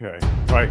Okay. Right.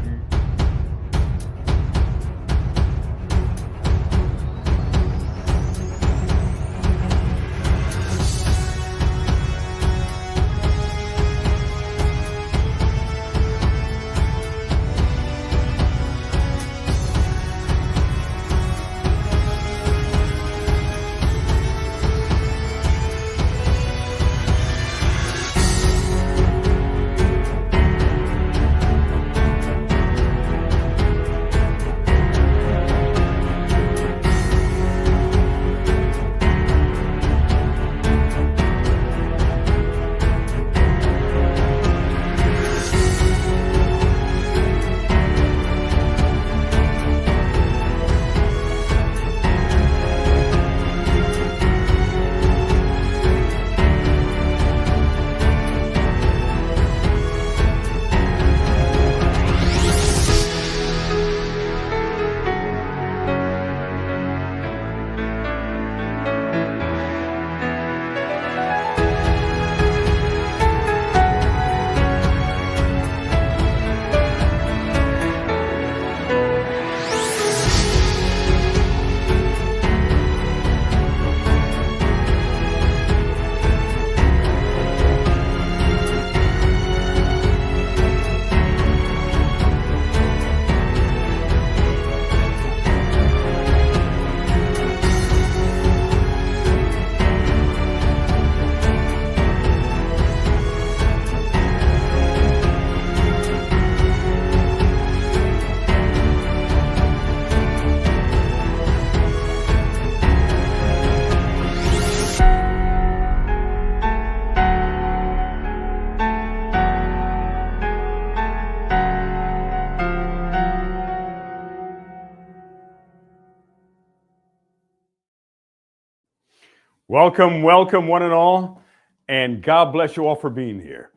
Welcome, welcome, one and all, and God bless you all for being here.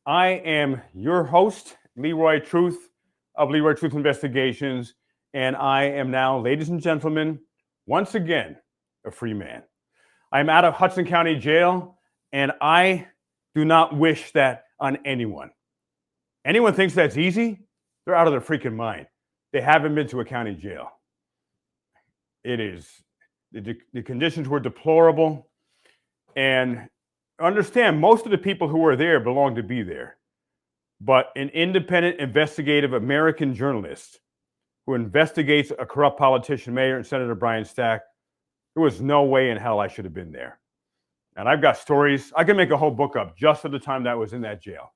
I am your host, Leroy Truth of Leroy Truth Investigations, and I am now, ladies and gentlemen, once again, a free man. I'm out of Hudson County Jail, and I do not wish that on anyone. Anyone thinks that's easy? They're out of their freaking mind. They haven't been to a county jail. It is. The conditions were deplorable, and understand most of the people who were there belong to be there. But an independent investigative American journalist who investigates a corrupt politician, Mayor and Senator Brian Stack, there was no way in hell I should have been there. And I've got stories. I can make a whole book up just for the time that I was in that jail.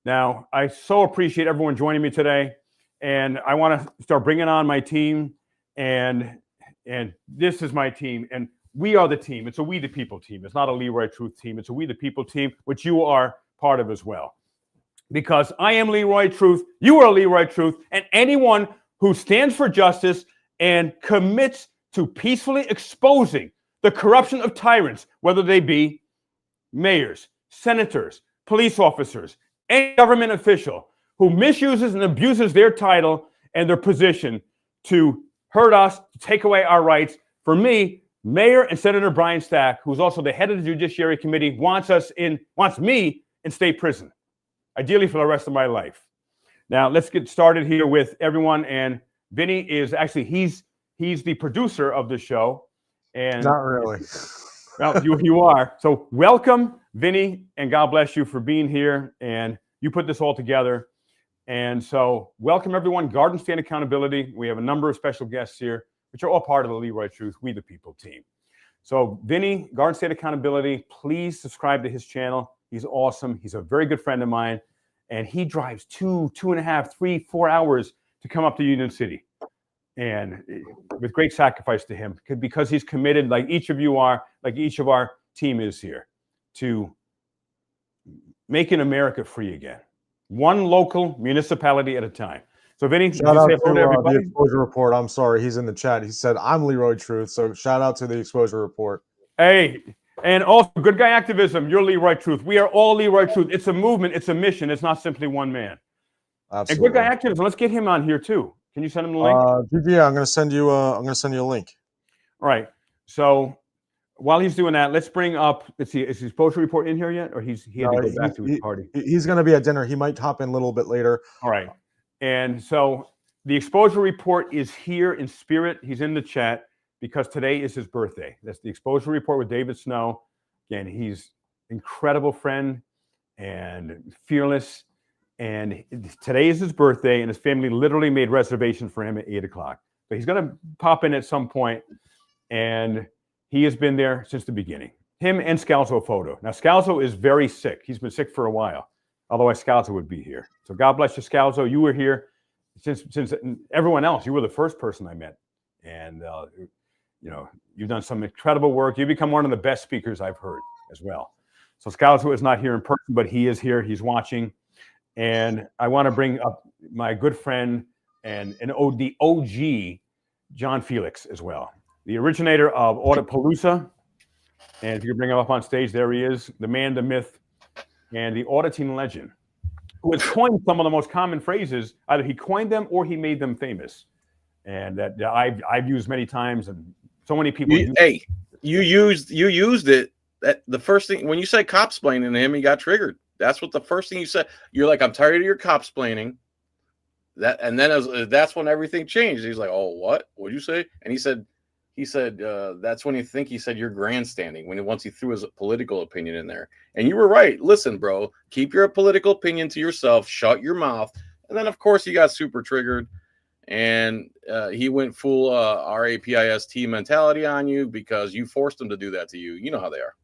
Now, I so appreciate everyone joining me today, and I want to start bringing on my team, and this is my team, and we are the team. It's a We the People team. It's not a Leroy Truth team. It's a We the People team, which you are part of as well. Because I am Leroy Truth, you are Leroy Truth, and anyone who stands for justice and commits to peacefully exposing the corruption of tyrants, whether they be mayors, senators, police officers, any government official who misuses and abuses their title and their position to hurt us, to take away our rights. For me, Mayor and Senator Brian Stack, who's also the head of the Judiciary Committee, wants me in state prison, ideally for the rest of my life. Now, let's get started here with everyone. And Vinny is actually, he's the producer of the show. And not really. Well, you are. So welcome, Vinny, and God bless you for being here. And you put this all together. And so welcome, everyone. Garden State Accountability. We have a number of special guests here, which are all part of the Leroy Truth, We the People team. So Vinny, Garden State Accountability, please subscribe to his channel. He's awesome. He's a very good friend of mine. And he drives 2.5, 3, 4 hours to come up to Union City. And with great sacrifice to him, because he's committed, like each of you are, like each of our team is here, to making America free again. One local municipality at a time. So Vinny, shout out to the Exposure Report. I'm sorry, he's in the chat. He said, I'm Leroy Truth. So shout out to the Exposure Report. Hey, and also Good Guy Activism, you're Leroy Truth. We are all Leroy Truth. It's a movement. It's a mission. It's not simply one man. Absolutely. And Good Guy Activism, let's get him on here too. Can you send him the link? Yeah, I'm going to send you a link. All right. So while he's doing that, let's bring up. Let's see, is his exposure report in here yet, or he had to go back to his party? He's going to be at dinner. He might hop in a little bit later. All right. And so the exposure report is here in spirit. He's in the chat because today is his birthday. That's the exposure report with David Snow. Again, he's an incredible friend and fearless. And today is his birthday, and his family literally made reservations for him at 8 o'clock. So he's going to pop in at some point, and he has been there since the beginning. Him and Scalzo Photo. Now, Scalzo is very sick. He's been sick for a while. Otherwise, Scalzo would be here. So God bless you, Scalzo. You were here since everyone else. You were the first person I met. And, you've done some incredible work. You've become one of the best speakers I've heard as well. So Scalzo is not here in person, but he is here. He's watching. And I want to bring up my good friend and the OG, John Felix, as well. The originator of Auditpalooza. And if you can bring him up on stage, there he is, the man, the myth, and the auditing legend, who has coined some of the most common phrases. Either he coined them or he made them famous. And that I've used many times, and so many people. You used it. That the first thing when you said cop-splaining to him, he got triggered. That's what the first thing you said. You're like, I'm tired of your cop-splaining. And then that's when everything changed. He's like, oh, what? What'd you say? And he said, that's when he said you're grandstanding once he threw his political opinion in there. And you were right. Listen, bro, keep your political opinion to yourself. Shut your mouth. And then, of course, he got super triggered. And he went full RAPIST mentality on you because you forced him to do that to you. You know how they are.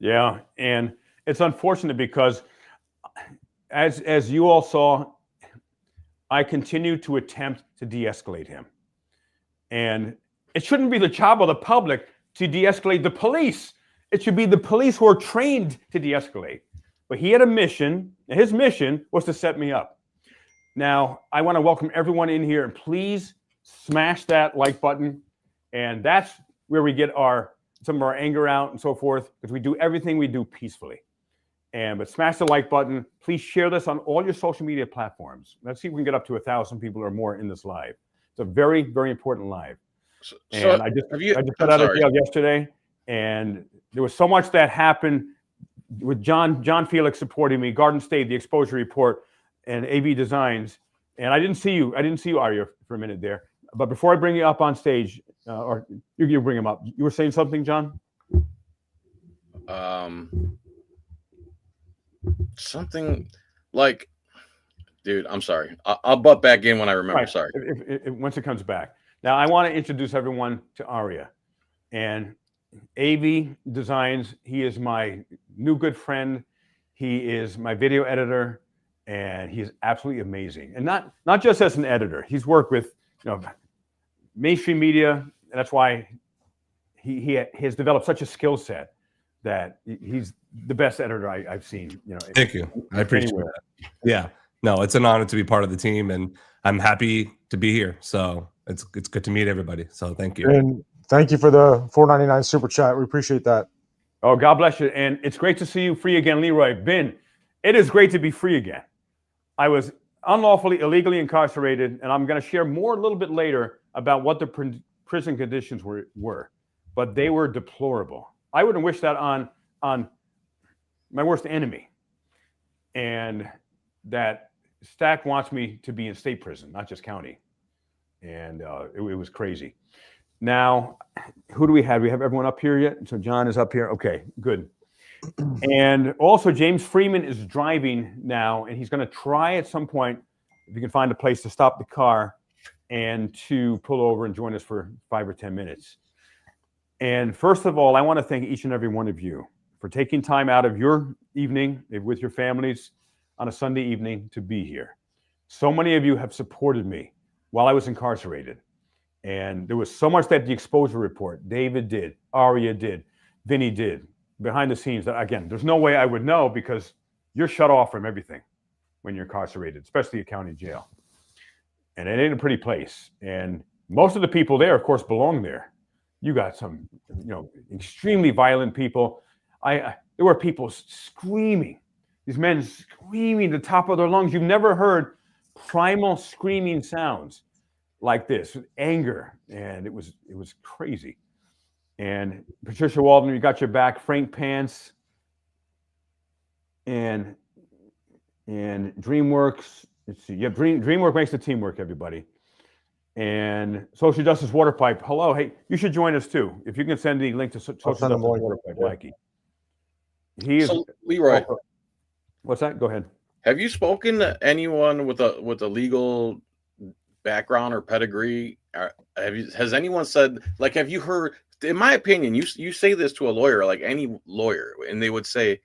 Yeah, and it's unfortunate because, as you all saw, I continue to attempt to de-escalate him. And it shouldn't be the job of the public to de-escalate the police. It should be the police who are trained to de-escalate. But he had a mission, and his mission was to set me up. Now, I want to welcome everyone in here, and please smash that like button. And that's where we get some of our anger out and so forth, because we do everything we do peacefully. But smash the like button. Please share this on all your social media platforms. Let's see if we can get up to 1,000 people or more in this live. It's a very, very important live. And I just got out of jail yesterday, and there was so much that happened with John Felix supporting me, Garden State, the exposure report, and AV Designs. And I didn't see you, Arya, for a minute there. But before I bring you up on stage, or you bring him up, you were saying something, John? Something like, dude, I'm sorry. I'll butt back in when I remember. Right. Sorry. Once it comes back. Now, I want to introduce everyone to Arya. And AV Designs, he is my new good friend. He is my video editor, and he's absolutely amazing. And not just as an editor. He's worked with mainstream media, and that's why he has developed such a skill set that he's the best editor I've seen. Thank you. I appreciate that. Yeah. No, it's an honor to be part of the team, and I'm happy to be here. So it's good to meet everybody. So thank you. And thank you for the $4.99 super chat. We appreciate that. Oh, God bless you. And it's great to see you free again, Leroy. It is great to be free again. I was unlawfully, illegally incarcerated, and I'm going to share more a little bit later about what the prison conditions were. But they were deplorable. I wouldn't wish that on my worst enemy. And that Stack wants me to be in state prison, not just county. And it was crazy. Now, who do we have? We have everyone up here yet? So John is up here. Okay, good. And also James Freeman is driving now, and he's going to try at some point, if you can find a place to stop the car and to pull over and join us for 5 or 10 minutes. And first of all, I want to thank each and every one of you for taking time out of your evening with your families on a Sunday evening to be here. So many of you have supported me while I was incarcerated. And there was so much that the exposure report, David did, Arya did, Vinny did, behind the scenes that, again, there's no way I would know because you're shut off from everything when you're incarcerated, especially a county jail. And it ain't a pretty place. And most of the people there, of course, belong there. You got some, extremely violent people. There were people screaming, these men screaming at the top of their lungs. You've never heard primal screaming sounds like this, with anger, and it was crazy. And Patricia Walden, we got your back. Frank Pants and DreamWorks. Let's see. Yeah, DreamWorks makes the teamwork, everybody. And Social Justice Water Pipe. Hello. Hey, you should join us too. If you can send the link to Social Justice Water Pipe, Mikey. He is. So, Leroy, what's that? Go ahead. Have you spoken to anyone with a legal background or pedigree? Has anyone said, like, have you heard? In my opinion, you say this to a lawyer, like any lawyer, and they would say,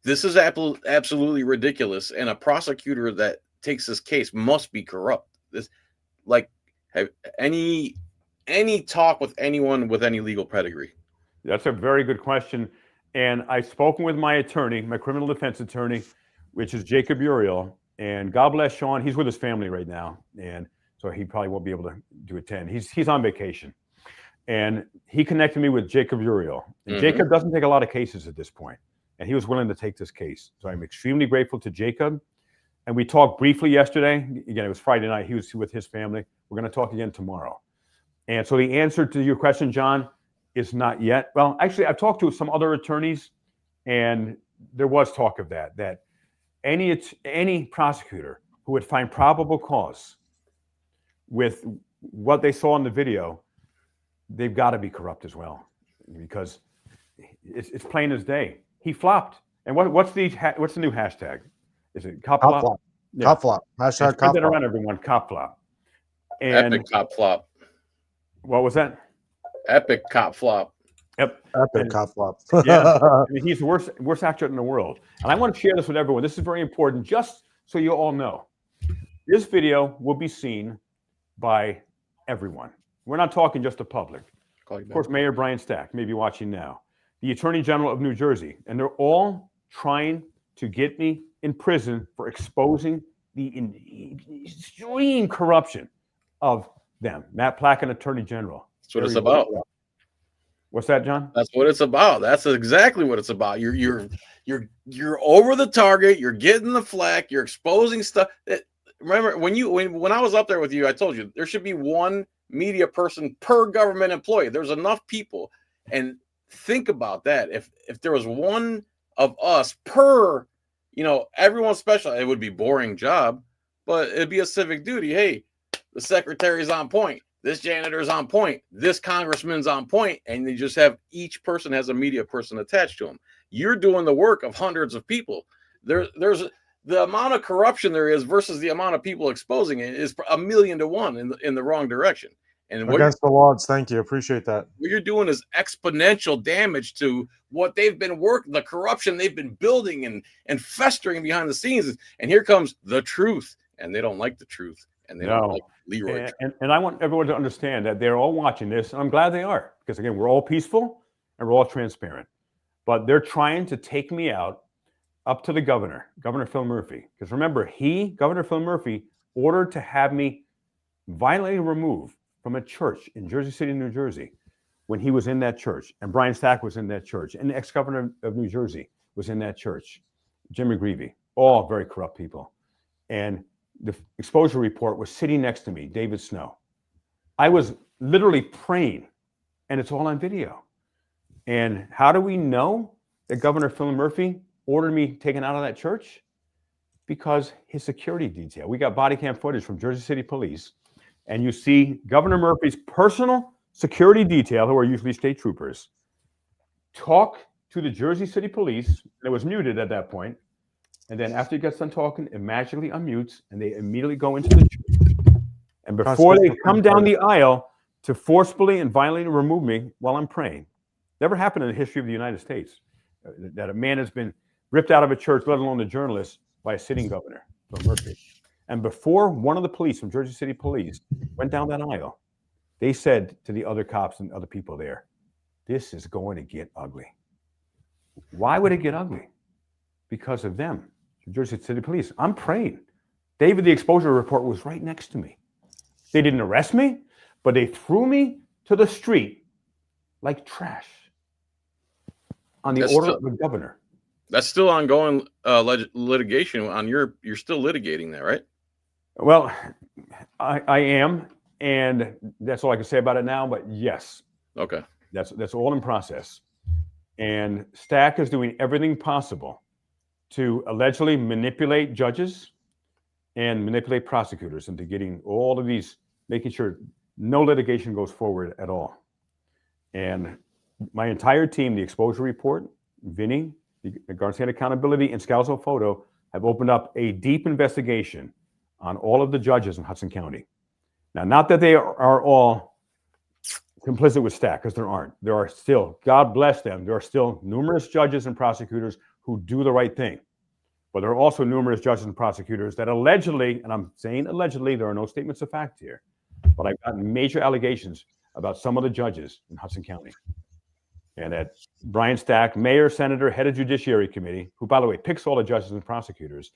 "This is absolutely ridiculous," and a prosecutor that takes this case must be corrupt. This, like, have any talk with anyone with any legal pedigree? That's a very good question, and I've spoken with my attorney, my criminal defense attorney, which is Jacob Uriel, and God bless Sean. He's with his family right now, and so he probably won't be able to attend. He's on vacation, and he connected me with Jacob Uriel. And Jacob doesn't take a lot of cases at this point, and he was willing to take this case. So I'm extremely grateful to Jacob. And we talked briefly yesterday. Again, it was Friday night. He was with his family. We're going to talk again tomorrow. And so the answer to your question, John, is not yet. Well, actually, I've talked to some other attorneys, and there was talk of that any prosecutor who would find probable cause with what they saw in the video, they've got to be corrupt as well, because it's plain as day. He flopped. And what's the new hashtag? Is it cop flop? Flop. Yeah. Cop flop. Hashtag cop that flop. around, everyone. Cop flop. And Epic cop flop. What was that? Epic cop flop. Yep. Epic cop flop. Yeah. I mean, he's the worst actor in the world. And I want to share this with everyone. This is very important, just so you all know. This video will be seen by everyone. We're not talking just the public. Of course, Mayor Brian Stack may be watching now. The Attorney General of New Jersey. And they're all trying to get me in prison for exposing the extreme corruption of them. Matt Placken, Attorney General. That's what it's about. What's that, John? That's what it's about. That's exactly what it's about. You're over the target. You're getting the flack. You're exposing stuff. Remember when I was up there with you, I told you there should be one media person per government employee. There's enough people, and think about that. If there was one of us per, everyone's special, it would be boring job, but it'd be a civic duty. Hey, the secretary's on point. This janitor's on point. This congressman's on point. And they just have, each person has a media person attached to them. You're doing the work of hundreds of people. There's the amount of corruption there is versus the amount of people exposing it is 1,000,000 to 1 in the wrong direction. And against the odds. Thank you. Appreciate that. What you're doing is exponential damage to what they've been the corruption they've been building and festering behind the scenes. And here comes the truth. And they don't like the truth. And they don't like Leroy. And I want everyone to understand that they're all watching this. And I'm glad they are. Because, again, we're all peaceful and we're all transparent. But they're trying to take me out up to the governor, Governor Phil Murphy. Because remember, Governor Phil Murphy, ordered to have me violently removed from a church in Jersey City, New Jersey, when he was in that church. And Brian Stack was in that church. And the ex-governor of New Jersey was in that church. Jim McGreevy, all very corrupt people. And the exposure report was sitting next to me, David Snow. I was literally praying, and it's all on video. And how do we know that Governor Phil Murphy ordered me taken out of that church? Because his security detail. We got body cam footage from Jersey City Police, and you see Governor Murphy's personal security detail, who are usually state troopers, talk to the Jersey City Police. And it was muted at that point. And then after he gets done talking, it magically unmutes, and they immediately go into the church. And before they come down the aisle to forcefully and violently remove me while I'm praying, never happened in the history of the United States that a man has been ripped out of a church, let alone the journalist, by a sitting governor, Phil Murphy. And before one of the police from Jersey City Police went down that aisle, they said to the other cops and other people there, "This is going to get ugly." Why would it get ugly? Because of them, Jersey City Police. I'm praying. David, the exposure report was right next to me. They didn't arrest me, but they threw me to the street like trash on the order of the governor. That's still ongoing litigation on you're still litigating that, right? Well, I am, and that's all I can say about it now, but yes. Okay. That's all in process. And Stack is doing everything possible to allegedly manipulate judges and manipulate prosecutors into getting all of these, making sure no litigation goes forward at all. And my entire team, the exposure report, Vinny, the Garcia Accountability, and Scalzo Photo have opened up a deep investigation on all of the judges in Hudson County. Now, not that they are all complicit with Stack, because there aren't. There are still, God bless them, there are still numerous judges and prosecutors who do the right thing. But there are also numerous judges and prosecutors that allegedly, and I'm saying allegedly, there are no statements of fact here, but I've gotten major allegations about some of the judges in Hudson County. And that Brian Stack, mayor, senator, head of Judiciary Committee, who, by the way, picks all the judges and prosecutors,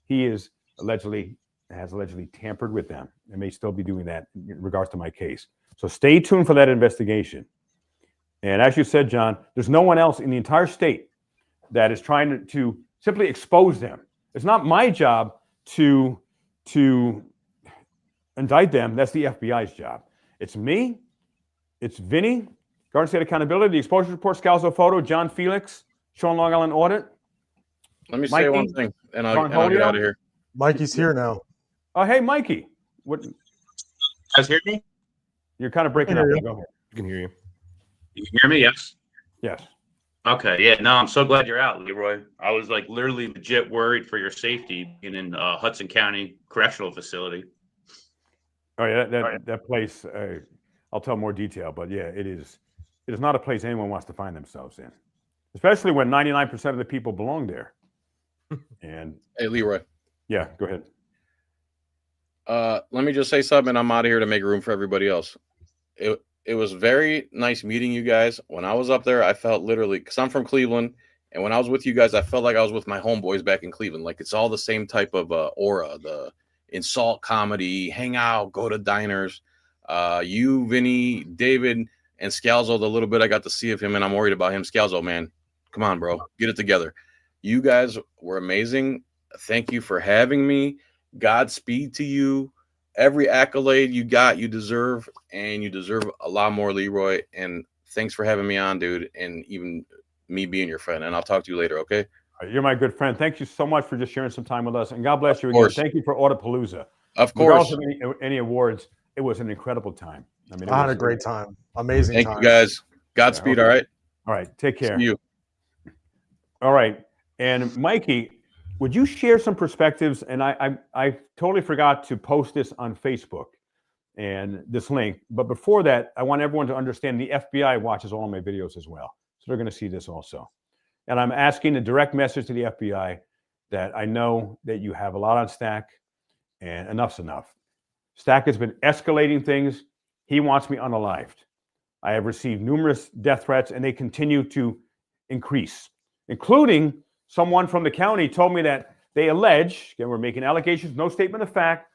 he has allegedly tampered with them and may still be doing that in regards to my case. So stay tuned for that investigation. And as you said, John, there's no one else in the entire state that is trying to simply expose them. It's not my job to indict them. That's the FBI's job. It's me, it's Vinny, Garden State Accountability, the Exposure Report, Scalzo Photo, John Felix, Sean Long Island Audit. Let me say one thing, and I'll get out of here. Mikey's here now. Oh, hey, Mikey. What? You guys hear me? You're kind of breaking up. Go ahead. I can hear you. You can hear me? Yes. Yes. Okay. Yeah. No, I'm so glad you're out, Leroy. I was like literally legit worried for your safety being in Hudson County Correctional Facility. Oh yeah, that place. I'll tell more detail, but yeah, it is not a place anyone wants to find themselves in, especially when 99% of the people belong there. And Hey, Leroy. yeah, go ahead. Let me just say something. I'm out of here to make room for everybody else. It was very nice meeting you guys. When I was up there, I felt literally, because I'm from Cleveland, and when I was with you guys, I felt like I was with my homeboys back in Cleveland. Like it's all the same type of aura, the insult comedy, hang out, go to diners. You, Vinny, David, and Scalzo, the little bit I got to see of him, and I'm worried about him. Scalzo, man, come on, bro, get it together. You guys were amazing. Thank you for having me. Godspeed to you. Every accolade you got, you deserve, and you deserve a lot more, Leroy. And thanks for having me on, dude, and even me being your friend. And I'll talk to you later, okay? You're my good friend. Thank you so much for just sharing some time with us, and God bless you again. Thank you for Auditapalooza. Of course. Regardless of any awards, it was an incredible time. I mean, I had a great time. Amazing Thank time. you, guys. Godspeed, Yeah, okay. all right? All right, take care. See you. All right, and Mikey, would you share some perspectives? And I totally forgot to post this on Facebook and this link. But before that, I want everyone to understand the FBI watches all of my videos as well. So they're going to see this also. And I'm asking a direct message to the FBI that I know that you have a lot on Stack, and enough's enough. Stack has been escalating things. He wants me unalived. I have received numerous death threats, and they continue to increase, including someone from the county told me that they allege, again, we're making allegations, no statement of fact,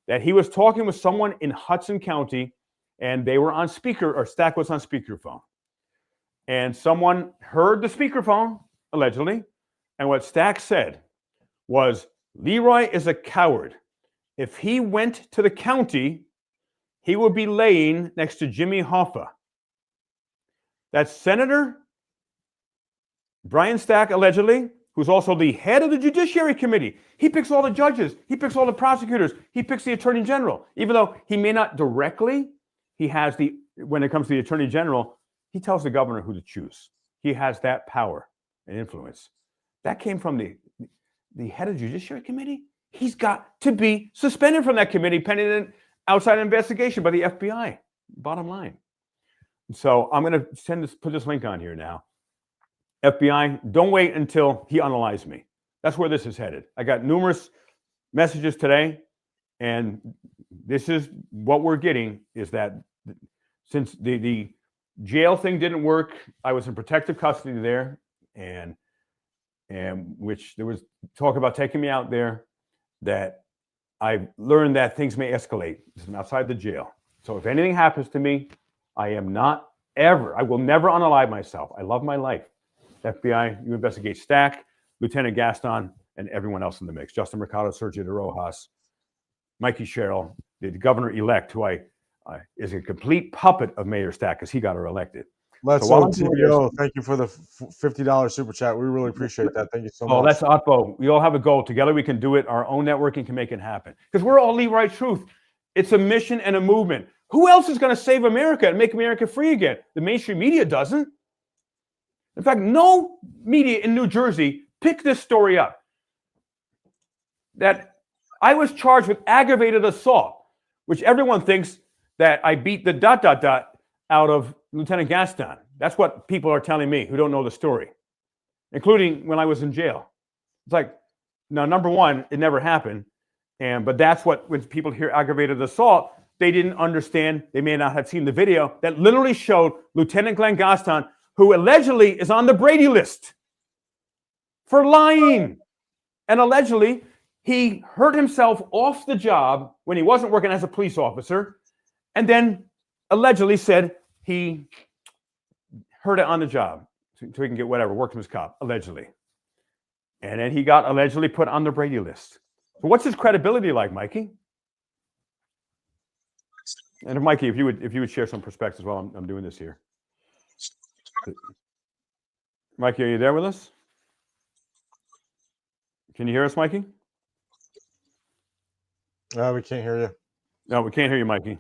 that he was talking with someone in Hudson County and they were on speaker, or Stack was on speakerphone. And someone heard the speakerphone, allegedly, and what Stack said was, Leroy is a coward. If he went to the county, he would be laying next to Jimmy Hoffa. That's Senator Brian Stack, allegedly, who's also the head of the Judiciary Committee. He picks all the judges. He picks all the prosecutors. He picks the Attorney General. Even though he may not directly, he has when it comes to the Attorney General, he tells the governor who to choose. He has that power and influence. That came from the head of the Judiciary Committee. He's got to be suspended from that committee pending an outside investigation by the FBI, bottom line. So I'm going to put this link on here now. FBI, don't wait until he unalives me. That's where this is headed. I got numerous messages today, and this is what we're getting, is that since the jail thing didn't work, I was in protective custody there, and which there was talk about taking me out there, that I learned that things may escalate. I'm outside the jail. So if anything happens to me, I will never unalive myself. I love my life. FBI, you investigate Stack, Lieutenant Gaston, and everyone else in the mix. Justin Mercado, Sergio de Rojas, Mikey Sherrill, the governor-elect, who is a complete puppet of Mayor Stack because he got her elected. Let's while go, I'm doing this- TBO. Thank you for the $50 super chat. We really appreciate that. Thank you so Oh, much. that's Otbo. We all have a goal. Together we can do it. Our own networking can make it happen. Because we're all Leroy Truth. It's a mission and a movement. Who else is going to save America and make America free again? The mainstream media doesn't. In fact, no media in New Jersey picked this story up. That I was charged with aggravated assault, which everyone thinks that I beat the ... out of Lieutenant Gaston. That's what people are telling me who don't know the story, including when I was in jail. It's like, now, number one, it never happened. But that's what, when people hear aggravated assault, they didn't understand. They may not have seen the video that literally showed Lieutenant Glenn Gaston, who allegedly is on the Brady list for lying. And allegedly, he hurt himself off the job when he wasn't working as a police officer, and then allegedly said he hurt it on the job so he can get whatever, workman's comp, allegedly. And then he got allegedly put on the Brady list. So what's his credibility like, Mikey? And Mikey, if you would share some perspectives while I'm doing this here. Mikey, are you there with us? Can you hear us, Mikey? We can't hear you. No, we can't hear you, Mikey.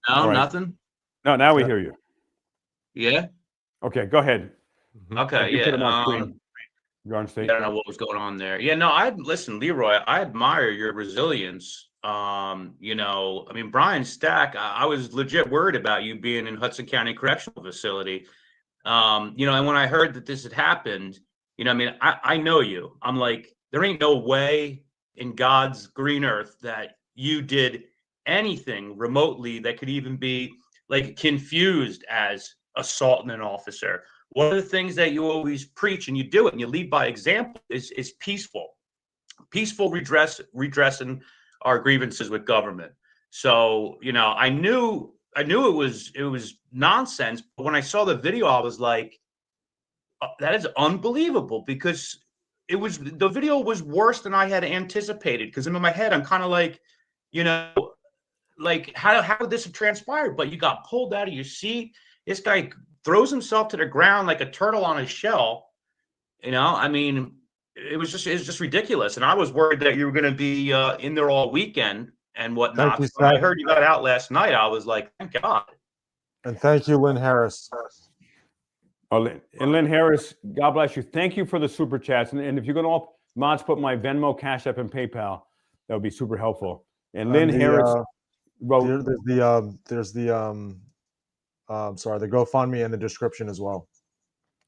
No, right. nothing. No, now we hear you. Yeah. Okay, go ahead. Okay. You put him on Yeah. screen. Garden I State. don't know what was going on there. Yeah, no, listen, Leroy, I admire your resilience. You know, I mean, Brian Stack, I was legit worried about you being in Hudson County Correctional Facility. You know, and when I heard that this had happened, you know, I mean, I know you. I'm like, there ain't no way in God's green earth that you did anything remotely that could even be like confused as assaulting an officer. One of the things that you always preach, and you do it and you lead by example, is peaceful redressing our grievances with government. So, you know, I knew it was nonsense, but when I saw the video, I was like, that is unbelievable, because the video was worse than I had anticipated. Because in my head, I'm kind of like, you know, like how did this have transpired? But you got pulled out of your seat. This guy throws himself to the ground like a turtle on his shell. You know, I mean, it's just ridiculous. And I was worried that you were going to be in there all weekend and whatnot. You, when I heard you got out last night, I was like, thank God. And thank you, Lynn Harris. Oh, and Lynn Harris, God bless you. Thank you for the super chats. And if you're going to mods put my Venmo, Cash App, and PayPal, that would be super helpful. And Lynn Harris wrote. There's the GoFundMe in the description as well.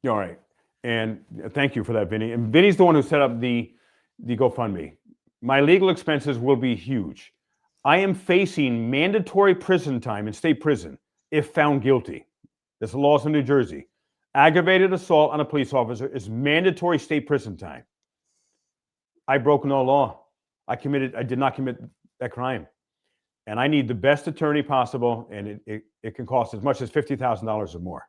All right. And thank you for that, Vinny. And Vinny's the one who set up the GoFundMe. My legal expenses will be huge. I am facing mandatory prison time in state prison if found guilty. That's the laws in New Jersey. Aggravated assault on a police officer is mandatory state prison time. I broke no law. I did not commit that crime. And I need the best attorney possible, and it can cost as much as $50,000 or more.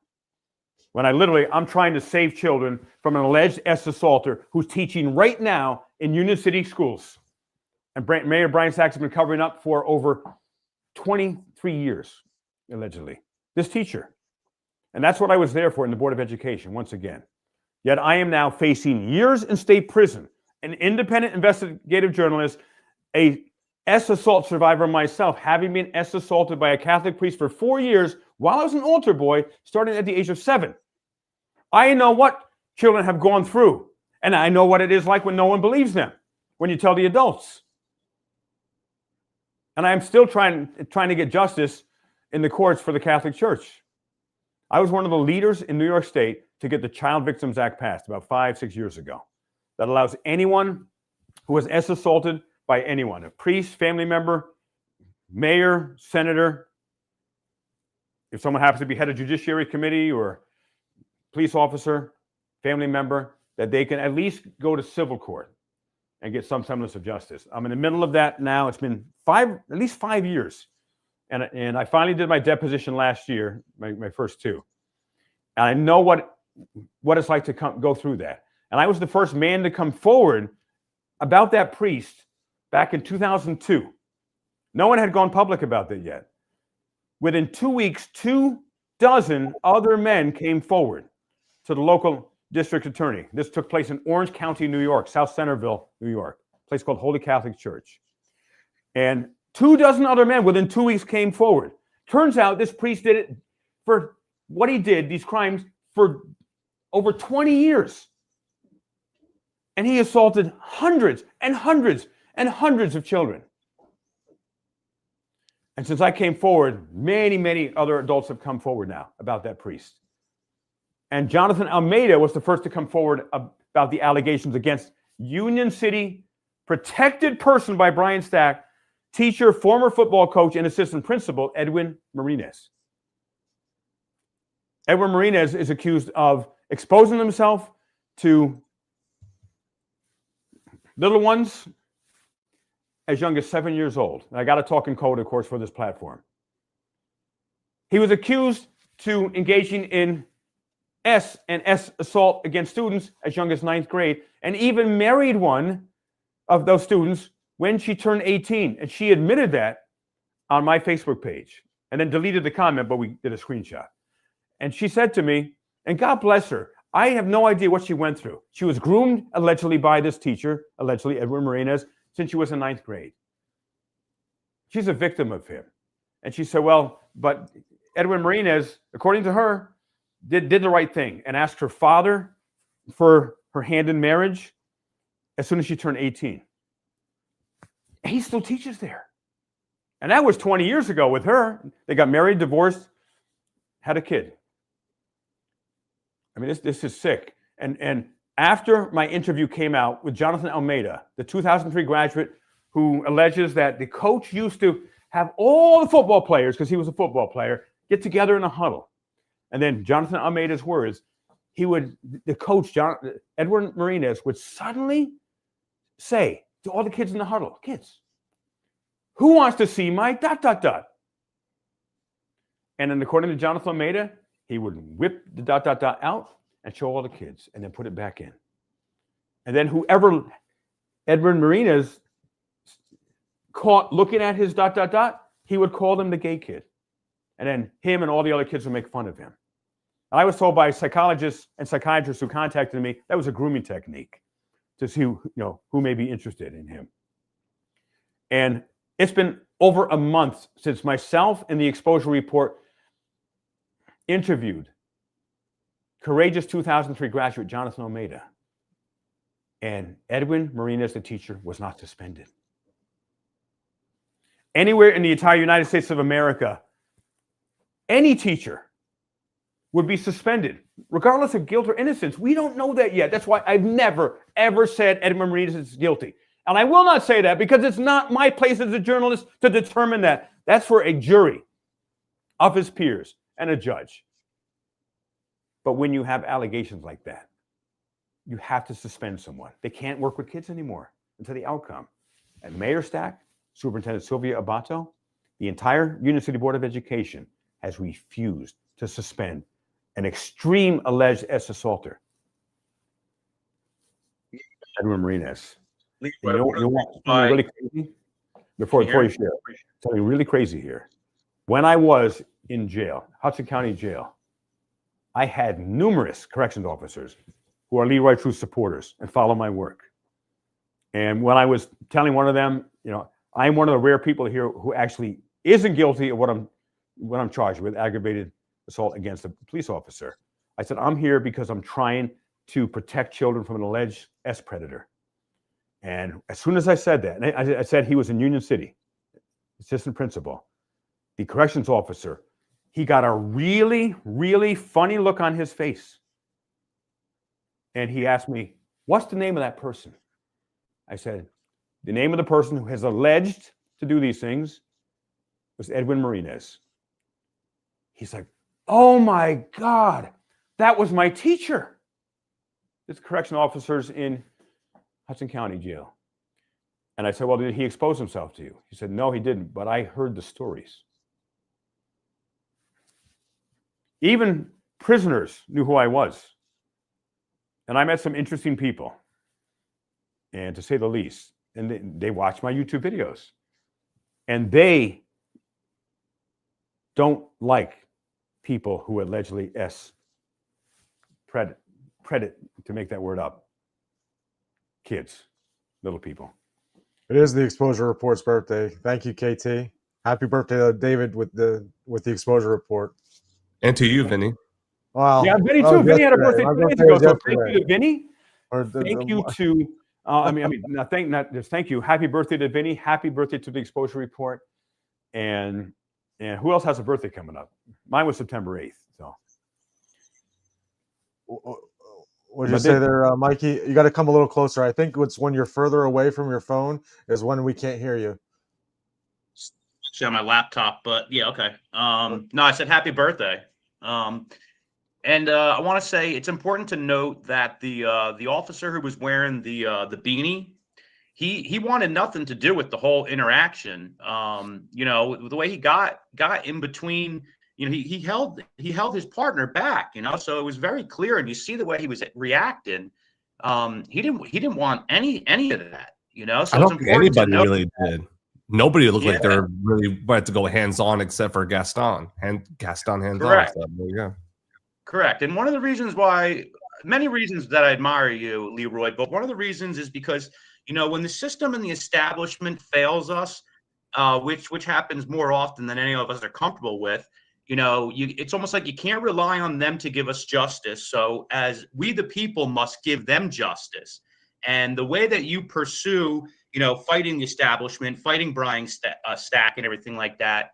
When I'm trying to save children from an alleged assaulter who's teaching right now in Union City schools. And Mayor Brian Sachs has been covering up for over 23 years, allegedly. This teacher. And that's what I was there for in the Board of Education, once again. Yet I am now facing years in state prison, an independent investigative journalist, a assault survivor myself, having been assaulted by a Catholic priest for 4 years while I was an altar boy, starting at the age of 7. I know what children have gone through, and I know what it is like when no one believes them, when you tell the adults. And I am still trying to get justice in the courts for the Catholic Church. I was one of the leaders in New York State to get the Child Victims Act passed about 5-6 years ago. That allows anyone who was assaulted by anyone, a priest, family member, mayor, senator, if someone happens to be head of Judiciary Committee or police officer, family member, that they can at least go to civil court and get some semblance of justice. I'm in the middle of that now. It's been at least 5 years. And I finally did my deposition last year, my first 2. And I know what it's like to go through that. And I was the first man to come forward about that priest back in 2002. No one had gone public about that yet. Within 2 weeks, 24 other men came forward to the local district attorney. This took place in Orange County, New York, South Centerville, New York, a place called Holy Catholic Church. And 24 other men within 2 weeks came forward. Turns out this priest did it for what he did, these crimes, for over 20 years. And he assaulted hundreds and hundreds and hundreds of children. And since I came forward, many, many other adults have come forward now about that priest. And Jonathan Almeida was the first to come forward about the allegations against Union City protected person by Brian Stack, teacher, former football coach, and assistant principal, Edwin Martinez. Edwin Martinez is accused of exposing himself to little ones as young as 7 years old. And I got to talk in code, of course, for this platform. He was accused to engaging in S assault against students as young as 9th grade, and even married one of those students when she turned 18. And she admitted that on my Facebook page and then deleted the comment, but we did a screenshot. And she said to me, and God bless her, I have no idea what she went through. She was groomed allegedly by this teacher, allegedly Edwin Martinez, since she was in 9th grade. She's a victim of him. And she said, well, but Edwin Martinez, according to her, did the right thing and asked her father for her hand in marriage as soon as she turned 18. And he still teaches there. And that was 20 years ago with her. They got married, divorced, had a kid. I mean, this is sick. And after my interview came out with Jonathan Almeida, the 2003 graduate who alleges that the coach used to have all the football players, because he was a football player, get together in a huddle. And then Jonathan Almeida's words, the coach, Edwin Martinez, would suddenly say to all the kids in the huddle, kids, who wants to see my ... And then according to Jonathan Almeida, he would whip the ... out and show all the kids and then put it back in. And then whoever Edwin Martinez caught looking at his ... he would call them the gay kid. And then him and all the other kids would make fun of him. And I was told by psychologists and psychiatrists who contacted me that was a grooming technique to see who may be interested in him. And it's been over a month since myself and the Exposure Report interviewed courageous 2003 graduate Jonathan Almeida. And Edwin Martinez, the teacher, was not suspended. Anywhere in the entire United States of America, any teacher would be suspended, regardless of guilt or innocence. We don't know that yet. That's why I've never, ever said Edwin Martinez is guilty. And I will not say that because it's not my place as a journalist to determine that. That's for a jury of his peers and a judge. But when you have allegations like that, you have to suspend someone. They can't work with kids anymore until the outcome. And Mayor Stack, Superintendent Sylvia Abato, the entire Union City Board of Education has refused to suspend an extreme alleged S assaulter, Edwin Martinez. You know what? Really crazy? Before you share, something really crazy here. When I was in jail, Hudson County Jail, I had numerous corrections officers who are Leroy Truth supporters and follow my work. And when I was telling one of them, I'm one of the rare people here who actually isn't guilty of what I'm charged with, aggravated assault against a police officer. I said, I'm here because I'm trying to protect children from an alleged S predator. And as soon as I said that, and I said he was in Union City, assistant principal, the corrections officer, he got a really, really funny look on his face. And he asked me, what's the name of that person? I said, the name of the person who has alleged to do these things was Edwin Martinez. He's like, oh my God, that was my teacher. It's correction officers in Hudson County Jail. And I said, well, did he expose himself to you? He said, no, he didn't, but I heard the stories. Even prisoners knew who I was. And I met some interesting people, and to say the least. And they watched my YouTube videos. And they don't like people who allegedly credit to make that word up. Kids, little people. It is the Exposure Report's birthday. Thank you, KT. Happy birthday to David with the Exposure Report. And to you, Vinny. Wow. Yeah, Vinny that too. was Vinny had a birthday yesterday. My 2 days birthday ago. was So thank yesterday. you to Vinny. Thank you to happy birthday to Vinny. Happy birthday to the Exposure Report. And who else has a birthday coming up? Mine was September 8th. So what did you say there, Mikey? You got to come a little closer. I think it's when you're further away from your phone is when we can't hear you. See on my laptop, but yeah, okay. No, I said happy birthday. And I want to say it's important to note that the officer who was wearing the beanie, he wanted nothing to do with the whole interaction. You know, the way he got in between, you know, he held his partner back, you know, so it was very clear, and you see the way he was reacting. He didn't want any of that, you know. So I it's don't think important to anybody note. really did. Nobody looked like Yeah. they're really wanted to go hands on except for Gaston. Gaston hands Correct. on. So there you go. Correct. And one of the reasons why, many reasons that I admire you, Leroy, but one of the reasons is because, you know, when the system and the establishment fails us, which happens more often than any of us are comfortable with, you know, it's almost like you can't rely on them to give us justice. So as we, the people, must give them justice. And the way that you pursue, you know, fighting the establishment, fighting Brian Stack and everything like that,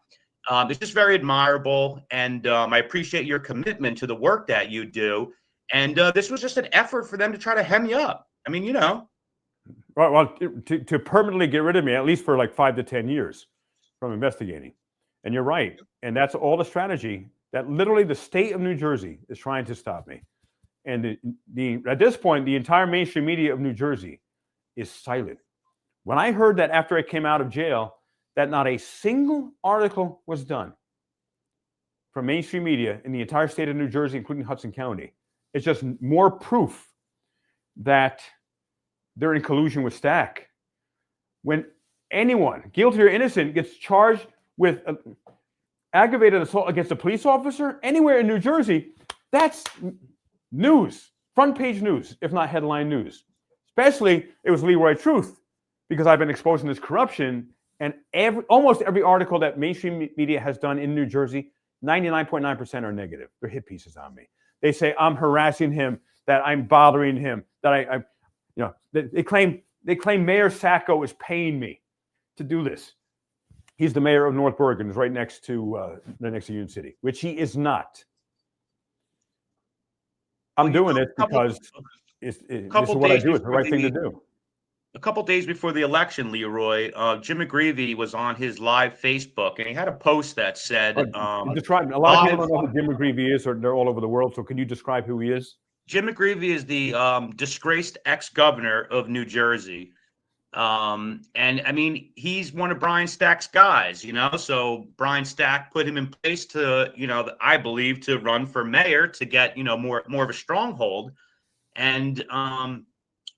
it's just very admirable, and I appreciate your commitment to the work that you do. And this was just an effort for them to try to hem you up. I mean, you know. well, to permanently get rid of me, at least for like 5 to 10 years from investigating. And you're right. And that's all the strategy that literally the state of New Jersey is trying to stop me. And at this point, the entire mainstream media of New Jersey is silent. When I heard that after I came out of jail, that not a single article was done from mainstream media in the entire state of New Jersey, including Hudson County, it's just more proof that they're in collusion with Stack. When anyone, guilty or innocent, gets charged with aggravated assault against a police officer anywhere in New Jersey, that's news, front page news, if not headline news. Especially, it was Leroy Truth, because I've been exposing this corruption. And almost every article that mainstream media has done in New Jersey, 99.9% are negative. They're hit pieces on me. They say I'm harassing him, that I'm bothering him, that I you know, they claim Mayor Sacco is paying me to do this. He's the mayor of North Bergen, is right next to Union City, which he is not. I'm doing it because this is what I do. It's the right thing to do. A couple days before the election, Leroy, Jim McGreevey was on his live Facebook, and he had a post that said, describe. A lot of people don't know who Jim McGreevey is, or they're all over the world. So can you describe who he is? Jim McGreevey is the disgraced ex-governor of New Jersey. And I mean, he's one of Brian Stack's guys, you know, so Brian Stack put him in place to, you know, I believe, to run for mayor to get, you know, more of a stronghold. And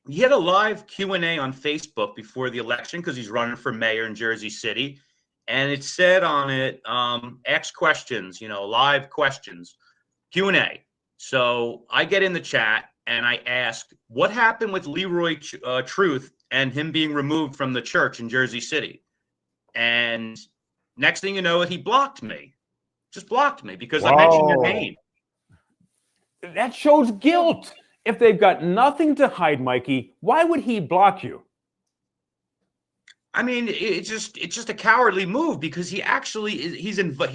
he had a live Q&A on Facebook before the election because he's running for mayor in Jersey City. And it said on it, ask questions, you know, live questions, Q&A. So I get in the chat and I ask, what happened with Leroy Truth and him being removed from the church in Jersey City? And next thing you know, he blocked me. Just blocked me because I mentioned your name. That shows guilt. If they've got nothing to hide, Mikey, why would he block you? I mean, it's just a cowardly move because he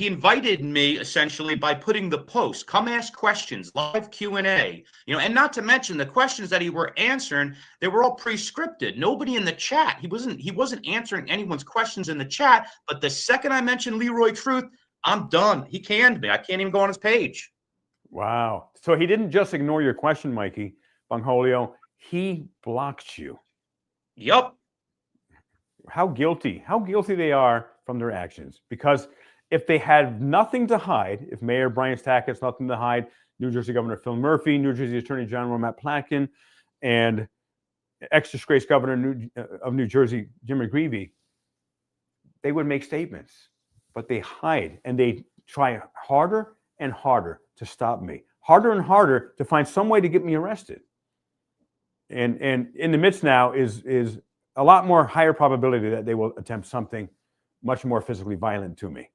invited me essentially by putting the post, come ask questions, live Q&A, you know, and not to mention the questions that he were answering, they were all pre-scripted. Nobody in the chat, he wasn't answering anyone's questions in the chat. But the second I mentioned Leroy Truth, I'm done. He canned me. I can't even go on his page. Wow. So he didn't just ignore your question, Mikey Bongholio. He blocked you. Yep. How guilty they are from their actions. Because if they had nothing to hide, if Mayor Brian Stack has nothing to hide, New Jersey Governor Phil Murphy, New Jersey Attorney General Matt Platkin, and ex-disgraced Governor of New Jersey, Jim McGreevey, they would make statements. But they hide, and they try harder and harder to stop me, harder and harder to find some way to get me arrested. And in the midst now is a lot more higher probability that they will attempt something much more physically violent to me.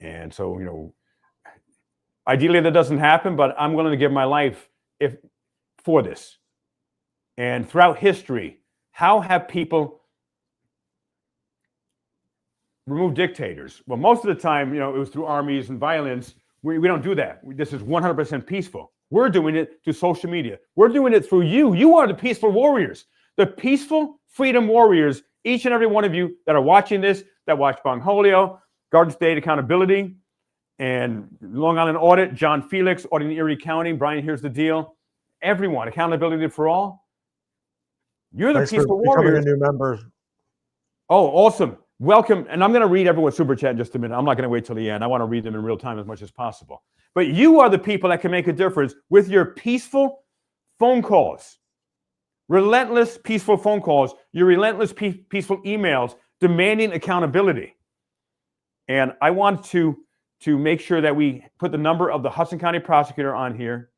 And so, you know, ideally that doesn't happen, but I'm willing to give my life for this. And throughout history, how have people removed dictators? Well, most of the time, you know, it was through armies and violence. We don't do that. This is 100% peaceful. We're doing it through social media. We're doing it through you. You are the peaceful warriors, the peaceful freedom warriors, each and every one of you that are watching this, that watch Bongholio, Garden State Accountability, and Long Island Audit, John Felix, auditing Erie County, Brian Here's the Deal. Everyone, Accountability for All. You're the peaceful warriors. A new member. Oh, awesome. Welcome. And I'm going to read everyone's super chat in just a minute. I'm not going to wait till the end. I want to read them in real time as much as possible. But you are the people that can make a difference with your peaceful phone calls, relentless peaceful phone calls, your relentless peaceful emails demanding accountability. And I want to make sure that we put the number of the Hudson County prosecutor on here.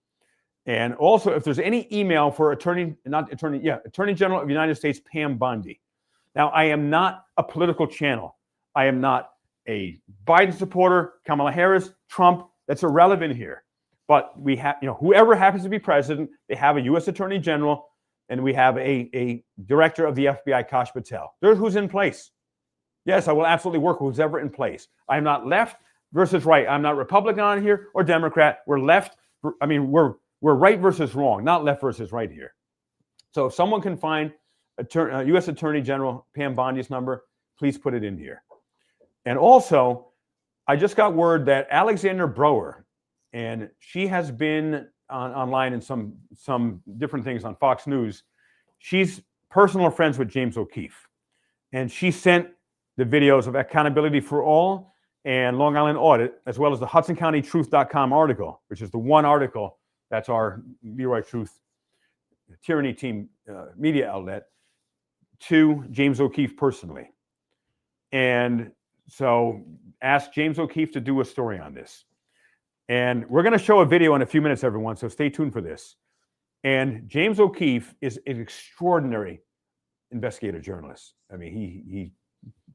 And also, if there's any email for Attorney General of the United States, Pam Bondi. Now, I am not a political channel. I am not a Biden supporter, Kamala Harris, Trump. That's irrelevant here. But we have, you know, whoever happens to be president, they have a U.S. Attorney General, and we have a director of the FBI, Kash Patel. There's who's in place. Yes, I will absolutely work with who's ever in place. I am not left versus right. I'm not Republican on here or Democrat. We're left. I mean, we're right versus wrong, not left versus right here. So if someone can find U.S. Attorney General Pam Bondi's number, please put it in here. And also, I just got word that Alexander Brower, and she has been online in some different things on Fox News. She's personal friends with James O'Keefe. And she sent the videos of Accountability for All and Long Island Audit, as well as the HudsonCountyTruth.com article, which is the one article that's our Leroy Truth Tyranny Team media outlet, to James O'Keefe personally. And so ask James O'Keefe to do a story on this. And we're going to show a video in a few minutes, everyone, so stay tuned for this. And James O'Keefe is an extraordinary investigative journalist. I mean, he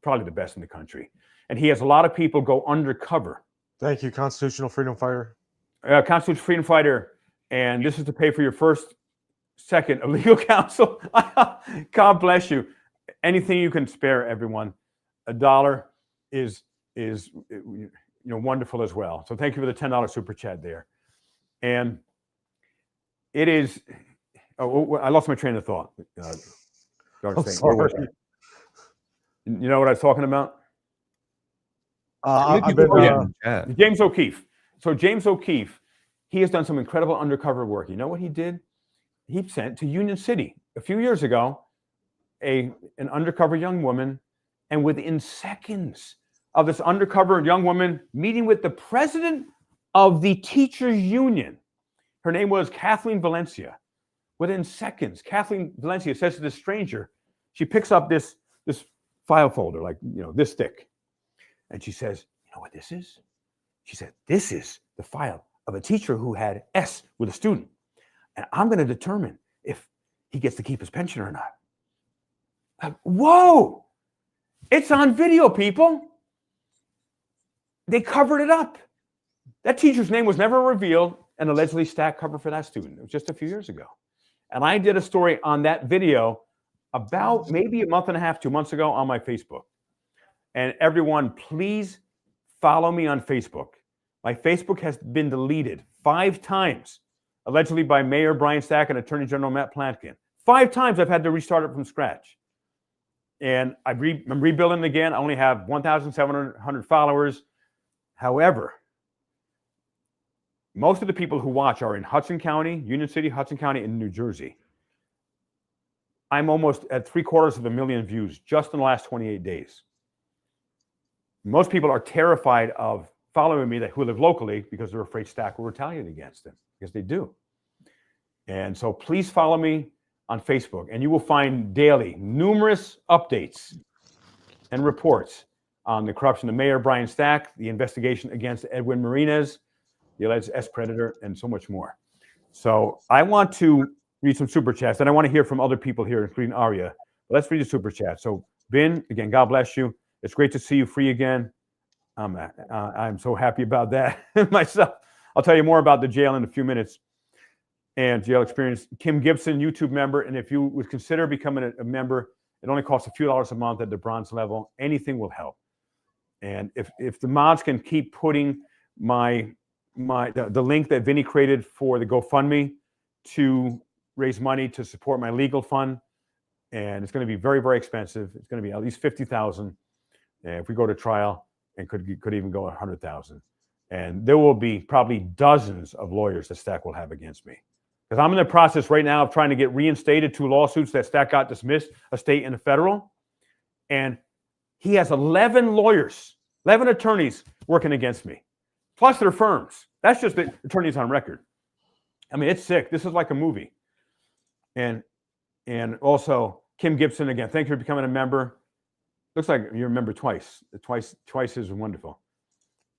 probably the best in the country. And he has a lot of people go undercover. Thank you, Constitutional Freedom Fighter. Constitutional Freedom Fighter. And this is to pay for your first second of legal counsel. God bless you. Anything you can spare, everyone. $1 is wonderful as well. So thank you for the $10 super chat there. And it is. I lost my train of thought. You know what I was talking about? James O'Keefe. So James O'Keefe, he has done some incredible undercover work. You know what he did? He sent to Union City a few years ago an undercover young woman, and within seconds of this undercover young woman meeting with the president of the teachers union, her name was Kathleen Valencia. Within seconds, Kathleen Valencia says to this stranger, she picks up this file folder, like, this thick. And she says, you know what this is? She said, this is the file of a teacher who had S with a student. And I'm going to determine if he gets to keep his pension or not. Like, whoa! It's on video, people. They covered it up. That teacher's name was never revealed, and allegedly stacked cover for that student. It was just a few years ago. And I did a story on that video about maybe a month and a half, 2 months ago on my Facebook. And everyone, please follow me on Facebook. My Facebook has been deleted 5 times, allegedly by Mayor Brian Stack and Attorney General Matt Plotkin. 5 times I've had to restart it from scratch. And I'm rebuilding it again. I only have 1,700 followers. However, most of the people who watch are in Hudson County, Union City, Hudson County, and New Jersey. I'm almost at 750,000 views just in the last 28 days. Most people are terrified of following me who live locally because they're afraid Stack will retaliate against them, because they do. And so please follow me on Facebook, and you will find daily numerous updates and reports on the corruption of Mayor Brian Stack, the investigation against Edwin Martinez, the alleged S-Predator, and so much more. So I want to read some super chats, and I want to hear from other people here, including Arya. But let's read the super chat. So Ben, again, God bless you. It's great to see you free again. I'm so happy about that myself. I'll tell you more about the jail in a few minutes and jail experience. Kim Gibson, YouTube member, and if you would consider becoming a member, it only costs a few dollars a month at the bronze level. Anything will help. And if the mods can keep putting the link that Vinny created for the GoFundMe to raise money to support my legal fund, and it's going to be very, very expensive. It's going to be at least $50,000 if we go to trial, and could even go 100,000. And there will be probably dozens of lawyers that Stack will have against me, because I'm in the process right now of trying to get reinstated 2 lawsuits that Stack got dismissed, a state and a federal, and he has 11 lawyers, 11 attorneys working against me, plus their firms. That's just the attorneys on record. I mean, it's sick. This is like a movie. And also Kim Gibson, again, thank you for becoming a member. Looks like you're a member twice. Twice is wonderful.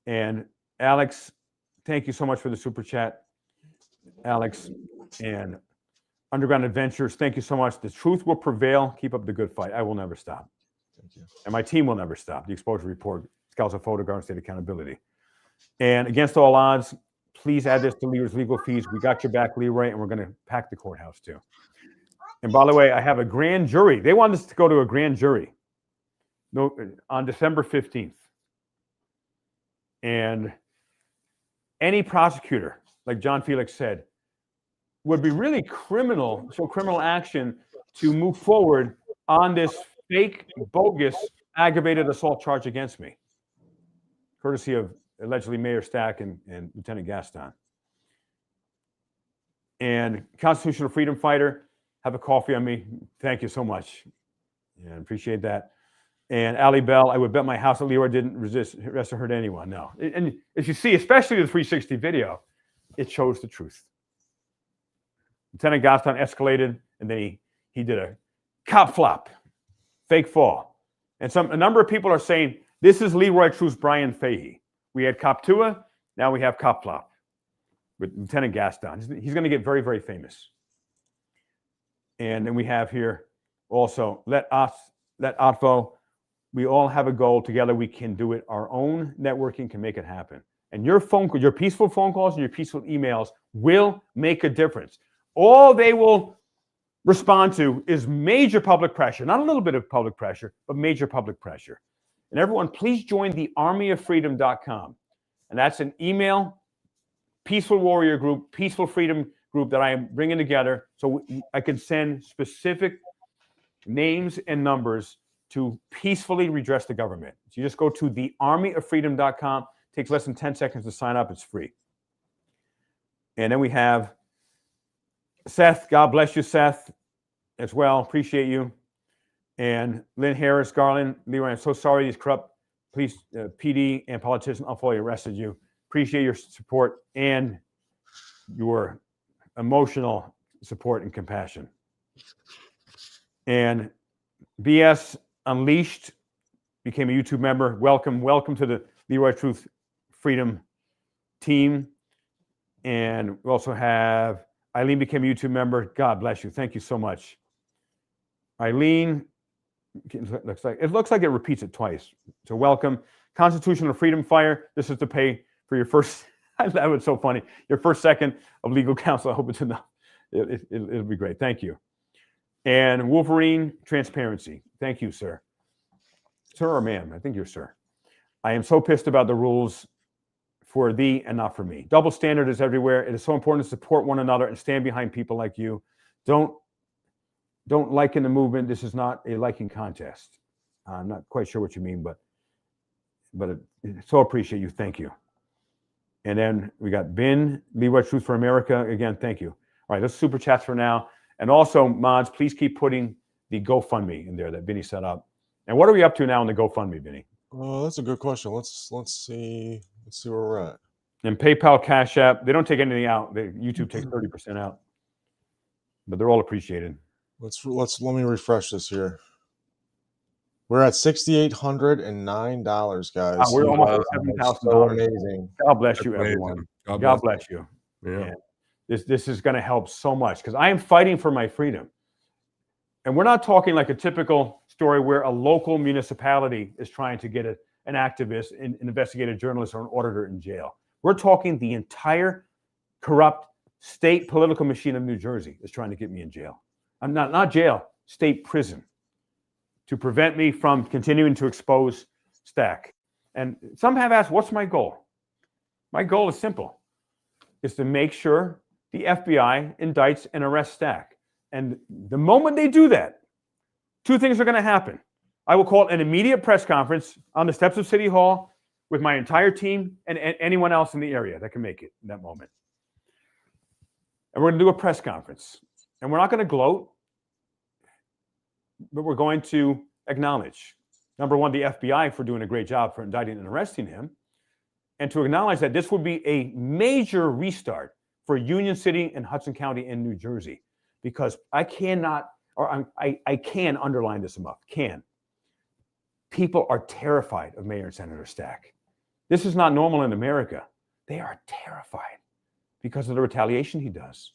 And Alex, thank you so much for the super chat. Alex and Underground Adventures, thank you so much. The truth will prevail. Keep up the good fight. I will never stop. Thank you. And my team will never stop. The Exposure Report, Scouts of Photo Guard, State Accountability. And against all odds, please add this to Leroy's legal fees. We got your back, Leroy, and we're going to pack the courthouse too. And by the way, I have a grand jury. They want us to go to a grand jury on December 15th. And any prosecutor, like John Felix said, would be really criminal action to move forward on this fake, bogus, aggravated assault charge against me, courtesy of allegedly Mayor Stack and Lieutenant Gaston. And constitutional freedom fighter, have a coffee on me. Thank you so much. Yeah, appreciate that. And Ali Bell, I would bet my house that Leroy didn't arrest or hurt anyone. No. And as you see, especially the 360 video, it shows the truth. Lieutenant Gaston escalated, and then he did a cop flop, fake fall. And a number of people are saying, this is Leroy Truth's Brian Fahey. We had Cop Tua, now we have Cop Flop with Lieutenant Gaston. He's going to get very, very famous. And then we have here also, let Otvo, we all have a goal. Together we can do it. Our own networking can make it happen. And your peaceful phone calls and your peaceful emails will make a difference. All they will respond to is major public pressure, not a little bit of public pressure, but major public pressure. And everyone, please join the armyoffreedom.com. And that's an email, peaceful warrior group, peaceful freedom group that I am bringing together so I can send specific names and numbers to peacefully redress the government. So you just go to the armyoffreedom.com. It takes less than 10 seconds to sign up. It's free. And then we have Seth. God bless you, Seth, as well. Appreciate you. And Lynn Harris, Garland, Leroy, I'm so sorry these corrupt police, PD, and politicians unlawfully arrested you. Appreciate your support and your emotional support and compassion. And BS Unleashed became a YouTube member. Welcome to the Leroy Truth Freedom team. And we also have Eileen became a YouTube member. God bless you. Thank you so much. Eileen, it looks like it repeats it twice. So welcome. Constitutional Freedom Fire. This is to pay for your first, that was so funny, your first second of legal counsel. I hope it's enough. It'll be great. Thank you. And Wolverine Transparency. Thank you, sir. Sir or ma'am? I think you're sir. I am so pissed about the rules for thee and not for me. Double standard is everywhere. It is so important to support one another and stand behind people like you. Don't liken the movement. This is not a liking contest. I'm not quite sure what you mean, but so appreciate you. Thank you. And then we got Ben, Leroy Truth for America. Again, thank you. All right, let's super chats for now. And also, mods, please keep putting the GoFundMe in there that Vinny set up. And what are we up to now in the GoFundMe, Vinny? Oh, that's a good question. Let's see where we're at. And PayPal, Cash App, they don't take anything out. YouTube takes 30% out, but they're all appreciated. Let me refresh this here. We're at $6,809, guys. We're You almost guys at are $7,000. so amazing. God bless That's you, amazing. everyone. God God bless bless you. Yeah. And this is going to help so much because I am fighting for my freedom. And we're not talking like a typical story where a local municipality is trying to get an activist, an investigative journalist, or an auditor in jail. We're talking the entire corrupt state political machine of New Jersey is trying to get me in jail. I'm not jail, state prison, to prevent me from continuing to expose Stack. And some have asked, what's my goal? My goal is simple. Is to make sure the FBI indicts and arrests Stack. And the moment they do that, two things are going to happen. I will call an immediate press conference on the steps of City Hall with my entire team and anyone else in the area that can make it in that moment. And we're going to do a press conference. And we're not going to gloat, but we're going to acknowledge, number one, the FBI for doing a great job for indicting and arresting him, and to acknowledge that this would be a major restart for Union City and Hudson County in New Jersey, because I cannot, or I can underline this enough, people are terrified of Mayor and Senator Stack. This is not normal in America. They are terrified because of the retaliation he does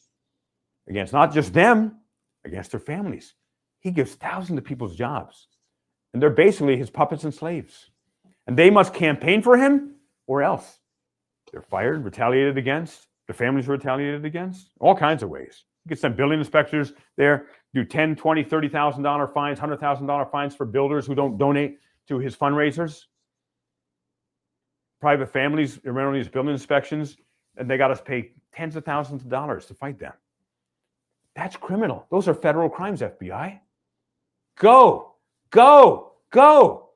against not just them, against their families. He gives thousands of people's jobs, and they're basically his puppets and slaves. And they must campaign for him, or else they're fired, retaliated against, their families are retaliated against, all kinds of ways. You can send building inspectors there, do $10,000, $20,000, $30,000 fines, $100,000 fines for builders who don't donate to his fundraisers. Private families around these building inspections, and they got us pay tens of thousands of dollars to fight them. That's criminal. Those are federal crimes, FBI. Go, go, go.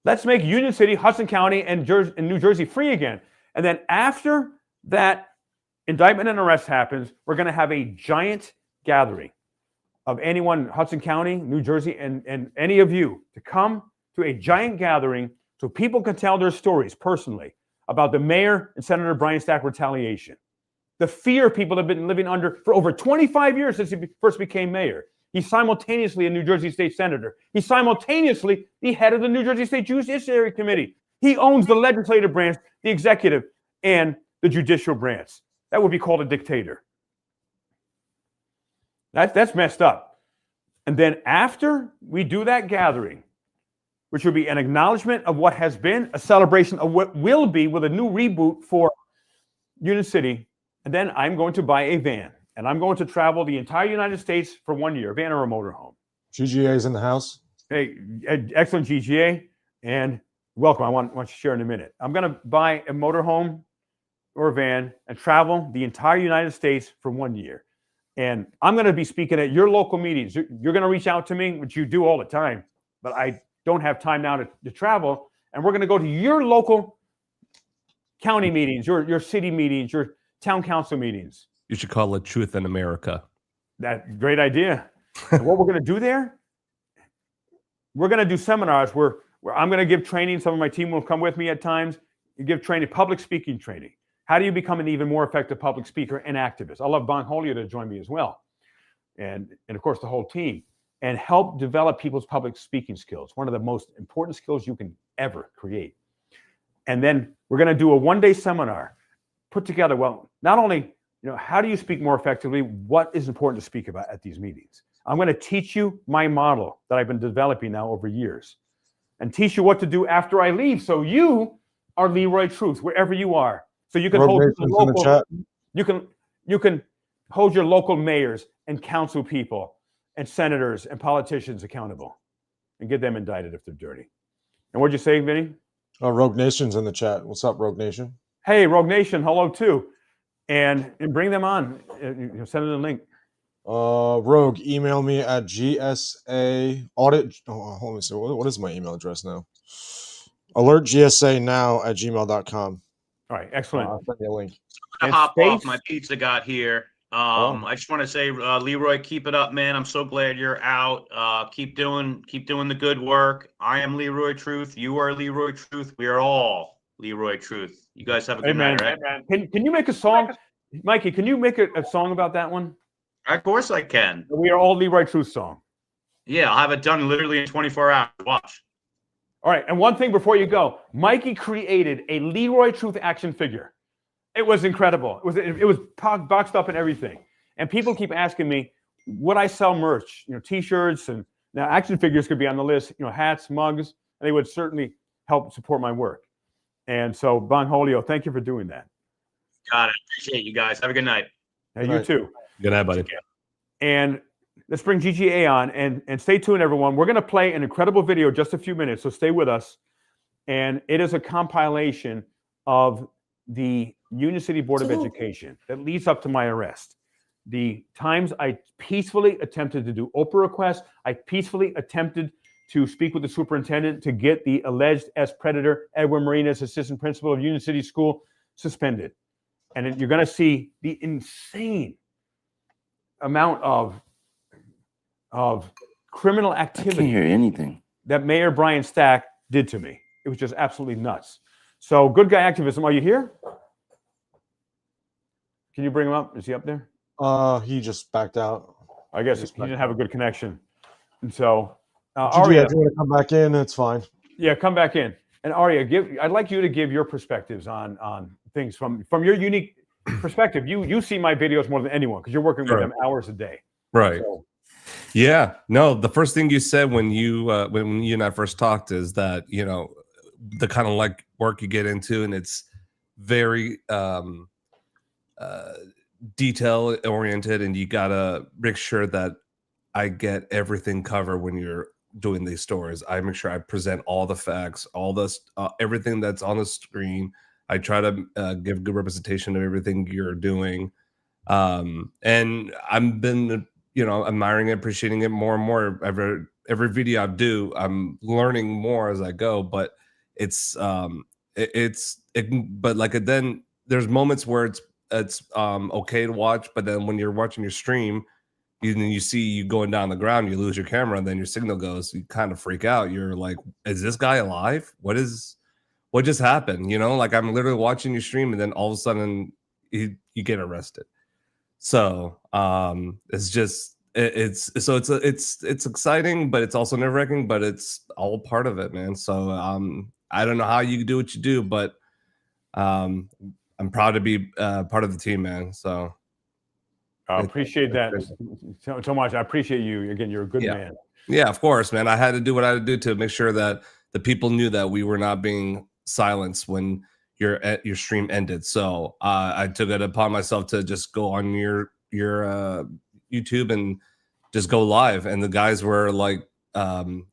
Let's make Union City, Hudson County, and New Jersey free again. And then after that indictment and arrest happens, we're going to have a giant gathering of anyone in Hudson County, New Jersey, and any of you to come to a giant gathering so people can tell their stories personally about the mayor and Senator Brian Stack retaliation. The fear people have been living under for over 25 years since he first became mayor. He's simultaneously a New Jersey state senator. He's simultaneously the head of the New Jersey State Judiciary Committee. He owns the legislative branch, the executive, and the judicial branch. That would be called a dictator. That's messed up. And then after we do that gathering, which will be an acknowledgement of what has been, a celebration of what will be with a new reboot for Union City, and then I'm going to buy a van. And I'm going to travel the entire United States for 1 year, a van or a motorhome. GGA's in the house. Hey, excellent GGA, and welcome. I want to share in a minute. I'm going to buy a motorhome or a van and travel the entire United States for 1 year. And I'm going to be speaking at your local meetings. You're going to reach out to me, which you do all the time, but I don't have time now to travel. And we're going to go to your local county meetings, your city meetings, your town council meetings. You should call it Truth in America. That great idea. And what we're going to do there, we're going to do seminars where I'm going to give training. Some of my team will come with me at times. You give training, public speaking training. How do you become an even more effective public speaker and activist? I love Bon Holio to join me as well. And of course, the whole team. And help develop people's public speaking skills. One of the most important skills you can ever create. And then we're going to do a one-day seminar put together. Well, not only how do you speak more effectively? What is important to speak about at these meetings? I'm going to teach you my model that I've been developing now over years and teach you what to do after I leave. So you are Leroy Truth, wherever you are. So you can hold you can hold your local mayors and council people and senators and politicians accountable and get them indicted if they're dirty. And what'd you say, Vinny? Rogue Nation's in the chat. What's up, Rogue Nation? Hey, Rogue Nation, hello too. And bring them on. Send them the link. Rogue, email me at GSA audit. Oh, let me see. What is my email address now? alertgsa@gmail.com. All right, excellent. I'll send you a link. I'm gonna hop off. My pizza got here. I just want to say, Leroy, keep it up, man. I'm so glad you're out. Keep doing the good work. I am Leroy Truth. You are Leroy Truth. We are all Leroy Truth. You guys have a good night, right? Can you make a song, Mikey? Can you make a song about that one? Of course I can. We are all Leroy Truth song. Yeah, I'll have it done literally in 24 hours. Watch. All right, and one thing before you go, Mikey created a Leroy Truth action figure. It was incredible. It was boxed up and everything. And people keep asking me, would I sell merch? T-shirts, and now action figures could be on the list. Hats, mugs, and they would certainly help support my work. And so, Bon Holio, thank you for doing that. Got it. Appreciate you guys. Have a good night. Hey, you too. Good night, buddy. And let's bring GGA on, and stay tuned, everyone. We're going to play an incredible video just a few minutes, so stay with us. And it is a compilation of the Union City Board of Education that leads up to my arrest. The times I peacefully attempted to do Oprah requests, I peacefully attempted to speak with the superintendent to get the alleged predator, Edwin Marinas, assistant principal of Union City School, suspended. And you're going to see the insane amount of criminal activity. I can't hear anything that Mayor Brian Stack did to me. It was just absolutely nuts. So, good guy activism. Are you here? Can you bring him up? Is he up there? He just backed out. I guess he didn't have a good connection. And so, GG, Aria, if you want to come back in, it's fine. Yeah, come back in. And Aria, I'd like you to give your perspectives on things from your unique perspective. You see my videos more than anyone because you're working with them hours a day. Right. So, yeah. No, the first thing you said when you and I first talked is that, the kind of like work you get into, and it's very detail oriented, and you gotta make sure that I get everything covered when you're doing these stories. I make sure I present all the facts, all this, everything that's on the screen. I try to give good representation of everything you're doing. And I've been, admiring it, appreciating it more and more. Every video I do, I'm learning more as I go, but then there's moments where it's okay to watch, but then when you're watching your stream, you see you going down the ground, you lose your camera, and then your signal goes, you kind of freak out. You're like, is this guy alive? What just happened? Like I'm literally watching your stream, and then all of a sudden you get arrested. So it's exciting, but it's also nerve-wracking, but it's all part of it, man. So I don't know how you do what you do, but I'm proud to be part of the team, man. So I appreciate that so much. I appreciate you. Again, you're a good man. Yeah, of course, man. I had to do what I had to do to make sure that the people knew that we were not being silenced when your stream ended. So I took it upon myself to just go on your YouTube and just go live. And the guys were like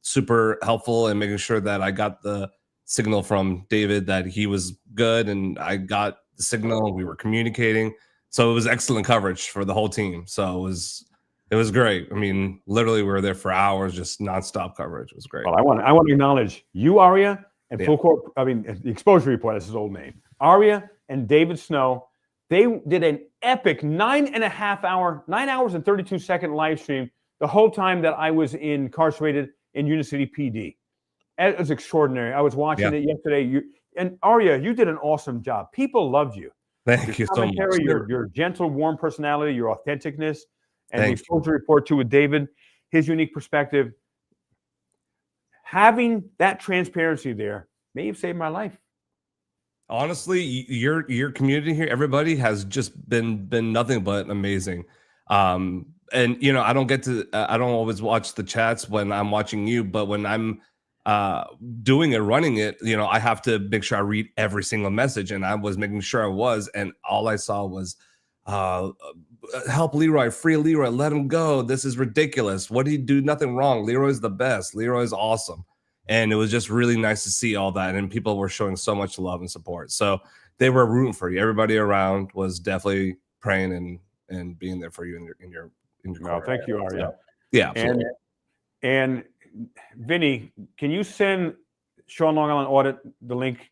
super helpful in making sure that I got the signal from David that he was good, and I got the signal. We were communicating. So it was excellent coverage for the whole team. So it was great. I mean, literally we were there for hours, just nonstop coverage. It was great. Well, I want to acknowledge you, Aria, and Full Court. I mean, the Exposure Report, that's his old name. Aria and David Snow, they did an epic 9 hours and 32-second live stream the whole time that I was incarcerated in Union City PD. It was extraordinary. I was watching it yesterday. And Aria, you did an awesome job. People loved you. Thank you so much. Your gentle, warm personality, your authenticness, and the Exposure Report too with David, his unique perspective. Having that transparency there may have saved my life. Honestly, your community here, everybody has just been nothing but amazing. And I don't always watch the chats when I'm watching you, but when I'm doing it, running it, I have to make sure I read every single message, and I was making sure I was, and all I saw was help Leroy, free Leroy, let him go, this is ridiculous, what did he do? Nothing wrong, Leroy's the best, Leroy's awesome. And it was just really nice to see all that, and people were showing so much love and support, so they were rooting for you. Everybody around was definitely praying and being there for you in your corner. Thank you, Aria. So, yeah, absolutely. And Vinny, can you send Sean Long Island Audit the link?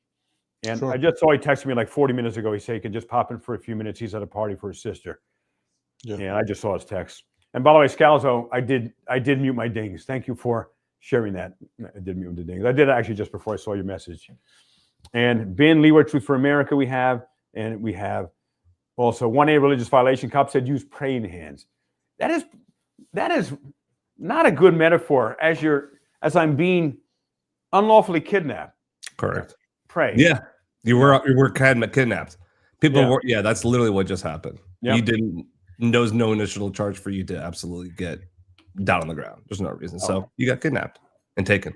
And sure. I just saw he texted me like 40 minutes ago. He said he could just pop in for a few minutes. He's at a party for his sister. Yeah. And I just saw his text. And by the way, Scalzo, I did mute my dings. Thank you for sharing that. I did mute the dings. I did actually just before I saw your message. And Ben, Leroy Truth for America we have also 1A religious violation. Cop said use praying hands. That is not a good metaphor as I'm being unlawfully kidnapped. Correct. Pray. Yeah, you were kidnapped. People Yeah. were. Yeah, that's literally what just happened. Yep. You didn't. There was no initial charge for you to absolutely get down on the ground. There's no reason. So you got kidnapped and taken.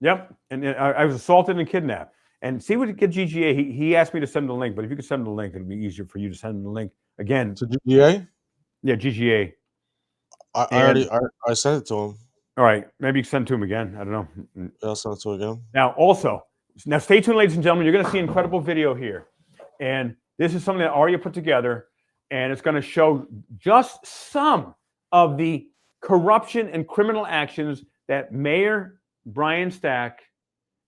Yep. And I was assaulted and kidnapped. And see what get GGA. He asked me to send the link, but if you could send the link, it'd be easier for you to send the link again. To GGA? Yeah, GGA. I sent it to him. All right, maybe you can send it to him again. I don't know. I'll send it to him again. Now stay tuned, ladies and gentlemen. You're going to see an incredible video here, and this is something that Aria put together, and it's going to show just some of the corruption and criminal actions that Mayor Brian Stack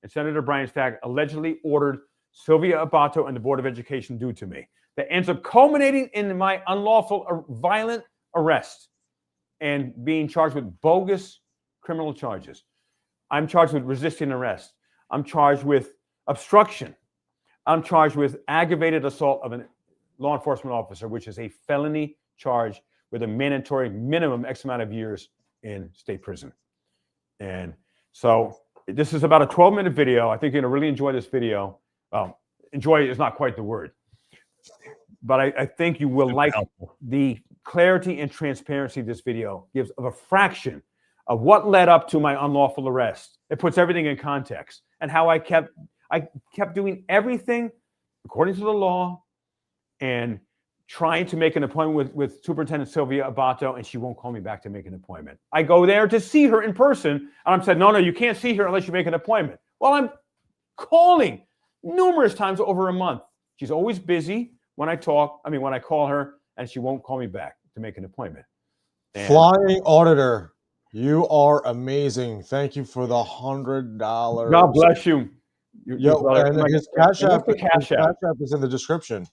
and Senator Brian Stack allegedly ordered Sylvia Abato and the Board of Education do to me. That ends up culminating in my unlawful or violent arrest and being charged with bogus criminal charges. I'm charged with resisting arrest. I'm charged with obstruction. I'm charged with aggravated assault of a law enforcement officer, which is a felony charge with a mandatory minimum X amount of years in state prison. And so this is about a 12-minute video. I think you're going to really enjoy this video. Enjoy is not quite the word, but I think you will like the clarity and transparency this video gives of a fraction of what led up to my unlawful arrest. It puts everything in context and how I kept doing everything according to the law and trying to make an appointment with Superintendent Sylvia Abato, and she won't call me back to make an appointment. I go there to see her in person, and I'm said, no, you can't see her unless you make an appointment. Well, I'm calling numerous times over a month. She's always busy when I call her, and she won't call me back to make an appointment. And Flying Auditor, you are amazing. Thank you for the $100. God bless you. And his Cash App is in the description.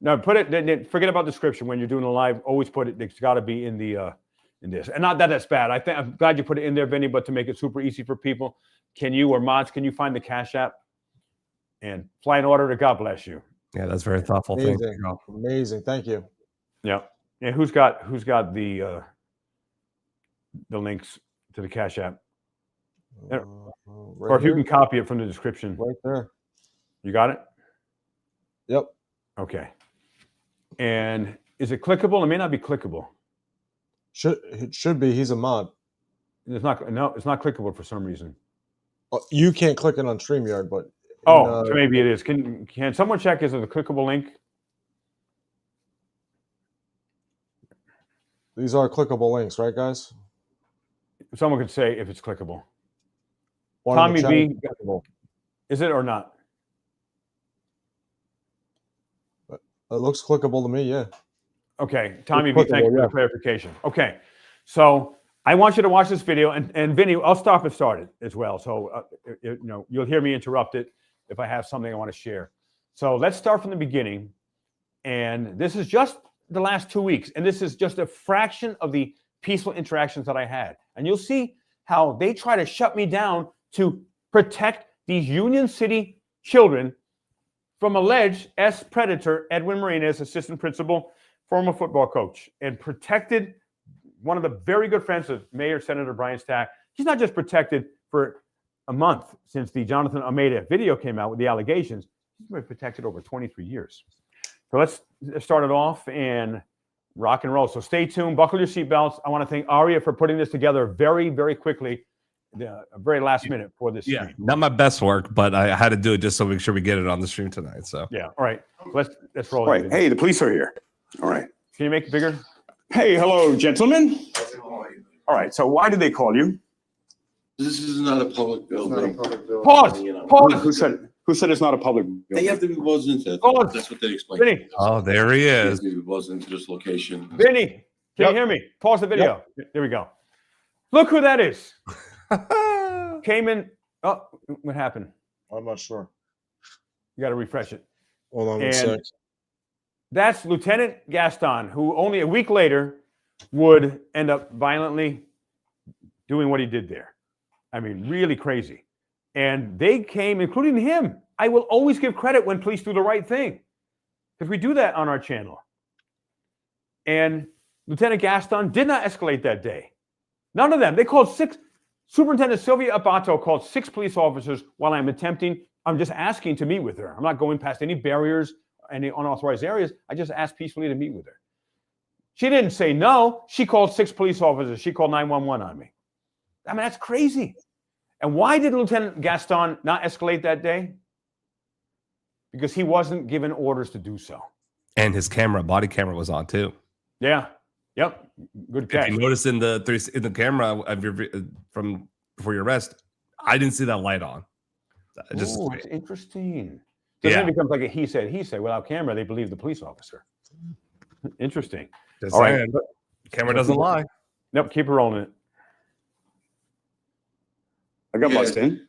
No, put it. Forget about description when you're doing a live. Always put it. It's got to be in the in this. And not that that's bad. I'm glad you put it in there, Vinny. But to make it super easy for people, can you find the Cash App? And Flying Auditor, God bless you. Yeah, that's very thoughtful. Amazing. Thank you. Amazing. Thank you. Yeah. And who's got the links to the Cash App? Or if you can copy it from the description. Right there. You got it? Yep. Okay. And is it clickable? It may not be clickable. It should be. He's a mod. It's not. No, it's not clickable for some reason. You can't click it on StreamYard, but so maybe it is. Can someone check? Is it a clickable link? These are clickable links, right, guys? Someone could say if it's clickable. One in the Tommy chat B, is it or not? It looks clickable to me, yeah. Okay, Tommy B, thank you for the clarification. Okay, so I want you to watch this video, and Vinny, I'll stop and start it as well. So you'll hear me interrupt it if I have something I want to share. So let's start from the beginning, and this is just the last 2 weeks, and this is just a fraction of the peaceful interactions that I had, and you'll see how they try to shut me down to protect these Union City children from alleged predator Edwin Martinez, assistant principal, former football coach, and protected one of the very good friends of Mayor Senator Brian Stack. He's not just protected for a month since the Jonathan Almeida video came out with the allegations. He's been protected over 23 years. So let's start it off and rock and roll. So stay tuned, buckle your seatbelts. I want to thank Aria for putting this together very, very quickly, very last minute for this stream. Not my best work, but I had to do it just so make sure we get it on the stream tonight. So yeah, all right, let's roll. All right, hey, the police are here. All right. Can you make it bigger? Hey, hello, gentlemen. All right, so why did they call you? This is not a public building. Pause. Who said it's not a public building? They have to be buzzed into it. Pause. That's what they explained. Vinny. Oh, there he They is. have to be buzzed into this location. Vinny, can you hear me? Pause the video. There we go. Look who that is. Came in. Oh, what happened? I'm not sure. You got to refresh it. Hold on And one sec. That's Lieutenant Gaston, who only a week later would end up violently doing what he did there. I mean, really crazy. And they came, including him. I will always give credit when police do the right thing, because we do that on our channel. And Lieutenant Gaston did not escalate that day. None of them. They called 6. Superintendent Sylvia Abato called 6 police officers while I'm just asking to meet with her. I'm not going past any barriers, any unauthorized areas. I just asked peacefully to meet with her. She didn't say no. She called 6 police officers. She called 911 on me. I mean, that's crazy. And why did Lieutenant Gaston not escalate that day? Because he wasn't given orders to do so. And his body camera was on too. Yeah. Yep. Good catch. If you notice in the camera of from before your arrest, I didn't see that light on. It's interesting. So then it becomes like a he said. Without camera, they believe the police officer. Interesting. Just All saying. right. Camera doesn't lie. Nope. Keep it rolling it. I got buzzed in.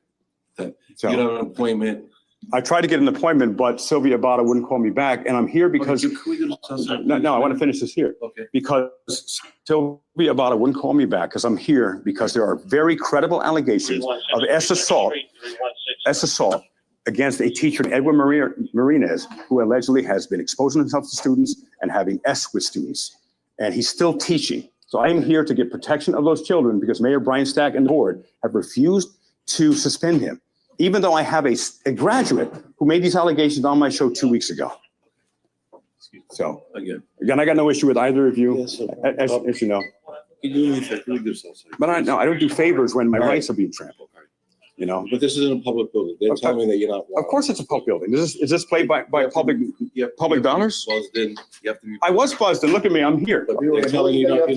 You got an appointment. I tried to get an appointment, but Sylvia Abata wouldn't call me back. And I'm here because no, I want to finish this here. Okay. Because Sylvia Abata wouldn't call me back because I'm here because there are very credible allegations of assault against a teacher, Edwin Marinez, who allegedly has been exposing himself to students and having with students. And he's still teaching. So I am here to get protection of those children because Mayor Brian Stack and the board have refused to suspend him, even though I have a graduate who made these allegations on my show 2 weeks ago. So again, I got no issue with either of you, as you know. But I don't do favors when my rights are being trampled. You know, but this isn't a public building. They're telling me that you're not. Of course, it's a public building. Is this played by public donors? Buzzed in. You have to be. I was buzzed in. Look at me, I'm here. But they're telling you not.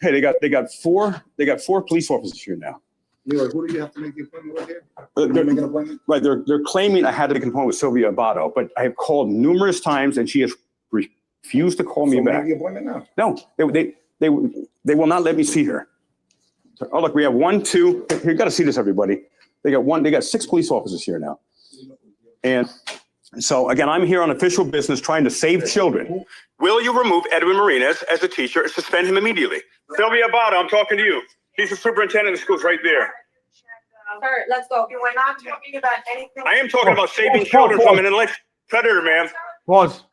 Hey, they got four police officers here now. Leroy, who do you have to make the appointment with here? Make an appointment? Right, they're claiming I had to make an appointment with Sylvia Abato, but I have called numerous times and she has refused to call me back. Make the appointment No, now. they will not let me see her. Oh, look, we have 1, 2. You got to see this, everybody. They got 6 police officers here now. And so, again, I'm here on official business trying to save children. Will you remove Edwin Marinez as a teacher and suspend him immediately? Sylvia Abato, I'm talking to you. He's the superintendent of the schools right there. Sir, let's go. We're not talking about anything. I am talking about saving children from an alleged predator, ma'am. Pause.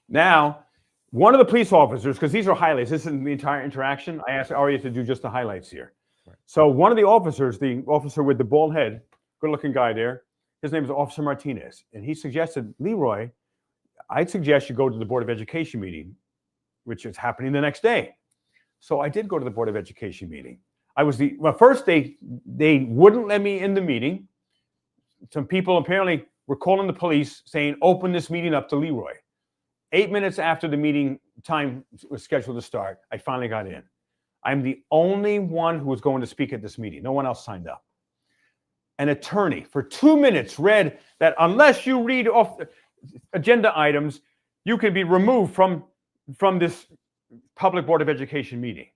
Now, one of the police officers, because these are highlights, this isn't the entire interaction. I asked Aria to do just the highlights here. So one of the officers, the officer with the bald head, good-looking guy there, his name is Officer Martinez, and he suggested, Leroy, I'd suggest you go to the Board of Education meeting, which is happening the next day. So I did go to the Board of Education meeting. First they wouldn't let me in the meeting. Some people apparently were calling the police saying, open this meeting up to Leroy. 8 minutes after the meeting time was scheduled to start, I finally got in. I'm the only one who was going to speak at this meeting. No one else signed up. An attorney for 2 minutes read that unless you read off agenda items, you can be removed from this public Board of Education meeting.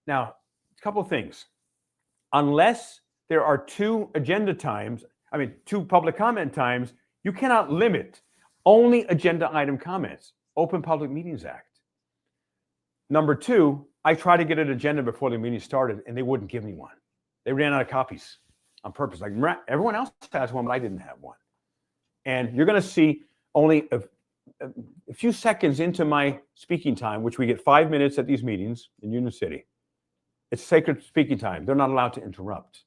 Now, a couple of things. Unless there are 2 agenda times, 2 public comment times, you cannot limit only agenda item comments. Open Public Meetings Act. Number 2, I tried to get an agenda before the meeting started, and they wouldn't give me one. They ran out of copies on purpose. Like everyone else has one, but I didn't have one. And you're going to see only a few seconds into my speaking time, which we get 5 minutes at these meetings in Union City. It's sacred speaking time. They're not allowed to interrupt.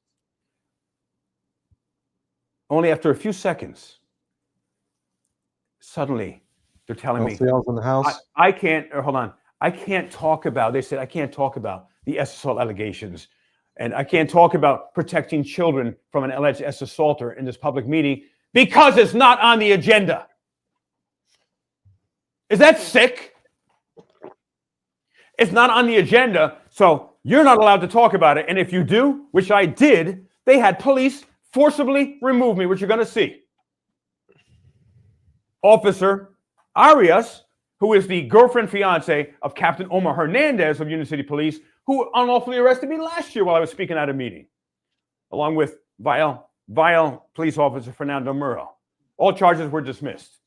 Only after a few seconds, suddenly they're telling me, in the house. I can't, hold on. I can't talk about, they said, I can't talk about the assault allegations. And I can't talk about protecting children from an alleged assaulter in this public meeting because it's not on the agenda. Is that sick? It's not on the agenda, so you're not allowed to talk about it. And if you do, which I did, they had police forcibly remove me, which you're going to see. Officer Arias, who is the girlfriend fiance of Captain Omar Hernandez of Union City Police, who unlawfully arrested me last year while I was speaking at a meeting, along with vile police officer Fernando Murrow. All charges were dismissed.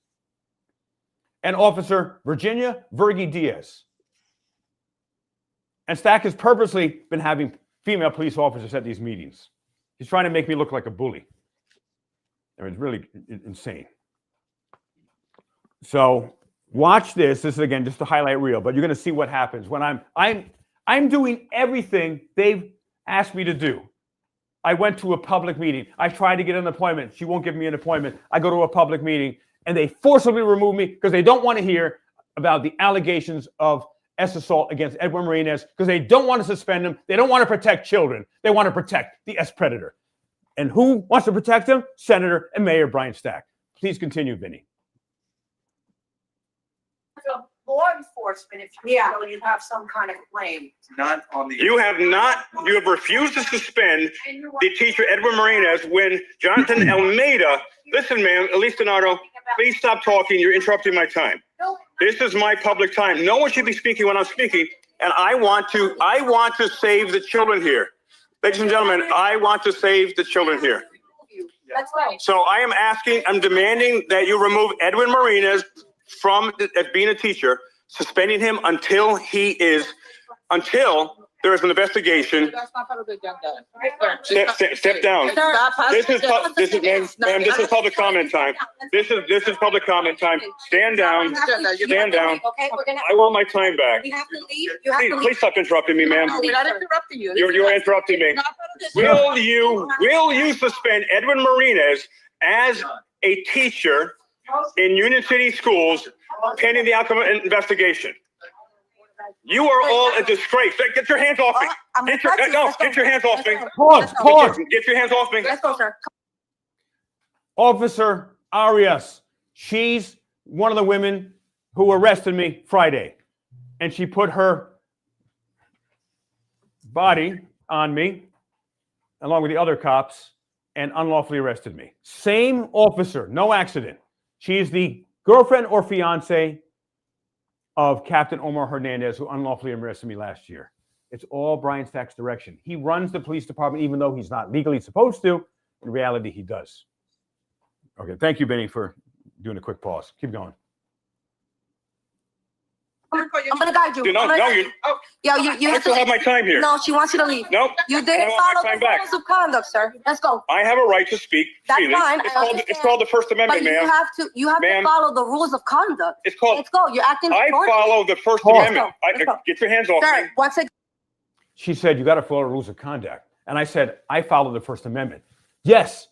And Officer Virginia Vergi Diaz. And Stack has purposely been having female police officers at these meetings. He's trying to make me look like a bully. I mean, it's really insane. So watch this. This is, again, just a highlight reel, but you're going to see what happens when I'm doing everything they've asked me to do. I went to a public meeting. I tried to get an appointment. She won't give me an appointment. I go to a public meeting and they forcibly remove me because they don't want to hear about the allegations of assault against Edwin Martinez because they don't want to suspend him. They don't want to protect children. They want to protect the predator. And who wants to protect him? Senator and Mayor Brian Stack. Please continue, Vinny. Law enforcement, if you feel you have some kind of claim. Not on the. You have refused to suspend the teacher Edwin Martinez when Jonathan Almeida, listen, ma'am, Elise Donato, please stop talking. You're interrupting my time. This is my public time. No one should be speaking when I'm speaking. And I want to save the children here. Ladies and gentlemen, I want to save the children here. That's right. So I'm demanding that you remove Edwin Martinez from as being a teacher, suspending him until there is an investigation. That's not part of the agenda. Step down. This is public comment time. This is public comment time. Stand down. Stand down. Okay, we're gonna. I want my time back. We have to leave. You have to leave. Please stop interrupting me, ma'am. No, we're not interrupting you. You're interrupting me. Not part of this. Will you suspend Edwin Martinez as a teacher in Union City schools pending the outcome of an investigation? You are all a disgrace. Get your hands off me. Get your hands off me. Pause. Get your hands off me. Let's go, sir. Officer Arias, she's one of the women who arrested me Friday. And she put her body on me, along with the other cops, and unlawfully arrested me. Same officer, no accident. She is the girlfriend or fiance of Captain Omar Hernandez, who unlawfully arrested me last year. It's all Brian Stack's direction. He runs the police department, even though he's not legally supposed to. In reality, he does. Okay, thank you, Benny, for doing a quick pause. Keep going. I'm gonna guide you. I still have my time here. No, she wants you to leave. Nope. You didn't follow the rules of conduct, sir. Let's go. I have a right to speak freely. That's fine. It's called the First Amendment, But ma'am. you have to follow the rules of conduct. It's called. Let's go. You're acting. I follow the First Amendment. Get your hands off me. Sir, once again. She said, you got to follow the rules of conduct. And I said, I follow the First Amendment. Yes.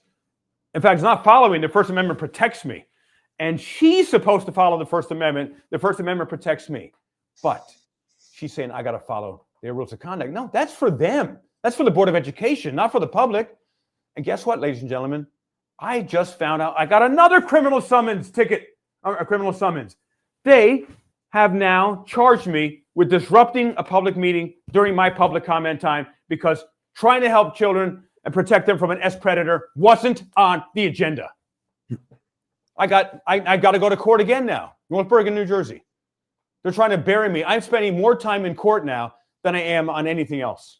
In fact, it's not following. The First Amendment protects me. And she's supposed to follow the First Amendment. The First Amendment protects me. But she's saying, I got to follow their rules of conduct. No, that's for them. That's for the Board of Education, not for the public. And guess what, ladies and gentlemen? I just found out I got another criminal summons ticket, a criminal summons. They have now charged me with disrupting a public meeting during my public comment time because trying to help children and protect them from an predator wasn't on the agenda. I got to go to court again now, North Bergen, New Jersey. They're trying to bury me. I'm spending more time in court now than I am on anything else.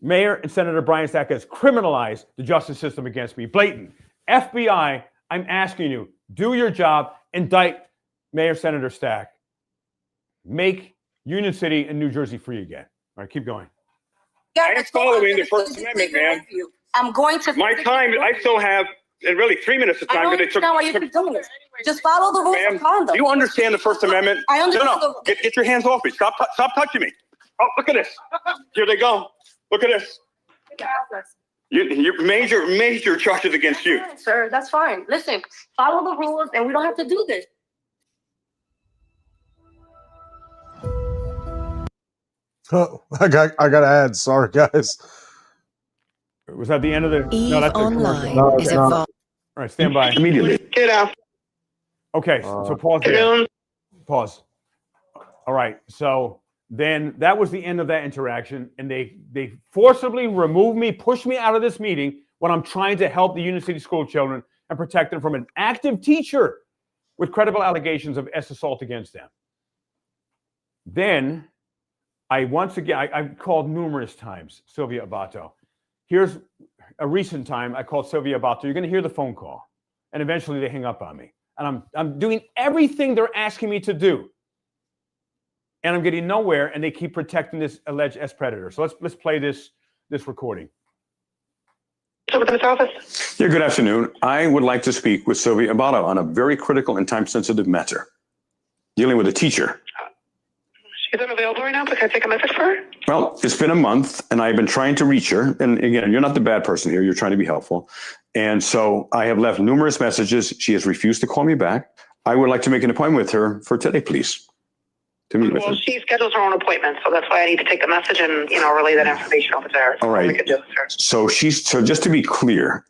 Mayor and Senator Brian Stack has criminalized the justice system against me. Blatant. FBI, I'm asking you, do your job, indict Mayor Senator Stack. Make Union City and New Jersey free again. All right, keep going. Yeah, I'm following the First Amendment, man. I'm going to. My time, I still have really 3 minutes of time. I don't understand why you keep doing this. Just follow the rules of conduct. Do you understand the First Amendment? I understand. No. Get your hands off me. Stop touching me. Oh, look at this. Here they go. Look at this. You major charges against you. Sir, that's fine. Listen, follow the rules, and we don't have to do this. Oh, I got ads. Sorry, guys. Was that the end of the? No, that's online. No, it's not. All right, stand by. Immediately. Get out. Okay, so pause there. Pause. All right, so then that was the end of that interaction, and they forcibly removed me, pushed me out of this meeting when I'm trying to help the Union City school children and protect them from an active teacher with credible allegations of assault against them. Then I called numerous times Sylvia Abato. Here's a recent time I called Sylvia Abato. You're going to hear the phone call, and eventually they hang up on me. And I'm doing everything they're asking me to do, and I'm getting nowhere. And they keep protecting this alleged predator. So let's play this recording. Yeah, good afternoon. I would like to speak with Sylvia Abato on a very critical and time-sensitive matter, dealing with a teacher. She's unavailable right now, but can I take a message for her? Well, it's been a month and I've been trying to reach her. And again, you're not the bad person here. You're trying to be helpful. And so I have left numerous messages. She has refused to call me back. I would like to make an appointment with her for today, please. To meet with her. Well, she schedules her own appointment, so that's why I need to take the message and, relay that information over to her. All right. We could do this, sir. So just to be clear,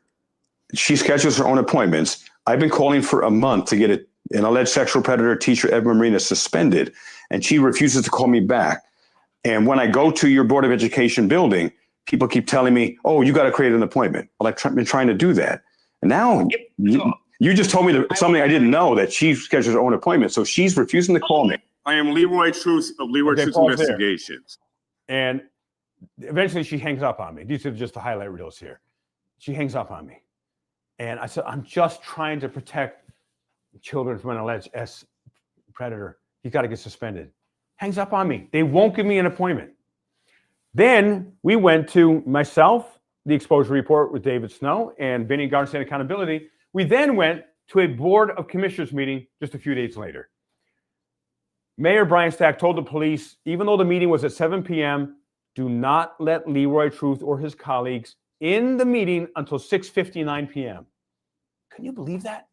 she schedules her own appointments. I've been calling for a month to get an alleged sexual predator teacher, Edwin Marina, suspended, and she refuses to call me back. And when I go to your Board of Education building, people keep telling me, oh, you got to create an appointment. Well, I've been trying to do that. And now you just told me something I didn't know, that she schedules her own appointment. So she's refusing to call me. I am Leroy Truth of Leroy Truth Investigations. And eventually she hangs up on me. These are just the highlight reels here. She hangs up on me. And I said, I'm just trying to protect children from an alleged predator. He's got to get suspended. Hangs up on me. They won't give me an appointment. Then we went to myself, the exposure report with David Snow and Vinny Garcia Accountability. We then went to a Board of Commissioners meeting just a few days later. Mayor Brian Stack told the police, even though the meeting was at 7 p.m., do not let Leroy Truth or his colleagues in the meeting until 6:59 p.m. Can you believe that?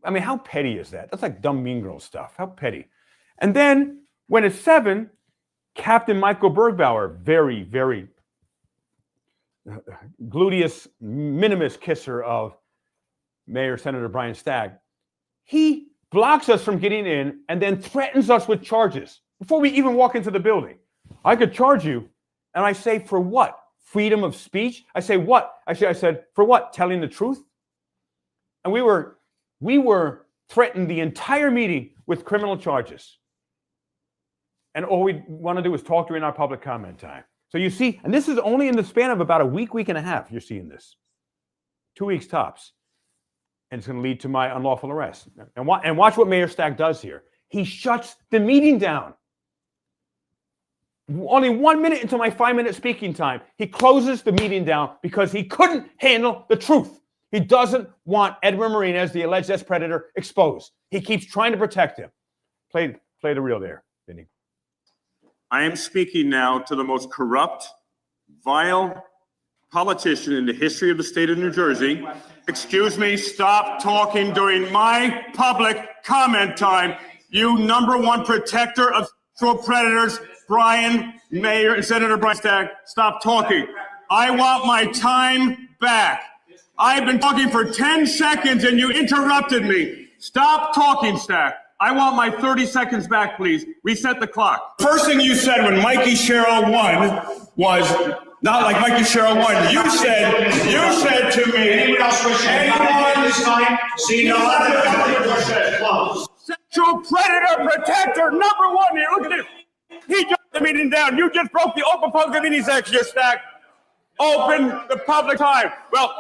I mean, how petty is that? That's like dumb Mean Girl stuff. How petty. And then when it's 7, Captain Michael Bergbauer, very, very gluteus minimus kisser of Mayor Senator Brian Stagg, he blocks us from getting in and then threatens us with charges before we even walk into the building. I could charge you. And I say, for what? Freedom of speech? I say, what? I said, for what? Telling the truth? And we were threatened the entire meeting with criminal charges. And all we want to do is talk during our public comment time. So you see, and this is only in the span of about a week and a half, you're seeing this. 2 weeks tops. And it's going to lead to my unlawful arrest. And watch what Mayor Stack does here. He shuts the meeting down. Only 1 minute into my 5-minute speaking time, he closes the meeting down because he couldn't handle the truth. He doesn't want Edwin Martinez, the alleged predator, exposed. He keeps trying to protect him. Play the reel there, Vinny. I am speaking now to the most corrupt, vile politician in the history of the state of New Jersey. Excuse me, stop talking during my public comment time. You #1 protector of sexual predators, Mayor and Senator Brian Stagg, stop talking. I want my time back. I've been talking for 10 seconds and you interrupted me. Stop talking, Stagg. I want my 30 seconds back, please. Reset the clock. First thing you said when Mikey Sherrill won was, not like Mikey Sherrill won, you said to me, anyone else wish this time? See no other sexual predator protector #1 here. Look at this. He jumped the meeting down. You just broke the open public meeting section, Stack. Open the public time. Well,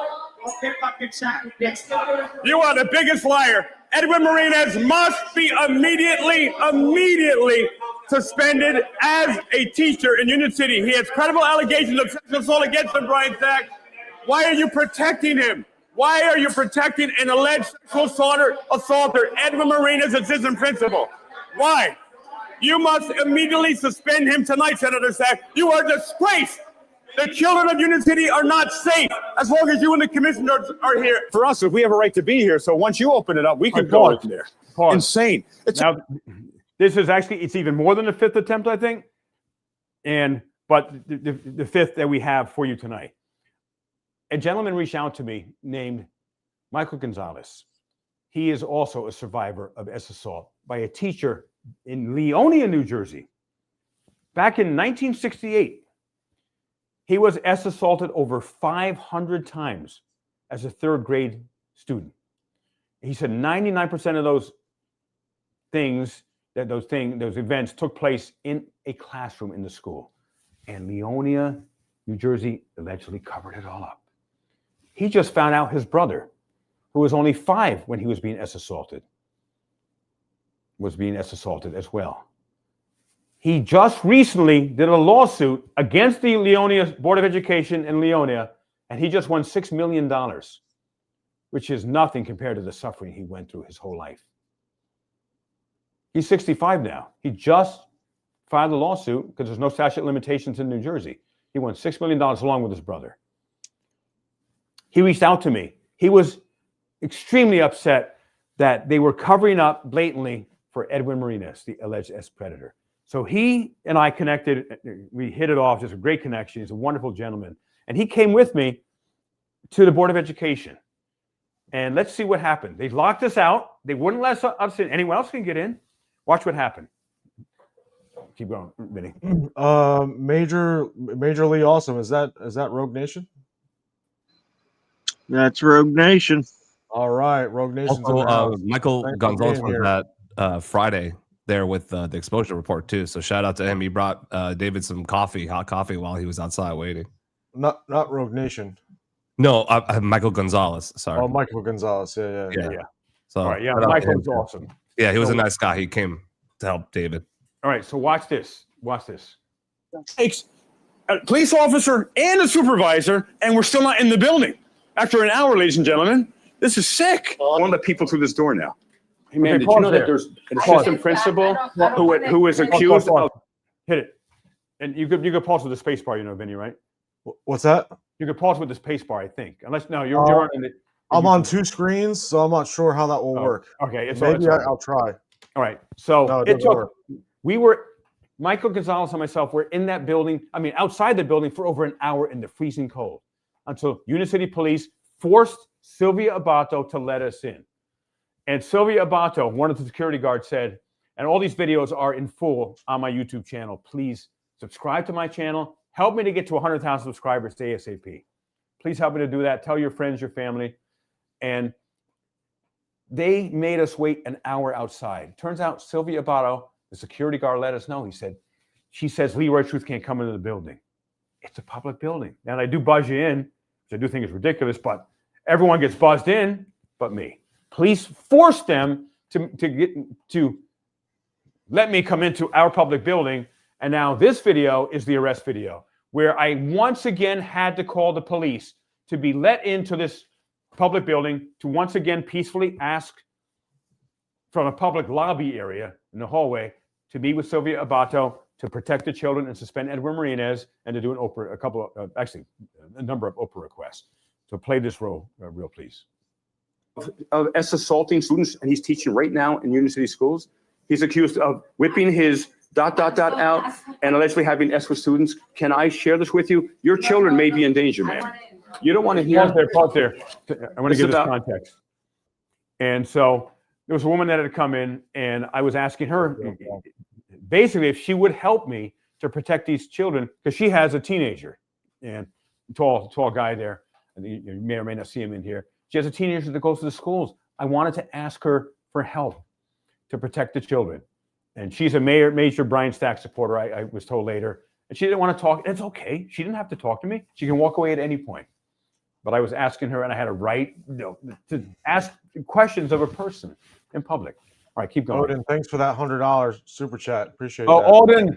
you are the biggest liar. Edwin Martinez must be immediately suspended as a teacher in Union City. He has credible allegations of sexual assault against him, Brian Stack. Why are you protecting him? Why are you protecting an alleged sexual assaulter, Edwin Martinez, assistant principal? Why? You must immediately suspend him tonight, Senator Stack. You are a disgrace. The children of Union City are not safe as long as you and the commissioners are here. For us, if we have a right to be here, so once you open it up, we can go in there. Insane. Now, this is actually, it's even more than the 5th attempt, I think. But the 5th that we have for you tonight. A gentleman reached out to me named Michael Gonzalez. He is also a survivor of assault by a teacher in Leonia, New Jersey. Back in 1968, he was assaulted over 500 times as a 3rd grade student. He said 99% of those events took place in a classroom in the school. And Leonia, New Jersey, allegedly covered it all up. He just found out his brother, who was only 5 when he was being assaulted as well. He just recently did a lawsuit against the Leonia Board of Education in Leonia, and he just won $6 million, which is nothing compared to the suffering he went through his whole life. He's 65 now. He just filed a lawsuit because there's no statute of limitations in New Jersey. He won $6 million along with his brother. He reached out to me. He was extremely upset that they were covering up blatantly for Edwin Marinas, the alleged predator. So he and I connected. We hit it off. Just a great connection. He's a wonderful gentleman. And he came with me to the Board of Education. And let's see what happened. They locked us out. They wouldn't let us in. Anyone else can get in. Watch what happened. Keep going, Vinny. Majorly awesome. Is that Rogue Nation? That's Rogue Nation. All right, Rogue Nation's in the Also, house. Michael Thanks for Gonzalez being was here. at Friday there with the exposure report too. So shout out to him. He brought David some coffee, hot coffee, while he was outside waiting. Not Rogue Nation. No, Michael Gonzalez. Sorry. Oh, Michael Gonzalez. Yeah. So, all right, yeah, shout out to Michael him, was too. awesome. Yeah, he was a nice guy. He came to help David. All right, so watch this. Watch this. Takes a police officer and a supervisor, and we're still not in the building. After an hour, ladies and gentlemen, this is sick. I want to let people through this door now. Hey, man, Okay, did pause you know there. that there's an Pause. assistant principal Who was accused Pause. of... Hit it. And you could pause with the space bar, Vinny, right? What's that? You could pause with the space bar, I think. Unless, no, you're on the... I'm on two screens, so I'm not sure how that will work. Okay, Maybe I'll try. All right, so No, it it doesn't took... work. We were... Michael Gonzalez and myself were in that building, outside the building for over an hour in the freezing cold until Unicity Police forced Sylvia Abato to let us in. And Sylvia Abato, one of the security guards, said, and all these videos are in full on my YouTube channel, please subscribe to my channel. Help me to get to 100,000 subscribers ASAP. Please help me to do that. Tell your friends, your family. And they made us wait an hour outside. Turns out Sylvia Abato, the security guard, let us know. She says Leroy Truth can't come into the building. It's a public building. Now, I do buzz you in, which I do think is ridiculous, but everyone gets buzzed in but me. Police forced them to let me come into our public building. And now this video is the arrest video, where I once again had to call the police to be let into this public building to once again peacefully ask from a public lobby area in the hallway to meet with Sylvia Abato to protect the children and suspend Edwin Marinas and to do a number of Oprah requests. So play this reel, please. Of assaulting students, and he's teaching right now in Unicity schools. He's accused of whipping his ... out and allegedly having S with students. Can I share this with you? Your children may be in danger, man. You don't want to hear... Pause there. I want to give this context. And so there was a woman that had come in, and I was asking her basically if she would help me to protect these children, because she has a teenager, and tall guy there. You may or may not see him in here. She has a teenager that goes to the schools. I wanted to ask her for help to protect the children. And she's a major Brian Stack supporter, I was told later. And she didn't want to talk. It's okay. She didn't have to talk to me. She can walk away at any point. But I was asking her, and I had a right to ask questions of a person in public. All right, keep going. Odin, thanks for that $100 super chat. Appreciate Oh, that.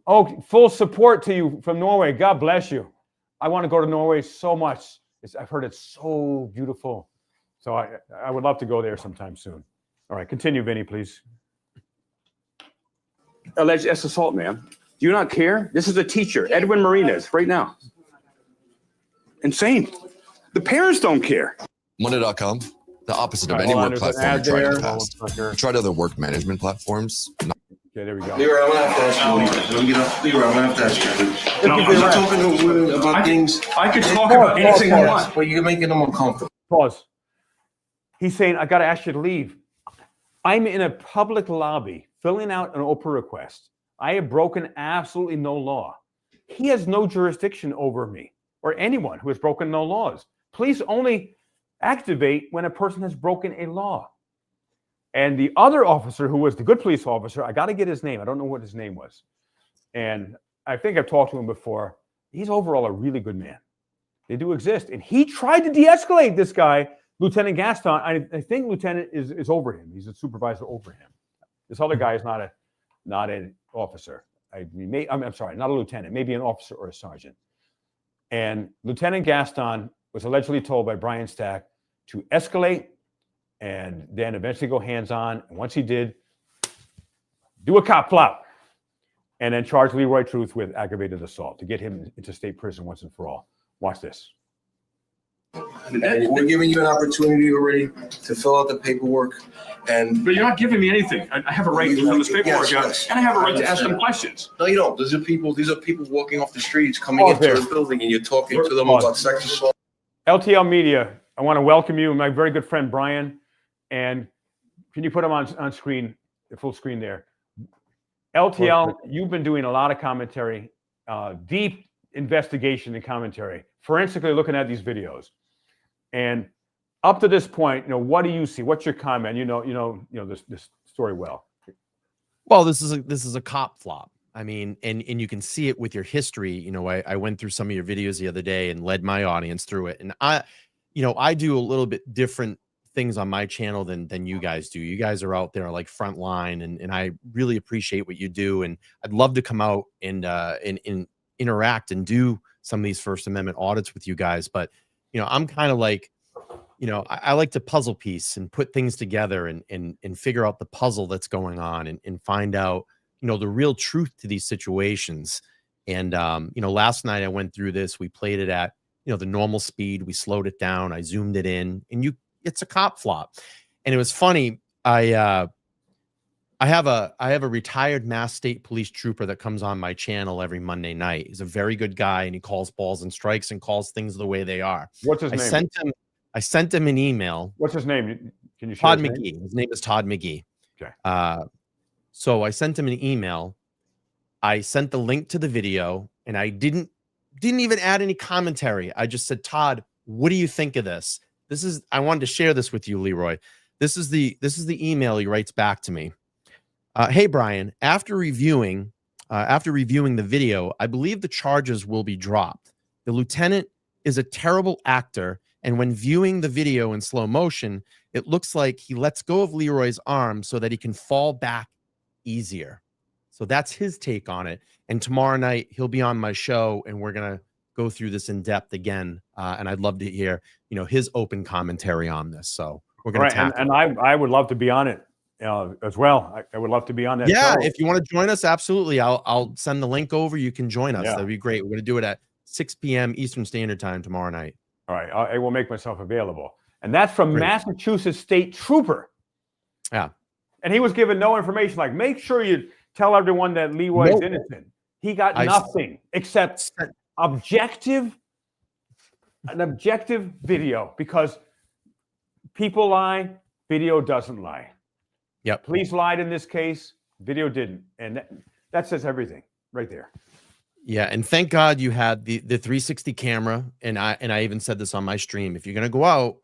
Odin, full support to you from Norway. God bless you. I want to go to Norway so much. I've heard it's so beautiful. So I would love to go there sometime soon. All right, continue, Vinny, please. Alleged assault, man. Do you not care? This is a teacher, Edwin Marinas, right now. Insane. The parents don't care. Monday.com, the opposite of All right, any hold on, work there's an platform ad I've tried in the there. past. I tried other work management platforms. Okay, there we go. Leroy, I'm gonna have to ask you. Let me get up. Leroy, I'm gonna have to ask you. I'm not talking to women about things. I could talk about anything I want, but you're making them uncomfortable. Pause. He's saying, I got to ask you to leave. I'm in a public lobby filling out an Oprah request. I have broken absolutely no law. He has no jurisdiction over me or anyone who has broken no laws. Police only activate when a person has broken a law. And the other officer, who was the good police officer, I got to get his name. I don't know what his name was. And I think I've talked to him before. He's overall a really good man. They do exist. And he tried to de-escalate this guy, Lieutenant Gaston. I think Lieutenant is over him. He's a supervisor over him. This other guy is not an officer. I'm sorry, not a lieutenant, maybe an officer or a sergeant. And Lieutenant Gaston was allegedly told by Brian Stack to escalate and then eventually go hands-on. And once he did, do a cop flop. and then charge Leroy Truth with aggravated assault to get him into state prison once and for all. Watch this. And we're giving you an opportunity already to fill out the paperwork. But you're not giving me anything. I have a right to fill this paperwork out, and I have a right to ask them questions. No, you don't. These are people walking off the streets, coming into the building, and you're talking to them about sex assault. LTL Media, I want to welcome you, my very good friend Brian. And can you put him on screen, the full screen there? LTL, you've been doing a lot of commentary, deep investigation and commentary, forensically looking at these videos. And up to this point, what do you see? What's your comment? You know this story well. Well, this is a cop flop. I mean, and you can see it with your history. I went through some of your videos the other day and led my audience through it. And I do a little bit different things on my channel than you guys do. You guys are out there like front line, and I really appreciate what you do. And I'd love to come out and interact and do some of these First Amendment audits with you guys. But I'm kind of like, I like to puzzle piece and put things together and figure out the puzzle that's going on and find out, the real truth to these situations. And, last night I went through this, we played it at, the normal speed, we slowed it down, I zoomed it in, and it's a cop flop. And it was funny. I have a retired Mass State Police trooper that comes on my channel every Monday night. He's a very good guy, and he calls balls and strikes and calls things the way they are. What's his name? I sent him an email. What's his name? Can you share Todd McGee. name? His name is Todd McGee. Okay. So I sent him an email. I sent the link to the video, and I didn't even add any commentary. I just said, Todd, what do you think of this? I wanted to share this with you, Leroy. This is the email he writes back to me. Hey, Brian, after reviewing the video, I believe the charges will be dropped. The lieutenant is a terrible actor, and when viewing the video in slow motion, it looks like he lets go of Leroy's arm so that he can fall back easier. So that's his take on it. And tomorrow night, he'll be on my show, and we're going to go through this in depth again. And I'd love to hear, his open commentary on this. So we're going to tackle it. And I would love to be on it. As well. I would love to be on that. Yeah, show. if you want to join us, absolutely. I'll send the link over. You can join us. Yeah. That'd be great. We're going to do it at 6 p.m. Eastern Standard Time tomorrow night. All right. I will make myself available. And that's from Massachusetts State Trooper. Yeah. And he was given no information. Like, make sure you tell everyone that Leroy's innocent. He got nothing except an objective video, because people lie, video doesn't lie. Yep. Police lied in this case. Video didn't. And that says everything right there. Yeah. And thank God you had the 360 camera. And I even said this on my stream. If you're going to go out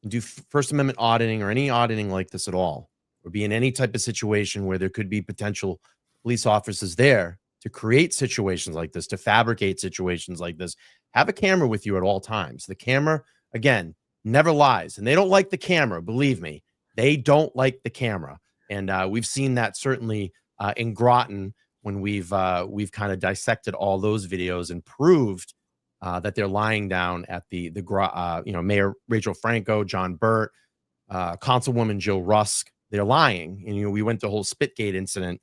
and do First Amendment auditing or any auditing like this at all, or be in any type of situation where there could be potential police officers there to create situations like this, to fabricate situations like this, have a camera with you at all times. The camera, again, never lies. And they don't like the camera. Believe me, they don't like the camera. And we've seen that certainly in Groton when we've kind of dissected all those videos and proved that they're lying down at the Mayor Rachel Franco, John Burt, Councilwoman Jill Rusk. They're lying. And we went to the whole Spitgate incident.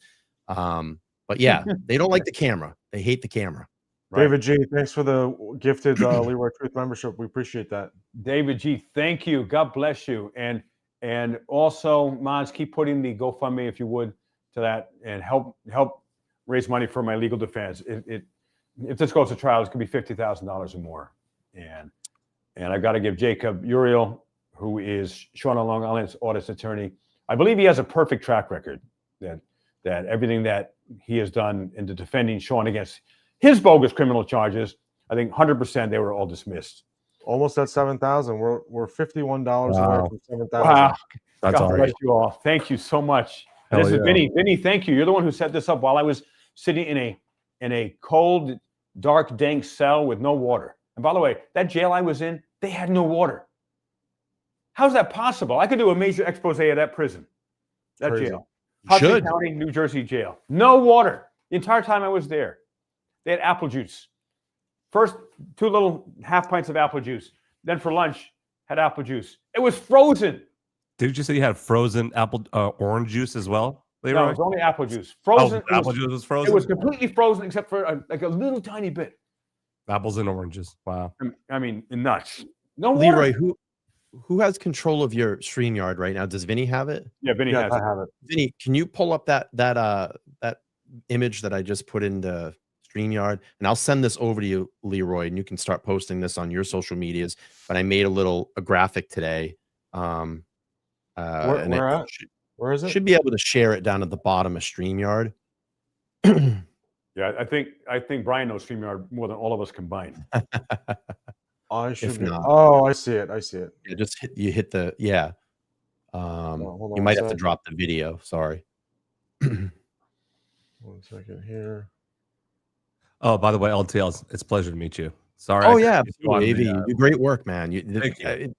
But yeah, they don't like the camera. They hate the camera. Right. David G, thanks for the gifted Leroy Truth membership. We appreciate that. David G, thank you. God bless you. And also, Mons, keep putting the GoFundMe, if you would, to that, and help raise money for my legal defense. If this goes to trial, it's going to be $50,000 or more. And I've got to give Jacob Uriel, who is Sean Long Island's audit attorney, I believe he has a perfect track record, that everything that he has done into defending Sean against his bogus criminal charges, I think 100% they were all dismissed. Almost at 7,000. We're $51 away from 7,000. Wow. That's God bless you all. Thank you so much. This is Vinny. Vinny, thank you. You're the one who set this up while I was sitting in a cold, dark, dank cell with no water. And by the way, that jail I was in, they had no water. How's that possible? I could do a major expose of that prison, that jail. Hudson County, New Jersey jail. No water. The entire time I was there. They had apple juice. First, 2 little half pints of apple juice. Then for lunch, had apple juice. It was frozen. Did you say you had frozen apple orange juice as well? Leroy? No, it was only apple juice. Frozen. Oh, apple juice was frozen? It was completely frozen except for like a little tiny bit. Apples and oranges. Wow. I mean, nuts. No Leroy, water. who has control of your StreamYard right now? Does Vinny have it? Yeah, Vinny has I it. have it. Vinny, can you pull up that image that I just put into StreamYard? And I'll send this over to you, Leroy, and you can start posting this on your social medias. But I made a graphic today. Where is it? Should be able to share it down at the bottom of StreamYard. Yeah, I think Brian knows StreamYard more than all of us combined. I should If be. not- Oh, I see it. I see it. Yeah, just hit the hold on you one might have to sec. drop the video. Sorry. 1 second here. Oh, by the way, LTL, it's a pleasure to meet you. Sorry. Oh I yeah, couldn't get you on AV, the, you do great work, man. Thank you.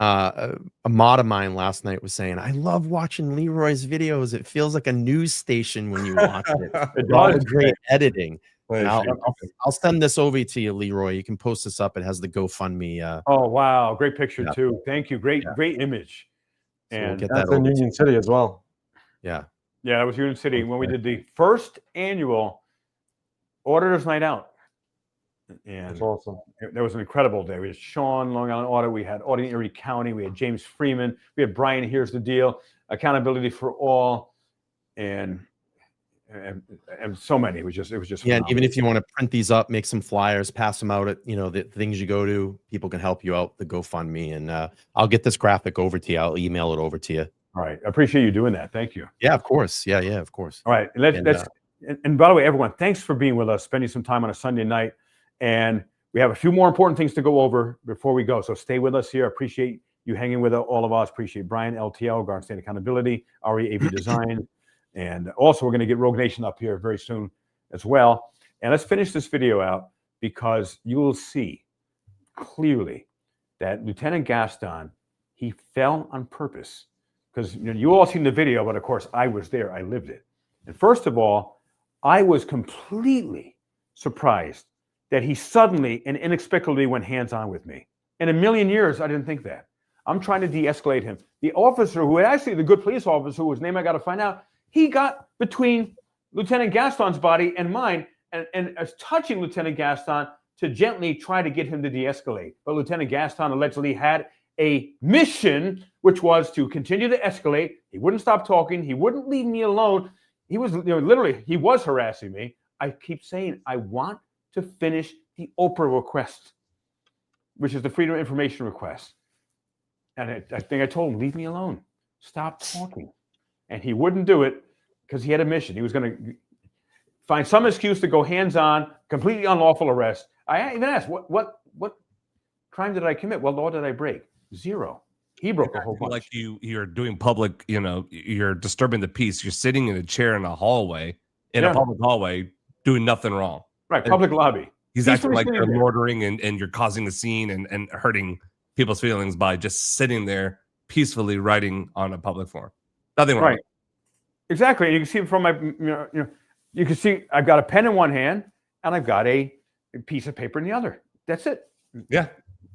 A mod of mine last night was saying, "I love watching Leroy's videos. It feels like a news station when you watch it. It All the does. great editing." And Thank I'll send this over to you, Leroy. You can post this up. It has the GoFundMe. Oh wow, great picture Yeah. too. Thank you. Great image. So we'll And get That's that in over to Union you. City as well. Yeah. yeah, that was Union City when we did the first annual Auditors Night Out. And That's awesome. There was an incredible day. We had Sean, Long Island Audit. We had Audit Erie County. We had James Freeman. We had Brian. Here's the deal. Accountability for all, and so many. It was just Yeah, and phenomenal. even if you want to print these up, make some flyers, pass them out at the things you go to, people can help you out. The GoFundMe, and I'll get this graphic over to you. I'll email it over to you. All right, I appreciate you doing that. Thank you. Yeah, of course. Yeah, of course. All right, and by the way, everyone, thanks for being with us, spending some time on a Sunday night. And we have a few more important things to go over before we go. So stay with us here. Appreciate you hanging with all of us. Appreciate Brian, LTL, Garden State Accountability, RE AV Design. And also, we're going to get Rogue Nation up here very soon as well. And let's finish this video out because you will see clearly that Lieutenant Gaston, he fell on purpose. Because you all seen the video, but of course, I was there. I lived it. And first of all, I was completely surprised that he suddenly and inexplicably went hands-on with me. In a million years, I didn't think that. I'm trying to de-escalate him. The officer who actually, the good police officer whose name I got to find out, he got between Lieutenant Gaston's body and mine and was touching Lieutenant Gaston to gently try to get him to de-escalate. But Lieutenant Gaston allegedly had a mission, which was to continue to escalate. He wouldn't stop talking. He wouldn't leave me alone. He was literally, he was harassing me. I keep saying, I want to finish the Oprah request, which is the Freedom of Information request. And I think I told him, leave me alone. Stop talking. And he wouldn't do it because he had a mission. He was going to find some excuse to go hands-on, completely unlawful arrest. I even asked, what crime did I commit? What law did I break? Zero. He broke a whole bunch. Like you're doing public, you're disturbing the peace. You're sitting in a chair in a hallway, a public hallway, doing nothing wrong. Right, public lobby. He's acting like you're loitering and you're causing a scene and hurting people's feelings by just sitting there peacefully writing on a public forum. Nothing wrong. Right. Exactly. And you can see from my, you can see I've got a pen in one hand and I've got a piece of paper in the other. That's it. Yeah.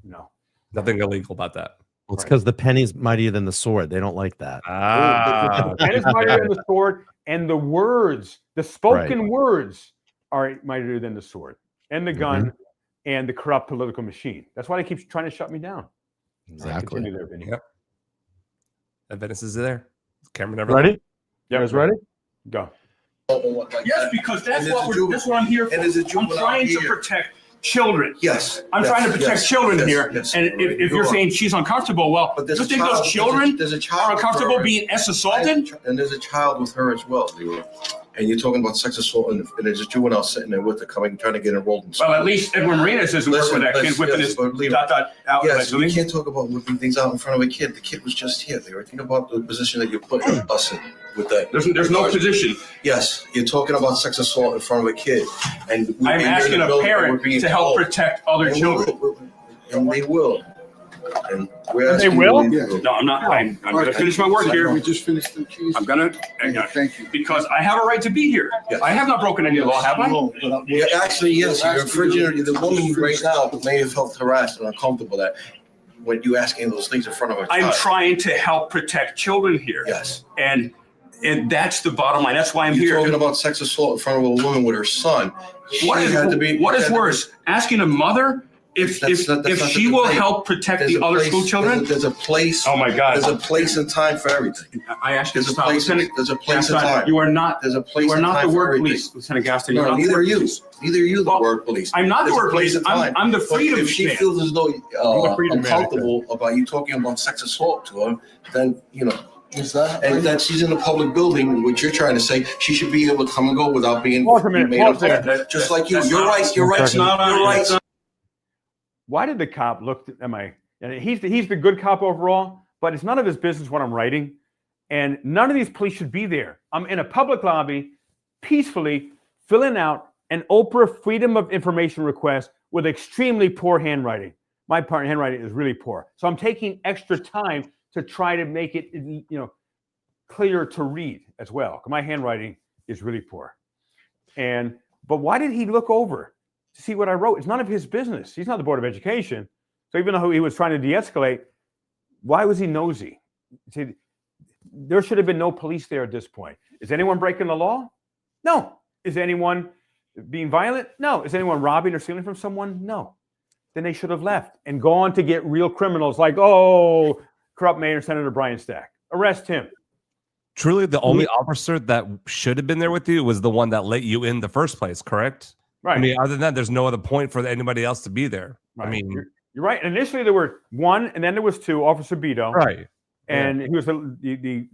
No. Nothing illegal about that. Well, it's because the pen is mightier than the sword. They don't like that. The pen is mightier than the sword, and the words, the spoken words, are mightier than the sword and the gun and the corrupt political machine. That's why they keep trying to shut me down. Exactly. Continue there, Vinny. Yep. And Venice is there. Camera never. Ready? Yep. You guys ready? Go. Yes, because that's what I'm here for. I'm trying to protect children. Yes. I'm trying to protect children here. Yes. And if you're saying she's uncomfortable, well, do you think those children are uncomfortable being assaulted? And there's a child with her as well, Leroy. And you're talking about sex assault, and there's a juvenile sitting there with her trying to get enrolled in school. Well, at least Edwin Marinas isn't working with that kid whipping his out. Yes, we can't talk about whipping things out in front of a kid. The kid was just here. Leroy. Think about the position that you're putting us in with that. There's no position. Yes, you're talking about sex assault in front of a kid. And I'm asking a parent to help protect other children. And they will. And they will? No, I'm not. I'm going to finish my work here. We just finished the keys. I'm going to, Thank you. because I have a right to be here. I have not broken any law, have I? Yeah, actually, yes. You're infringing. The woman right now may have felt harassed and uncomfortable that when you asking those things in front of a child. I'm trying to help protect children here. Yes. And And that's the bottom line. That's why I'm You're here. talking about sex assault in front of a woman with her son. What is worse? Asking a mother if she will help protect the other school children? There's a place. Oh my God. There's a place and time for everything. I asked you to stop. There's a place and time. You are not. There's a place. You are and not time the for word everything. police, Lieutenant Gaston. No, You're not neither are the you. police. Neither are you the Well, word police. I'm not the There's a word place police. and time. I'm the But freedom if she man. feels as though I'm a freedom man, uncomfortable about you talking about sex assault to her, then and that she's in a public building, which you're trying to say, she should be able to come and go without being Pause a minute, made pause up. there. Just like you. You're right. You're right. You're right. Why did the cop look? And he's the good cop overall, but it's none of his business what I'm writing, and none of these police should be there. I'm in a public lobby, peacefully filling out an Oprah Freedom of Information request with extremely poor handwriting. My handwriting is really poor, so I'm taking extra time to try to make it, clear to read as well. My handwriting is really poor. But why did he look over to see what I wrote? It's none of his business. He's not the Board of Education. So even though he was trying to de-escalate, why was he nosy? See, there should have been no police there at this point. Is anyone breaking the law? No. Is anyone being violent? No. Is anyone robbing or stealing from someone? No. Then they should have left and gone to get real criminals like, corrupt Mayor Senator Brian Stack. Arrest him. Truly, the only officer that should have been there with you was the one that let you in the first place, correct? Right. I mean, other than that, there's no other point for anybody else to be there. Right. I mean, you're right. Initially, there were one, and then there was two, Officer Beto. Right. And he was the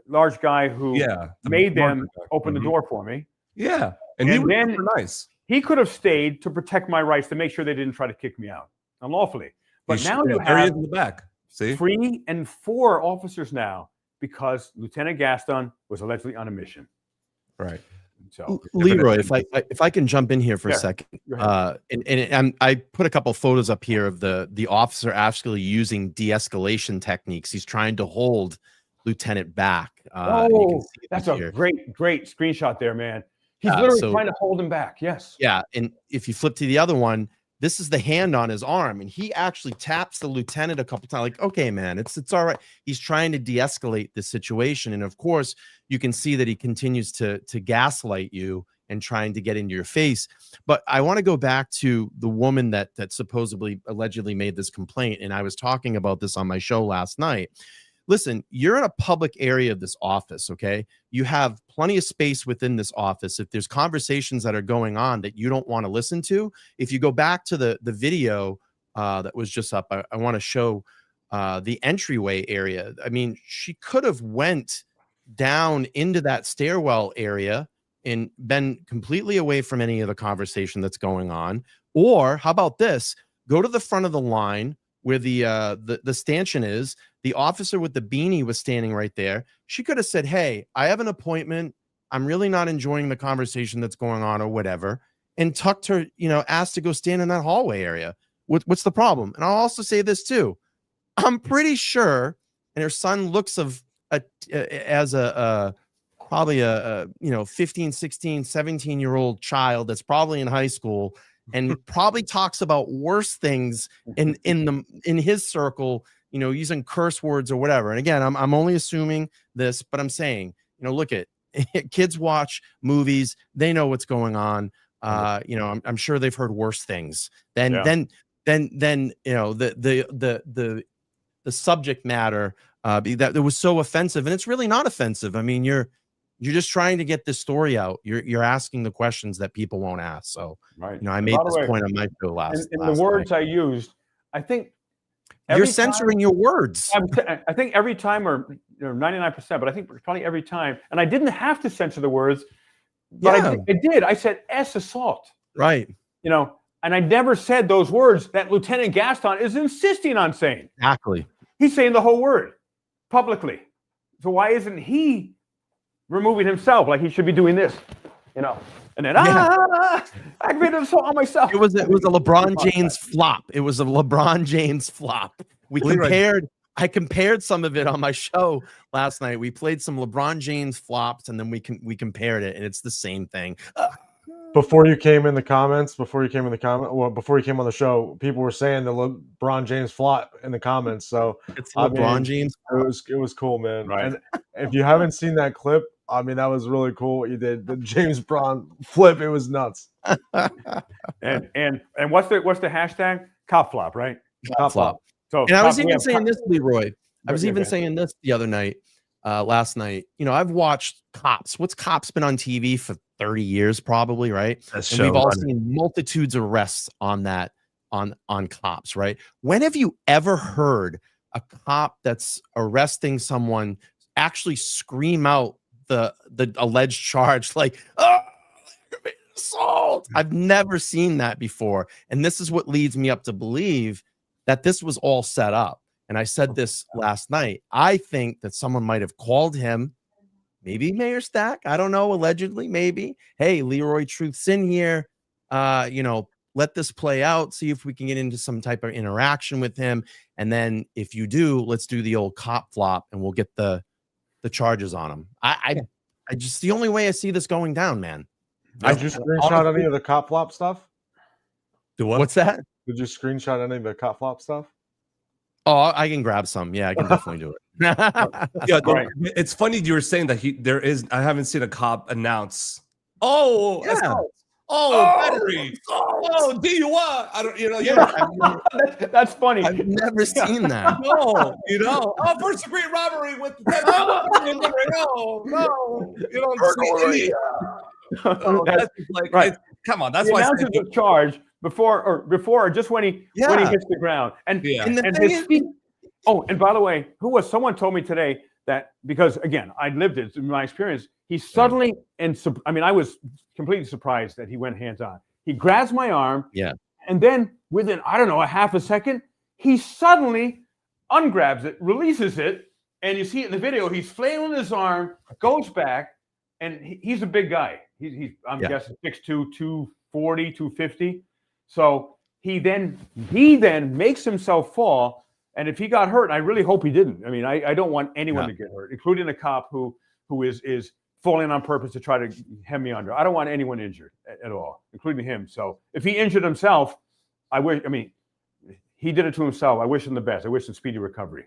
large guy who made them open the door for me. Yeah. And he was super nice. He could have stayed to protect my rights to make sure they didn't try to kick me out unlawfully. But now you have in the back. See? 3 and 4 officers now because Lieutenant Gaston was allegedly on a mission. Right. So Leroy, if I can jump in here for a second, I put a couple photos up here of the officer actually using de-escalation techniques. He's trying to hold Lieutenant back. That's a great screenshot there, man. He's literally trying to hold him back. Yes. Yeah, and if you flip to the other one, this is the hand on his arm, and he actually taps the lieutenant a couple times, like, "Okay, man, it's all right." He's trying to de-escalate the situation, and of course, you can see that he continues to gaslight you and trying to get into your face. But I want to go back to the woman that supposedly, allegedly made this complaint, and I was talking about this on my show last night. Listen, you're in a public area of this office, okay? You have plenty of space within this office. If there's conversations that are going on that you don't want to listen to, if you go back to the video that was just up, I want to show the entryway area. I mean, she could have went down into that stairwell area and been completely away from any of the conversation that's going on. Or how about this? Go to the front of the line where the stanchion is. The officer with the beanie was standing right there. She could have said, "Hey, I have an appointment. I'm really not enjoying the conversation that's going on," or whatever, and tucked her, asked to go stand in that hallway area. What's the problem? And I'll also say this too. I'm pretty sure, and her son looks as probably a 15, 16, 17-year-old child that's probably in high school and probably talks about worse things in his circle, using curse words or whatever. And again, I'm only assuming this, but I'm saying, look at kids watch movies. They know what's going on. I'm sure they've heard worse things than the subject matter that was so offensive. And it's really not offensive. I mean, you're just trying to get this story out. You're asking the questions that people won't ask. So, right. I made this point on my show last. And the words I used, I think you're censoring your words. I think every time, or 99%, but I think probably every time, and I didn't have to censor the words, but I did. I said S assault. Right. And I never said those words that Lieutenant Gaston is insisting on saying. Exactly. He's saying the whole word publicly. So why isn't he removing himself like he should be doing this? And then I committed assault on myself. It was a LeBron James flop. It was a LeBron James flop. I compared some of it on my show last night. We played some LeBron James flops, and then we compared it, and it's the same thing. Before you came on the show, people were saying the LeBron James flop in the comments. So it's LeBron James. It was cool, man. Right. And if you haven't seen that clip, I mean, that was really cool what you did. The James Bond flip, it was nuts. And what's the hashtag? Cop flop, right? Cop flop. So And I was we even have saying cop- this, Leroy. I was Yeah, even go ahead. saying this the other night, last night. You know, I've watched Cops. What's Cops been on TV for 30 years, probably, right? That And we've show all running. seen multitudes of arrests on that, on Cops, right? When have you ever heard a cop that's arresting someone actually scream out the alleged charge, like, oh, assault? I've never seen that before. And this is what leads me up to believe that this was all set up. And I said this last night. I think that someone might have called him, maybe Mayor Stack, I don't know, allegedly, maybe. Hey, Leroy Truth's in here. You know, let this play out, see if we can get into some type of interaction with him. And then if you do, let's do the old cop flop and we'll get the charges on him. I just, the only way I see this going down, man. Did you screenshot any of the cop flop stuff? Do what? What's that? Did you screenshot any of the cop flop stuff? Oh, I can grab some. Yeah, I can definitely do it. Yeah, Right. it's funny you were saying that I haven't seen a cop announce. Oh, Yeah. assault. Oh, battery. Oh, DUI. I don't, That's funny. I've never seen that. No, oh, first degree robbery with no, that's like, Right. come on, that's He why I announces said the charge before or just when he hits the ground. And Yeah. And the and thing his is- feet. Oh, and by the way, someone told me today that because again, I lived it in my experience, he suddenly I mean, I was completely surprised that he went hands on. He grabs my arm, and then within, I don't know, a half a second, he suddenly ungrabs it, releases it, and you see it in the video, he's flailing his arm, goes back, and he's a big guy. I'm guessing 6'2", 240, 250. So he then makes himself fall. And if he got hurt, I really hope he didn't. I mean, I don't want anyone to get hurt, including a cop who is falling on purpose to try to hem me under. I don't want anyone injured at all, including him. So if he injured himself, he did it to himself. I wish him the best. I wish him speedy recovery.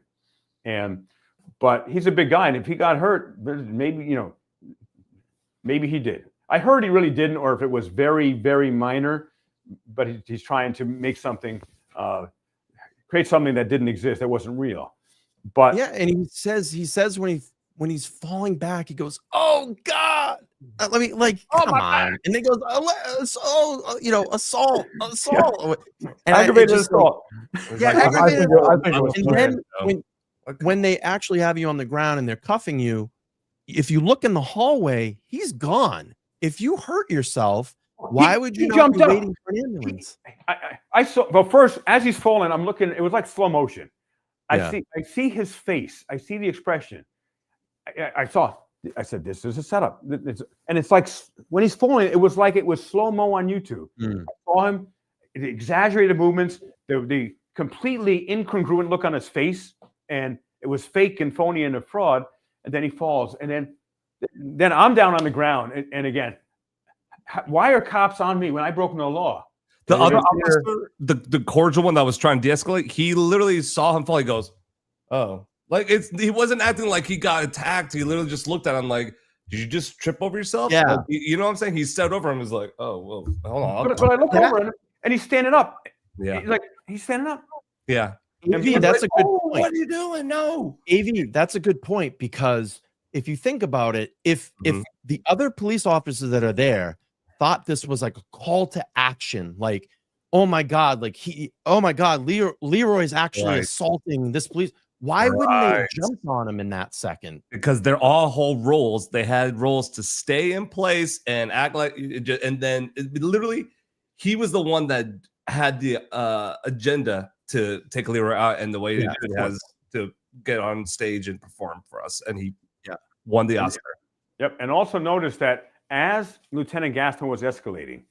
But he's a big guy, and if he got hurt, maybe he did. I heard he really didn't, or if it was very, very minor, but he's trying to make something, create something that didn't exist, that wasn't real. But yeah, and he says when he's falling back, he goes, "Oh God, let me come on," and then goes, assault. And aggravated assault. Aggravated I think it was and then when they actually have you on the ground and they're cuffing you, if you look in the hallway, he's gone. If you hurt yourself, why would you not be waiting for an ambulance? I saw. Well, first, as he's falling, I'm looking. It was like slow motion. I see his face. I see the expression. I said, "This is a setup." And it's like when he's falling, it was like it was slow mo on YouTube. I saw him, the exaggerated movements, the completely incongruent look on his face, and it was fake and phony and a fraud. And then he falls, and then I'm down on the ground. And again, why are cops on me when I broke no law? The other officer, the cordial one that was trying to de-escalate, he literally saw him fall. He goes, "Oh." Like he wasn't acting like he got attacked. He literally just looked at him like, "Did you just trip over yourself?" Yeah, like, you know what I'm saying. He stepped over him and was like, "Oh well, hold on." But I looked over him and he's standing up. Yeah, he's standing up. Yeah, AV, that's a good point. What are you doing? No, AV, that's a good point, because if you think about it, if the other police officers that are there thought this was like a call to action, like, oh my God, Leroy's actually assaulting this police. Why wouldn't they have jumped on him in that second? Because they're all whole roles. They had roles to stay in place and act like, and then literally, he was the one that had the agenda to take Leroy out, and the way he has to get on stage and perform for us, and he won the Oscar. Yep, and also notice that as Lieutenant Gaston was escalating,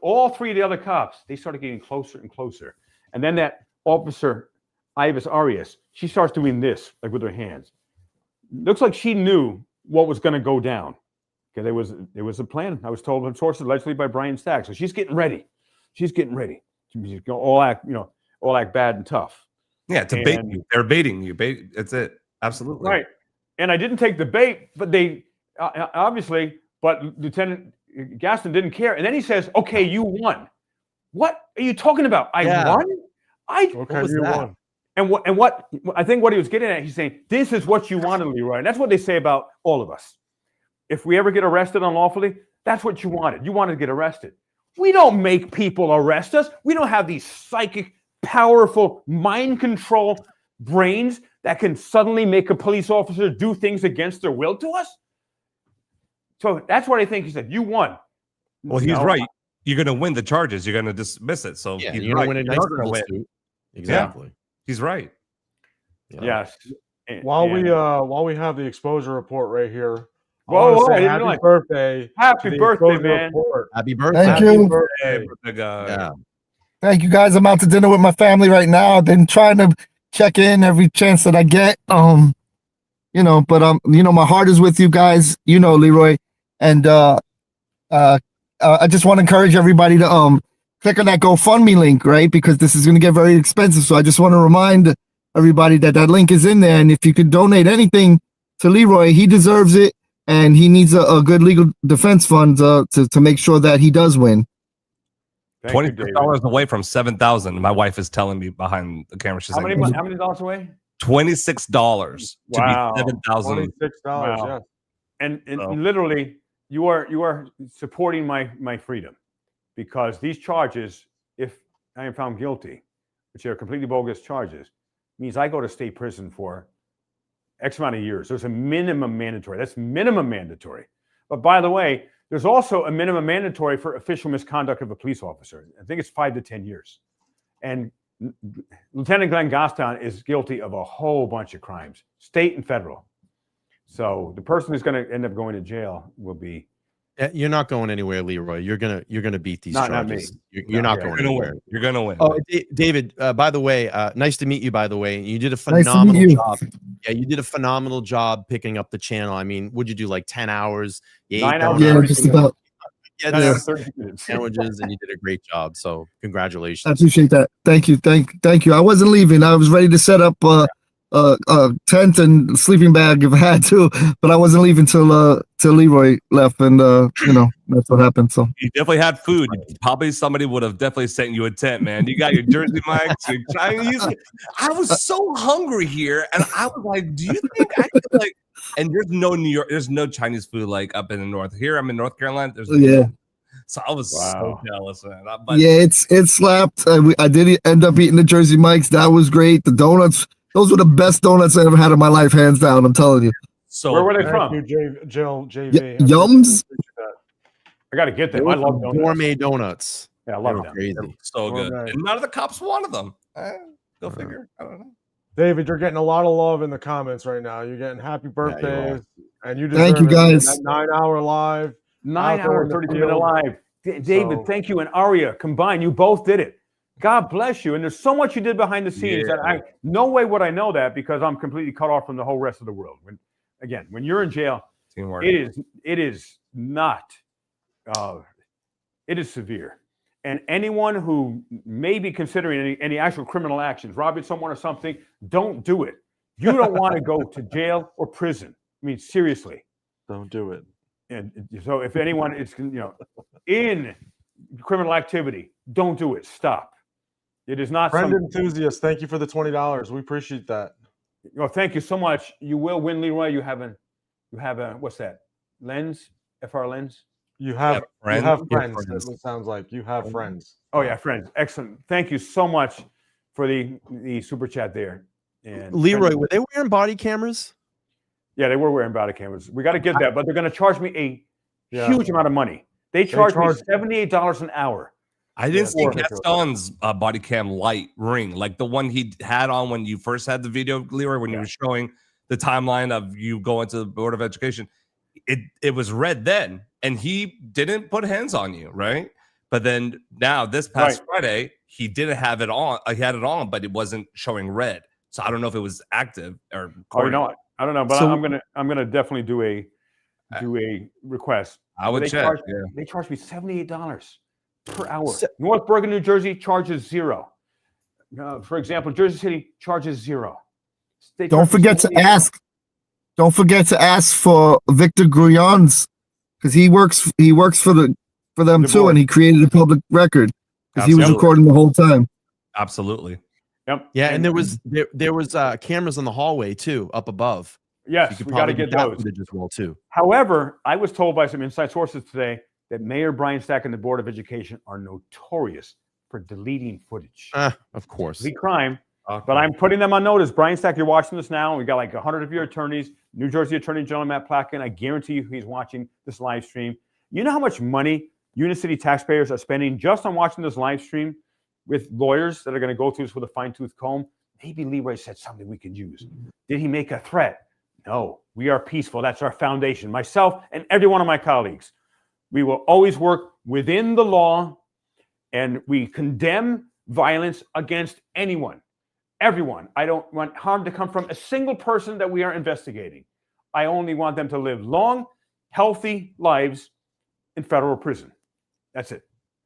all three of the other cops, they started getting closer and closer, and then that officer Ivis Arias, she starts doing this, like with her hands. Looks like she knew what was going to go down. Okay, there was a plan. I was told from sources allegedly by Brian Stack. So she's getting ready. She's getting ready. She's going all act bad and tough. Yeah, to bait you. They're baiting you. That's it. Absolutely. Right. And I didn't take the bait, but they obviously, but Lieutenant Gaston didn't care. And then he says, okay, you won. What are you talking about? I won? Okay, you won. And what I think what he was getting at, he's saying, this is what you wanted, Leroy. And that's what they say about all of us. If we ever get arrested unlawfully, that's what you wanted. You wanted to get arrested. We don't make people arrest us. We don't have these psychic, powerful mind control brains that can suddenly make a police officer do things against their will to us. So that's what I think he said. You won. Well, he's right. You're going to win the charges. You're going to dismiss it. So Yeah, he's you're right. going to win a nice civil suit. Exactly. Yeah, he's right. Yes. While we have the exposure report right here, whoa, I happy birthday! Happy birthday, man! Report. Happy birthday! Thank you. Birthday guy. Yeah. Thank you, guys. I'm out to dinner with my family right now. I've been trying to check in every chance that I get. But my heart is with you guys. Leroy, and I just want to encourage everybody to click on that GoFundMe link, right? Because this is going to get very expensive. So I just want to remind everybody that link is in there, and if you could donate anything to Leroy, he deserves it, and he needs a good legal defense fund to make sure that he does win. $26 away from 7,000. My wife is telling me behind the camera. She's how many dollars away? $26 to be 7,000. $26. Wow. Yeah. And literally, you are supporting my freedom, because these charges, if I am found guilty, which are completely bogus charges, means I go to state prison for X amount of years. There's a minimum mandatory. That's minimum mandatory. But by the way, there's also a minimum mandatory for official misconduct of a police officer. I think it's 5 to 10 years. And Lieutenant Glenn Gaston is guilty of a whole bunch of crimes, state and federal. So the person who's going to end up going to jail will be. You're not going anywhere, Leroy. You're gonna beat these charges. You're not going anywhere. You're gonna win. Oh, David. By the way, nice to meet you. By the way, you did a phenomenal job. Yeah, you did a phenomenal job picking up the channel. I mean, would you do like 10 hours? 9 hours. Yeah, just about. Yeah, 30 minutes. Sandwiches, and you did a great job. So congratulations. I appreciate that. Thank you. Thank you. I wasn't leaving. I was ready to set up tent and sleeping bag if I had to, but I wasn't leaving till Leroy left, and that's what happened. So you definitely had food. Probably somebody would have definitely sent you a tent, man. You got your Jersey Mike's, your Chinese. I was so hungry here, and I was like, "Do you think I could like?" And there's no New York, there's no Chinese food like up in the north. Here, I'm in North Carolina. There's So I was so jealous, man. It slapped. I did end up eating the Jersey Mike's. That was great. The donuts. Those were the best donuts I ever had in my life, hands down. I'm telling you. So where were they from? JV. Yums. I got to get them. I love donuts. Gourmet donuts. Yeah, I love them. Crazy. So good. And none of the cops wanted them. Go figure. I don't know. David, you're getting a lot of love in the comments right now. You're getting happy birthdays, and you thank you guys. That 9-hour live, 9 hour, 30-minute live. David, thank you, and Aria combined, you both did it. God bless you. And there's so much you did behind the scenes that I no way would I know that, because I'm completely cut off from the whole rest of the world. When you're in jail, it is not. It is severe. And anyone who may be considering any actual criminal actions, robbing someone or something, don't do it. You don't want to go to jail or prison. I mean, seriously. Don't do it. And so if anyone is, in criminal activity, don't do it. Stop. It is not. Friend enthusiast, thank you for the $20. We appreciate that. Oh, thank you so much. You will win, Leroy. You have a what's that? Lens? FR lens? You have friends. It sounds like you have friends. Oh yeah, friends. Excellent. Thank you so much for the super chat there. And Leroy, were they wearing body cameras? Yeah, they were wearing body cameras. We got to get that, but they're going to charge me a huge amount of money. They charge me $78 an hour. I didn't see Gaston's body cam light ring, like the one he had on when you first had the video, Leroy, when you were showing the timeline of you going to the Board of Education. It was red then, and he didn't put hands on you, right? But then now this past Friday, he didn't have it on. He had it on, but it wasn't showing red. So I don't know if it was active or. Oh, I don't know, but I'm gonna definitely do a request. I would check. They charge me $78 per hour. North Bergen, New Jersey charges $0. For example, Jersey City charges $0. Don't forget to ask. don't forget to ask for Victor Guyon's, because he works for them The too, board. and he created a public record because he was Absolutely. recording the whole time. Absolutely. Yep. Yeah, and there was cameras in the hallway too, up above. Yes, You could we got to probably get that those footage as well too. However, I was told by some inside sources today that Mayor Brian Stack and the Board of Education are notorious for deleting footage. Of course. The crime. But I'm putting them on notice. Brian Stack, you're watching this now. We got like 100 of your attorneys. New Jersey Attorney General Matt Plotkin. I guarantee you he's watching this live stream. You know how much money Unicity taxpayers are spending just on watching this live stream with lawyers that are going to go through this with a fine-tooth comb? Maybe Leroy said something we could use. Did he make a threat? No. We are peaceful. That's our foundation. Myself and every one of my colleagues. We will always work within the law, and we condemn violence against anyone. Everyone. I don't want harm to come from a single person that we are investigating. I only want them to live long, healthy lives in federal prison. That's it.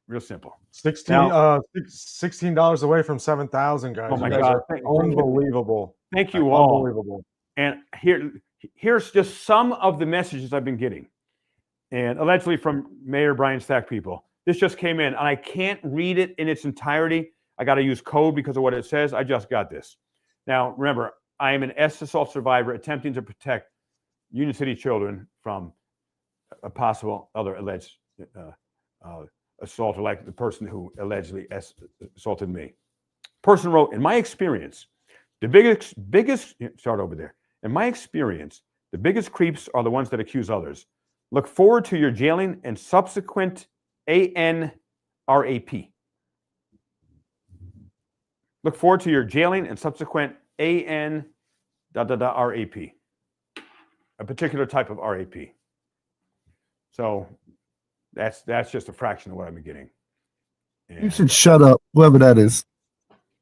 Real simple. $16 away from 7,000, guys. Oh my You guys God. are unbelievable. Thank you all. Unbelievable. And here's just some of the messages I've been getting, and allegedly from Mayor Brian Stack people. This just came in, and I can't read it in its entirety. I got to use code because of what it says. I just got this. Now, remember, I am an assault survivor attempting to protect Union City children from a possible other alleged assault, like the person who allegedly assaulted me. Person wrote, in my experience, the biggest start over there. In my experience, the biggest creeps are the ones that accuse others. Look forward to your jailing and subsequent ANRAP. Look forward to your jailing and subsequent RAP. A particular type of RAP. So that's just a fraction of what I've been getting. And, You should shut up, whoever that is.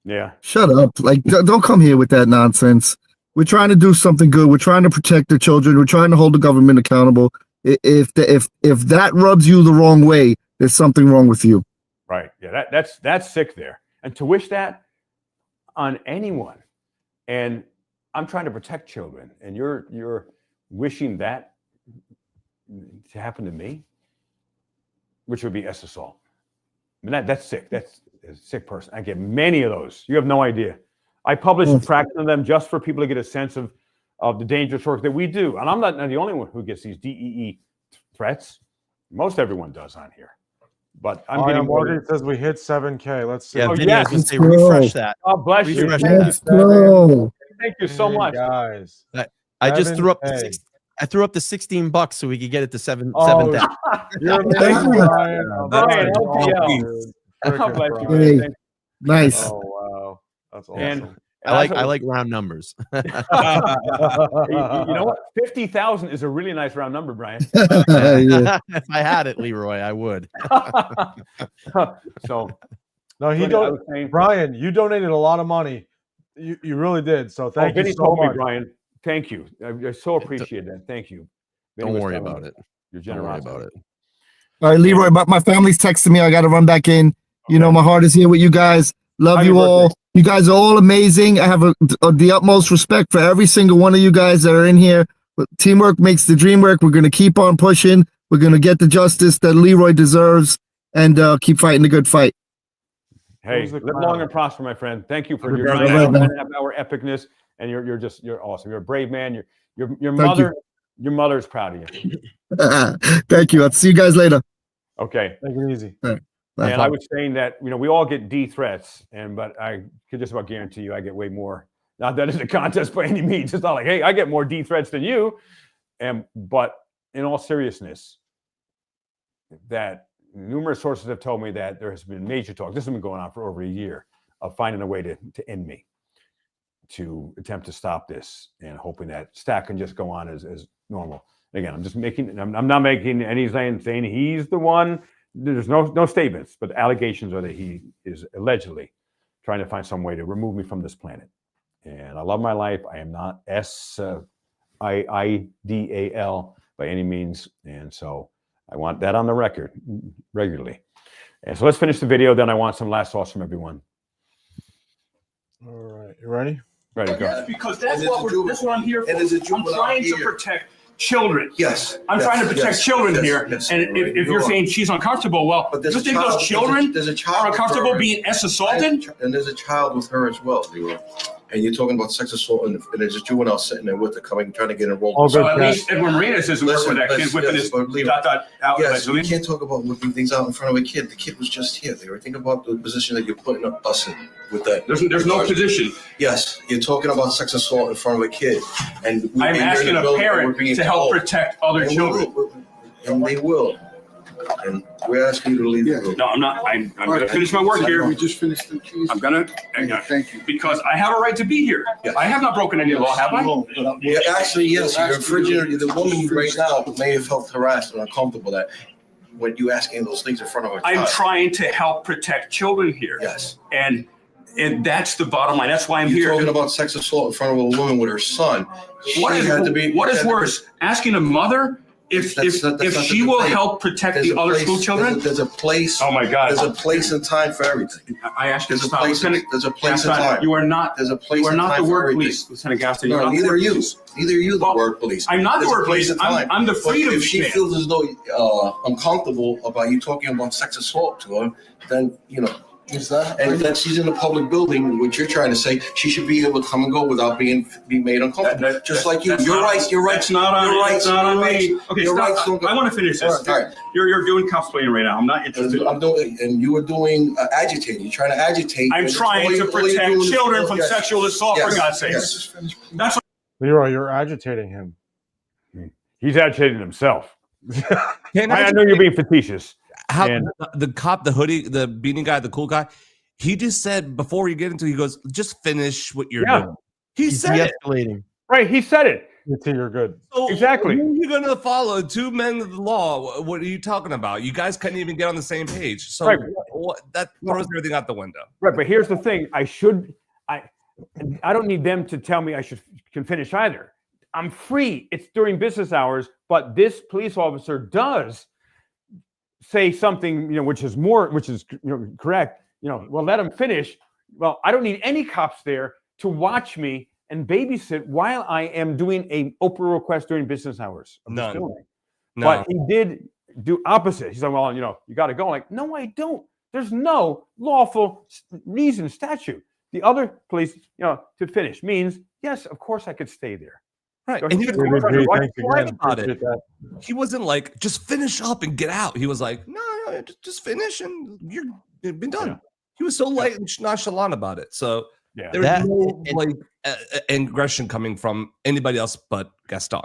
yeah. Shut up. Like, don't come here with that nonsense. We're trying to do something good. We're trying to protect the children. We're trying to hold the government accountable. If that rubs you the wrong way, there's something wrong with you. Right. Yeah. That's sick there. And to wish that on anyone, and I'm trying to protect children, and you're wishing that to happen to me, which would be assault. I mean, that's sick. That's a sick person. I get many of those. You have no idea. I publish a fraction of them just for people to get a sense of the dangerous work that we do. And I'm not the only one who gets these DEE threats. Most everyone does on here. But I'm getting Morgan says we hit 7K. Let's see. Yeah, Oh, videos yes. would say refresh that. God bless you. Refresh Let's that. go. Thank you so much. Guys. I just threw up 7K. I threw up the $16 so we could get it to 7,000. You're amazing, Brian. Brian, Awesome, God bless you. Hey, Thank nice. Oh wow, that's awesome. And I like round numbers. you know what? 50,000 is a really nice round number, Brian. Yeah. If I had it, Leroy, I would. So, No, he I don't. was saying- Brian, you donated a lot of money. You really did. So thank you Vinny so told me, much. Brian. Thank you. I so appreciate that. Thank you. Vinny Don't was worry telling about me it. Your Don't worry generosity. about it. All right, Leroy, my family's texting me. I got to run back in. You know, my heart is here with you guys. Love Happy you all. birthday. You guys are all amazing. I have the utmost respect for every single one of you guys that are in here. But teamwork makes the dream work. We're going to keep on pushing. We're going to get the justice that Leroy deserves and keep fighting the good fight. Hey, live long and prosper, my friend. Thank you for your birthday. 9.5-hour epicness, and you're awesome. You're a brave man. Your mother, your mother is proud of you. Thank you. I'll see you guys later. Okay. Take it easy. All right. Bye. And I was saying that we all get D threats, but I could just about guarantee you I get way more. Not that it's a contest by any means. It's not like, hey, I get more D threats than you. But in all seriousness, that numerous sources have told me that there has been major talk. This has been going on for over a year of finding a way to end me, to attempt to stop this, and hoping that Stack can just go on as normal. Again, I'm not making any saying he's the one. There's no statements, but the allegations are that he is allegedly trying to find some way to remove me from this planet. And I love my life. I am not SIDAL by any means. And so I want that on the record regularly. And so let's finish the video. Then I want some last thoughts from everyone. All right. You ready? Ready, go. Yes, because that's And that's what I'm here for. and there's a I'm juvenile trying to here. protect children. Yes. I'm yes, trying to protect yes, children yes, here. yes, And Leroy, if you're are. saying she's uncomfortable, well, But you there's a think child- those children there's a child are with uncomfortable her. being assaulted? And there's a child with her as well, Leroy. And you're talking about sex assault, and there's a juvenile sitting there with her, trying to get enrolled. All So good, at Pat. least Edwin Marinas isn't working with that kid whipping his dot out. Yes, we can't talk about whipping things out in front of a kid. The kid was just here. Leroy, think about the position that you're putting us in with that. There's no position. Yes, you're talking about sex assault in front of a kid, and I'm asking a parent to help protect other and children. And they will. And we're asking you to leave the room. No, I'm not. I'm going to finish my work here. We just finished the keys. I'm going to. Thank you. Because I have a right to be here. Yes. I have not broken any law, have I? Yeah, actually, yes, you're infringing. The woman right now may have felt harassed and uncomfortable that when you asking those things in front of a I'm child. trying to help protect children here. Yes. And that's the bottom line. That's why I'm You're here. talking about sex assault in front of a woman with her son. What She is had to be- what is worse? Asking a mother if That's not she the will debate. help protect There's the a other place- school children? There's a place. Oh my God. There's a place and time for everything. I asked you to There's a stop. place. Lieutenant, There's a place and Gaston, time. you are not. There's a place You are and not time the for work everything. police, Lieutenant Gaston. You're No, not the neither work are you. police. Neither are you the Well, work police. I'm not the There's a work place police. and time. I'm the But freedom if she man. feels as though uncomfortable about you talking about sex assault to her, then Is that? and that she's in a public building, which you're trying to say, she should be able to come and go without being made uncomfortable. Just like you. Your rights. Your rights. That's not on your me. rights. It's not on your me. rights- Okay, your stop. rights don't go- I want to finish this. All right. You're doing cosplaying right now. I'm not interested. I'm doing, and you were doing agitating. You're trying to agitate. I'm and trying all to you're protect doing is- children from yes. sexual assault, for Yes. God's sakes. Yes. That's what Leroy, you're agitating him. He's agitating himself. Can I know you're being facetious. How And- the cop, the hoodie, the beanie guy, the cool guy, he just said before you get into it, he goes, just finish what you're Yeah. doing. He He's said it. de-escalating. Right, he said it. You're good. So Exactly. who are you going to follow? Two men of the law. What are you talking about? You guys couldn't even get on the same page. So Right. that throws everything out the window. Right, but here's the thing: I don't need them to tell me I can finish either. I'm free. It's during business hours, but this police officer does say something, which is correct. Well, let him finish. Well, I don't need any cops there to watch me and babysit while I am doing a Oprah request during business hours. Of this building. No. But he did do opposite. He's like, well, you got to go. I'm like, no, I don't. There's no lawful reason statute. The other police, to finish means, yes, of course I could stay there. Right. So And he he, was Thanks again. about it. Appreciate that. he wasn't like, just finish up and get out. He was like, no, just finish and you've been done. Yeah. He was so light and nonchalant about it. So Yeah. there was no aggression coming from anybody else but Gaston.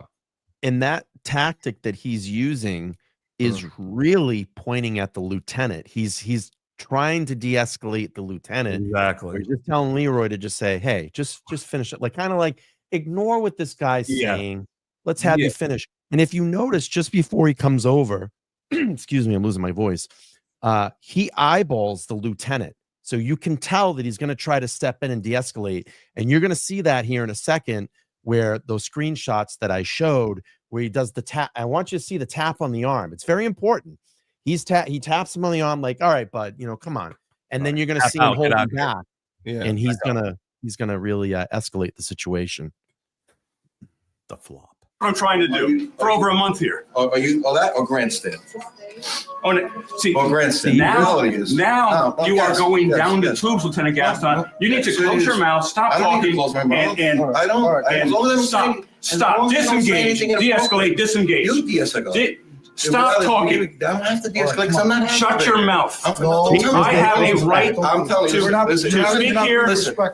And that tactic that he's using is really pointing at the lieutenant. He's trying to de-escalate the lieutenant. Exactly. He's just telling Leroy to just say, hey, just finish it. Like kind of like ignore what this guy's saying. Let's have you finish. And if you notice, just before he comes over, excuse me, I'm losing my voice. He eyeballs the lieutenant. So you can tell that he's going to try to step in and de-escalate. And you're going to see that here in a second, where those screenshots that I showed, where he does the tap. I want you to see the tap on the arm. It's very important. He taps him on the arm, like, all right, bud, come on. And then you're going to see him hold him back. Yeah. And he's gonna really escalate the situation. The flop. What I'm trying to do for over a month here. Are you that or grandstand? See, Or grandstand. now Reality is- you yes, are going yes, down the yes. tubes, Lieutenant Gaston. You need to Yes, close it your is. mouth, stop I don't need to talking, close my mouth. and I don't. and As long as I'm stop, saying- as stop, long as I don't say disengage, anything de-escalate, disengage. You de-escalate. Stop talking. I don't have to de-escalate because I'm not. Shut your mouth. I have a right I'm telling you. to speak here. Listen. All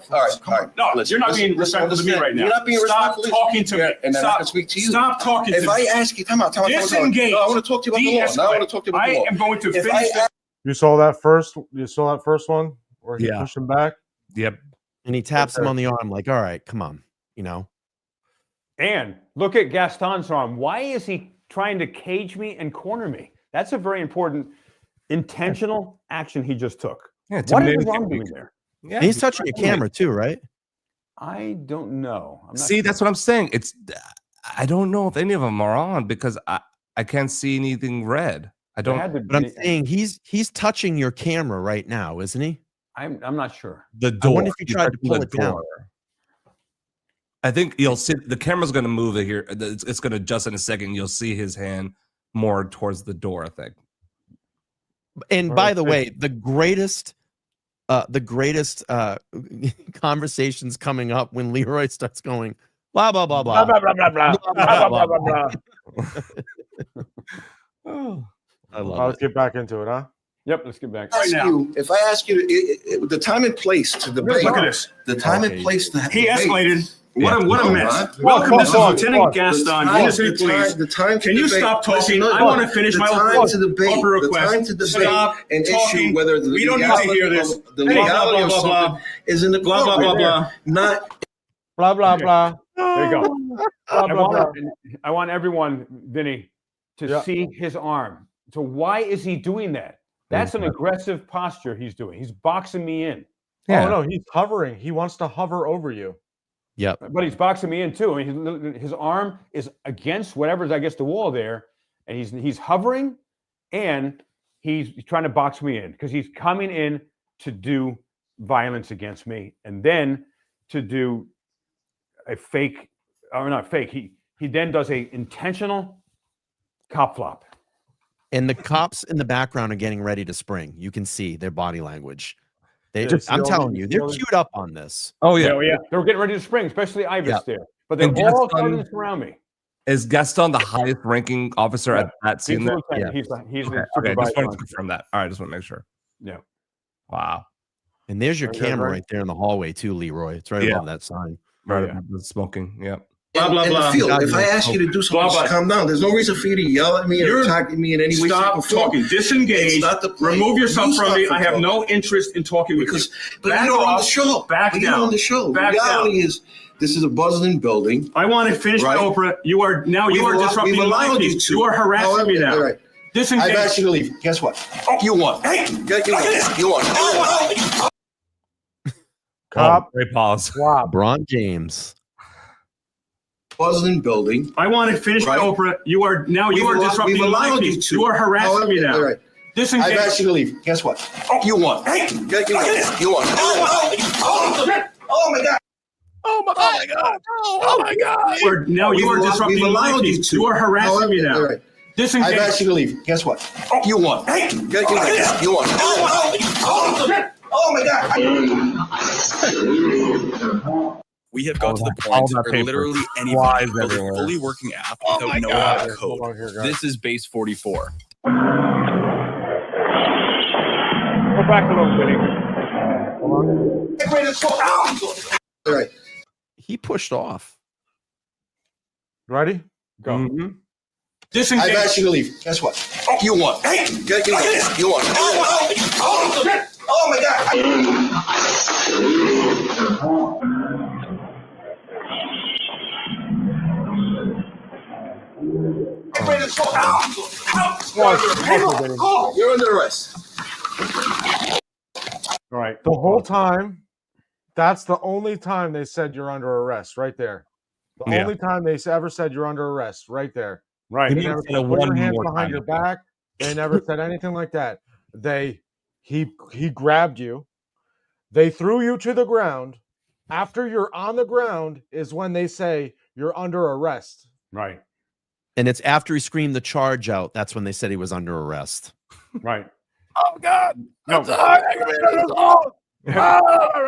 right. No, Listen, you're not listen, being respectful to me listen, right now. You're not being Stop respectful. talking to me. And then I Stop. can speak to you. Stop talking to If me. I ask you, time out. Disengage. No, I want to talk to you about the law. Now I want to talk to you about the law. I am going to If finish I this. You saw that first one where he Yeah. pushed him back? Yep. And he taps him on the arm, like, all right, come on, And look at Gaston's arm. Why is he trying to cage me and corner me? That's a very important intentional action he just took. Yeah, What is his manipulate arm you. doing there? Yeah, And he's touching your camera too, right? I don't know. I'm not See, sure. that's what I'm saying. I don't know if any of them are on because I can't see anything red. I There don't. had to But I'm be- saying he's touching your camera right now, isn't he? I'm not sure. The door. I wonder if you tried to touching pull the it down. door. I think you'll see the camera's going to move it here. It's going to adjust in a second. You'll see his hand more towards the door, I think. And by the way, the greatest conversations coming up when Leroy starts going blah blah blah blah Blah, blah, blah, blah, blah. Blah, blah, blah, blah. Oh, I love Let's get back into it, huh? Yep, let's get back. Ask you, if I ask you the time and place to debate, Look at this. the time and place to He debate. escalated. What a mess. Ron. Welcome, this is Pause, Lieutenant pause. Gaston, The innocent time- police. the time to Can you debate- stop talking? Listen, I want to finish the my time offer to debate, request. the time to debate Stop an talking. issue, whether the We don't need to legality hear this. of the Hey, blah, legality blah, of blah, something blah. is in the Blah, blah, court blah, right blah. there. Not Blah, blah, blah. There you go. Blah, blah, blah. I want everyone, Vinny, to Yeah. see his arm. So why is he doing that? That's an aggressive posture he's doing. He's boxing me in. Yeah. Oh, no, he's hovering. He wants to hover over you. Yep. But he's boxing me in too. I mean, his arm is against whatever's against the wall there, and he's hovering, and he's trying to box me in because he's coming in to do violence against me, and then to do a fake, or not fake. He then does a intentional cop flop. And the cops in the background are getting ready to spring. You can see their body language. I'm telling you, they're queued up on this. Oh yeah, They were getting ready to spring, especially Ivis Yeah. there. But they're And all Gaston- starting to surround me. Is Gaston the highest ranking officer at that scene? He's There? the lieutenant. He's the Okay, supervisor. just wanted to on- confirm that. All right, just want to make sure. Yeah. Wow. And there's your There you go, camera right? right there in the hallway too, Leroy. It's right Yeah. above that sign. Right, Yeah. the smoking. Yep. Blah, blah, in blah. the field. Got If you. I ask you to do something, Blah, blah. just calm down. There's no reason for you to yell at me or You're- attack me in any way, shape, Stop or form. talking. Disengage. It's not the point. Remove yourself You from stop me. I have talking. no interest in talking with Because, you. but Back you're on off. the show. Back But you're down. on the show. Back Reality down. is, this is a buzzing building. I want to finish Right. my Oprah. You are disrupting we've my allowed you peace. to. You are harassing However, me now. all right. Disengage. I've asked you to leave. Guess what? You won. Hey, you won. Cop. Great pause. Wow. LeBron James. Buzzing building. I want to finish Right. my Oprah. You are disrupting we've my allowed you peace. to. You are harassing me now. All right. Disengage. I've asked you to leave. Guess what? You won. Hey, you won. Oh my God. Oh my God. Oh my God. You are disrupting we've my allowed you peace. to. You are harassing me now. All right. Disengage. I've asked you to leave. Guess what? You won. Hey, you won. Oh my God. We have got to the all point that where paper literally anybody flies can build a everywhere. fully working app Oh without my knowing God. how to Hold code. on here, guys. This is base 44. Go back a little bit. All right. He pushed off. Ready? Go. Mm-hmm. Disengage. I've asked you to leave. Guess what? You won. Hey, you won. Oh my God. You're under arrest. All right. The whole time, that's the only time they said you're under arrest, right there. The Yeah. only time they ever said you're under arrest, right there. Right. They He never said said, it put your one hands more behind time. your back. They never said anything like that. He grabbed you. They threw you to the ground. After you're on the ground is when they say you're under arrest. Right. And it's after he screamed the charge out. That's when they said he was under arrest. Right. Oh God. No.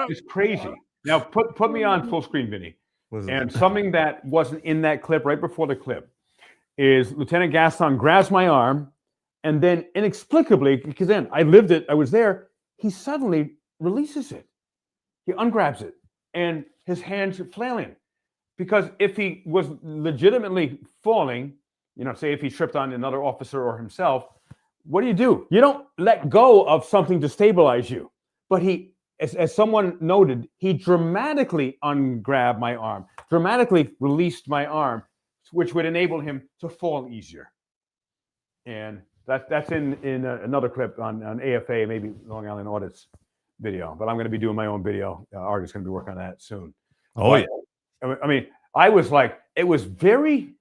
It's crazy. Now put me on full screen, Vinny. And something that wasn't in that clip right before the clip is Lieutenant Gaston grabs my arm, and then inexplicably, because then I lived it, I was there, he suddenly releases it. He ungrabs it, and his hands are flailing. Because if he was legitimately falling, say if he tripped on another officer or himself, what do? You don't let go of something to stabilize you. But he, as someone noted, he dramatically ungrabbed my arm, dramatically released my arm, which would enable him to fall easier. And that's in another clip on AFA, maybe Long Island Audit's video. But I'm going to be doing my own video. Art's going to be working on that soon. Oh, yeah. I mean, I was like, it was very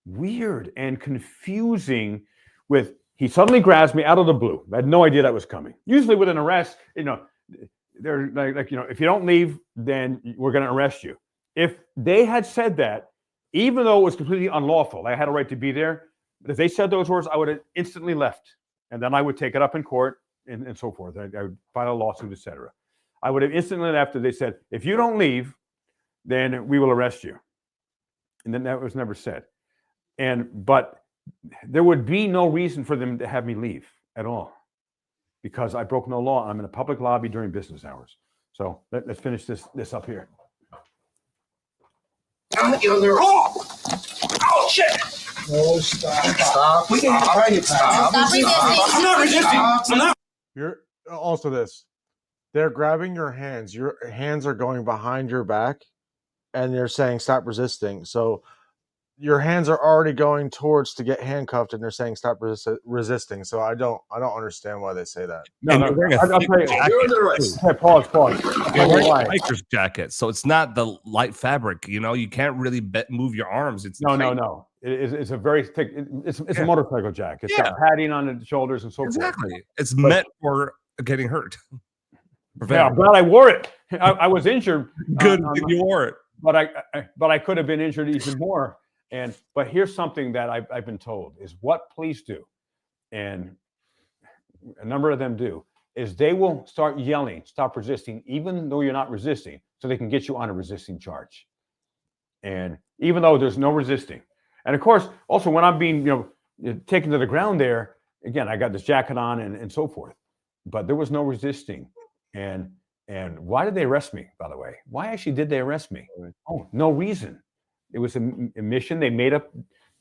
weird and confusing with, he suddenly grabs me out of the blue. I had no idea that was coming. Usually with an arrest, they're like, if you don't leave, then we're going to arrest you. If they had said that, even though it was completely unlawful, I had a right to be there. But if they said those words, I would have instantly left, and then I would take it up in court and so forth. I would file a lawsuit, etc. I would have instantly left if they said, if you don't leave, then we will arrest you. And then that was never said. But there would be no reason for them to have me leave at all, because I broke no law. I'm in a public lobby during business hours. So let's finish this up here. Oh shit! No, stop. We can stop. I'm not resisting. I'm not. You're also this. They're grabbing your hands. Your hands are going behind your back, and they're saying stop resisting. So your hands are already going towards to get handcuffed, and they're saying stop resisting. So I don't understand why they say that. No, You're wearing a I'll thick tell you. jacket, Okay, pause. You're wearing a biker's jacket, so it's not the light fabric. You know, you can't really move your arms. It's tight. No. It's a very thick. It's a motorcycle jacket. It's got padding on the shoulders and so forth. Exactly. It's meant for getting hurt. Yeah, I'm glad I wore it. I was injured. Good, you wore it. But I could have been injured even more. But here's something that I've been told is what police do, and a number of them do, is they will start yelling, stop resisting, even though you're not resisting, so they can get you on a resisting charge. And even though there's no resisting. And of course, also when I'm being taken to the ground there, again, I got this jacket on and so forth, but there was no resisting. And why did they arrest me, by the way? Why actually did they arrest me? Oh, no reason. It was a mission they made up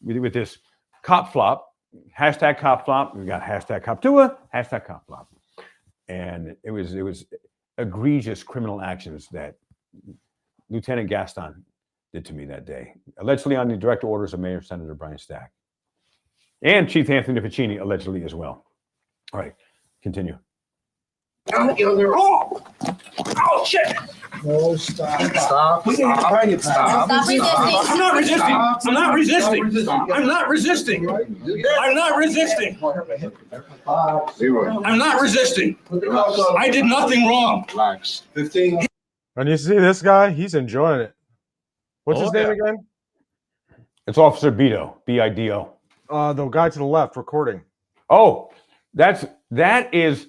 with this cop flop, hashtag cop flop. We got hashtag cop tua, hashtag cop flop. And it was egregious criminal actions that Lieutenant Gaston did to me that day, allegedly on the direct orders of Mayor Senator Brian Stack and Chief Anthony Ficini, allegedly as well. All right, continue. Oh shit! No, stop. We can stop. I'm not resisting. I'm not resisting. I'm not resisting. I'm not resisting. I'm not resisting. I did nothing wrong. Relax. 15. And you see this guy, he's enjoying it. What's his name again? It's Officer Bido, B-I-D-O. The guy to the left recording. Oh, that is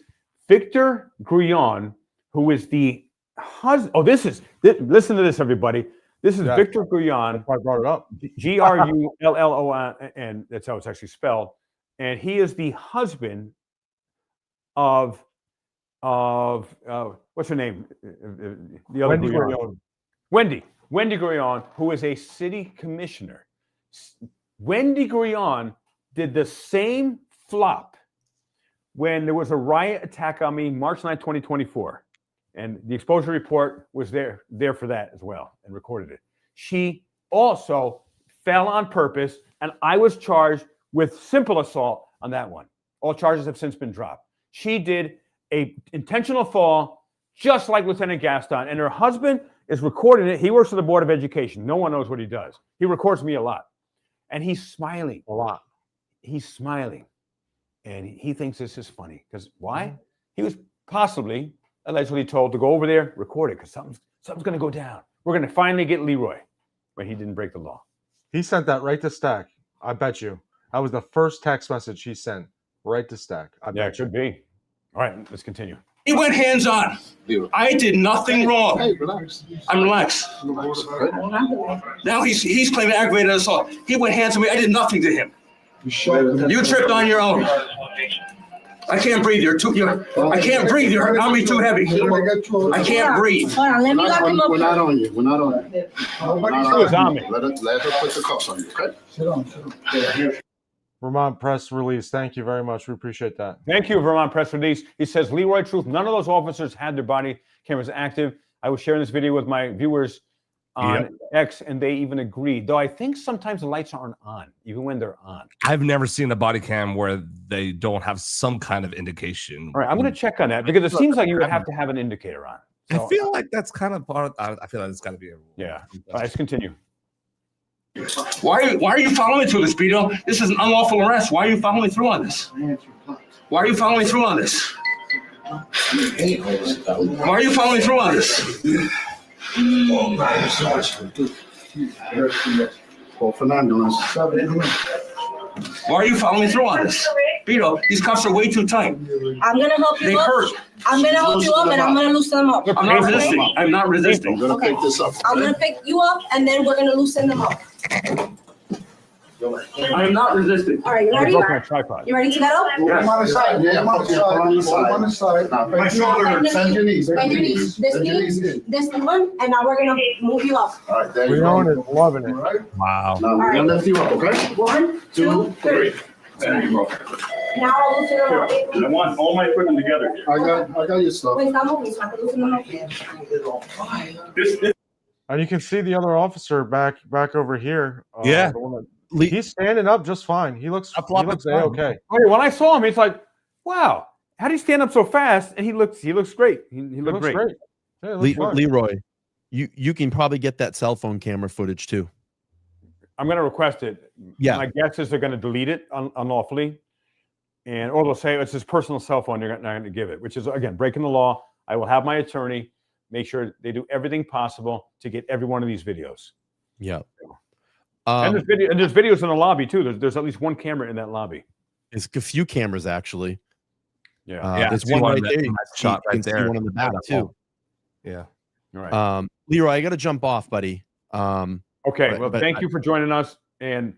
Victor Grullon, who is the husband. Oh, listen to this, everybody. This is Victor Grullon. I brought it up. Grullon, and that's how it's actually spelled. And he is the husband of what's her name? The other Wendy Grullon. Wendy Grullon, who is a city commissioner. Wendy Grullon did the same flop when there was a riot attack on me March 9, 2024. And the exposure report was there for that as well and recorded it. She also fell on purpose, and I was charged with simple assault on that one. All charges have since been dropped. She did a intentional fall, just like Lieutenant Gaston, and her husband is recording it. He works for the Board of Education. No one knows what he does. He records me a lot. And he's smiling a lot. He's smiling. And he thinks this is funny. Because why? He was allegedly told to go over there, record it, because something's going to go down. We're going to finally get Leroy. But he didn't break the law. He sent that right to Stack. I bet you. That was the first text message he sent right to Stack. Yeah, it should be. All right, let's continue. He went hands on. I did nothing wrong. Hey, relax. I'm relaxed. Now he's claiming aggravated assault. He went hands on me. I did nothing to him. You tripped on your own. I can't breathe. I can't breathe. You're on me too heavy. I can't breathe. Hold on, let me lock him up. We're not on you. We're not on you. Who's on me? Let her put the cuffs on you, okay? Sit on. Vermont Press Release. Thank you very much. We appreciate that. Thank you, Vermont Press Release. He says, Leroy Truth, none of those officers had their body cameras active. I was sharing this video with my viewers on X, and they even agreed. Though I think sometimes the lights aren't on, even when they're on. I've never seen a body cam where they don't have some kind of indication. All right, I'm going to check on that because it seems like you would have to have an indicator on. So, I feel like that's kind of part of, I feel like it's got to be a rule. Yeah. All right, let's continue. Why are you following through this, Beto? This is an unlawful arrest. Why are you following through on this? Why are you following through on this? Why are you following through on this? Oh, man, so much. Oh, Fernando. Why are you following me through on this? Vito, these cuffs are way too tight. I'm gonna help you They up. hurt. I'm gonna help you up and I'm gonna loosen them up. I'm not resisting. I'm not resisting. Okay. I'm gonna pick you up and then we're gonna loosen them up. I am not resisting. All right, you I ready? broke my tripod. You ready to get up? I'm on the side. Yeah, I'm on the side. I'm on the side. My shoulder. Bend your knees. Bend your knees. This knee, this one, and now we're gonna move you up. All right, there you Leon go. is loving it. All right. Wow. Now we're gonna lift you up, okay? 1, 2, 3. There you go. Now I'll loosen them up. I want all my equipment together. I got your stuff. Wait, stop moving so I can loosen them up. And you can see the other officer back over here. Yeah. The one that- he's standing up just fine. He looks flop is fine. okay. Okay, when I saw him, it's like, wow, how do you stand up so fast? And he looks great. He looked looks great. Yeah, it looks fine. Leroy, you can probably get that cell phone camera footage too. I'm going to request it. Yeah. My guess is they're going to delete it unlawfully, or they'll say it's his personal cell phone. They're not going to give it, which is again breaking the law. I will have my attorney make sure they do everything possible to get every one of these videos. Yeah. And there's videos in the lobby too. There's at least one camera in that lobby. It's a few cameras actually. Yeah. Yeah, there's I see one one right that- there. that You shot can right see there. one in the back too. Yeah. All right. Leroy, I got to jump off, buddy. Okay. Well, thank you for joining us, and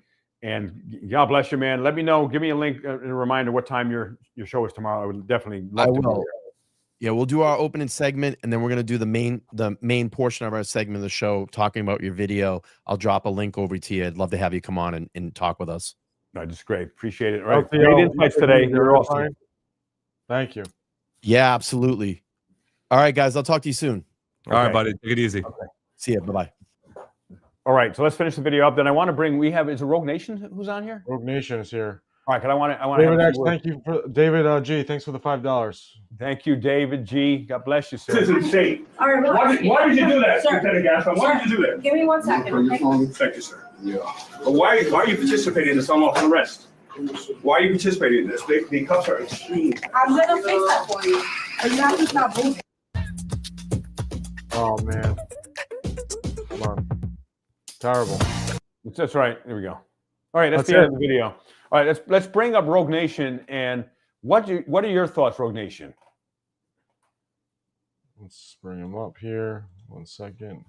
God bless you, man. Let me know. Give me a link and a reminder what time your show is tomorrow. I would definitely love to be there. Yeah, we'll do our opening segment, and then we're gonna do the main portion of our segment of the show, talking about your video. I'll drop a link over to you. I'd love to have you come on and talk with us. No, just great. Appreciate it. All right. Okay, Great insights today. You're awesome. fine. Thank you. Yeah, absolutely. All right, guys, I'll talk to you soon. All right, buddy. Take it easy. See ya. Bye bye. All right. So let's finish the video up. Then I want to bring. Is it Rogue Nation who's on here? Rogue Nation is here. All right. Because I want to. David X, thank you for David G. Thanks for the $5. Thank you, David G. God bless you, sir. This is insane. All right, Why did you do that, Sir. Lieutenant Gaston? Why did you do that? Give me 1 second, okay? Thank you, sir. Yeah. But why are you participating in this unlawful arrest? Why are you participating in this? The cuffs are extreme. I'm gonna fix that for you. And now he's not moving. Oh man. Come on. Terrible. That's right. There we go. All right. That's That's the end it. of the video. All right. Let's bring up Rogue Nation and what are your thoughts, Rogue Nation? Let's bring him up here. 1 second.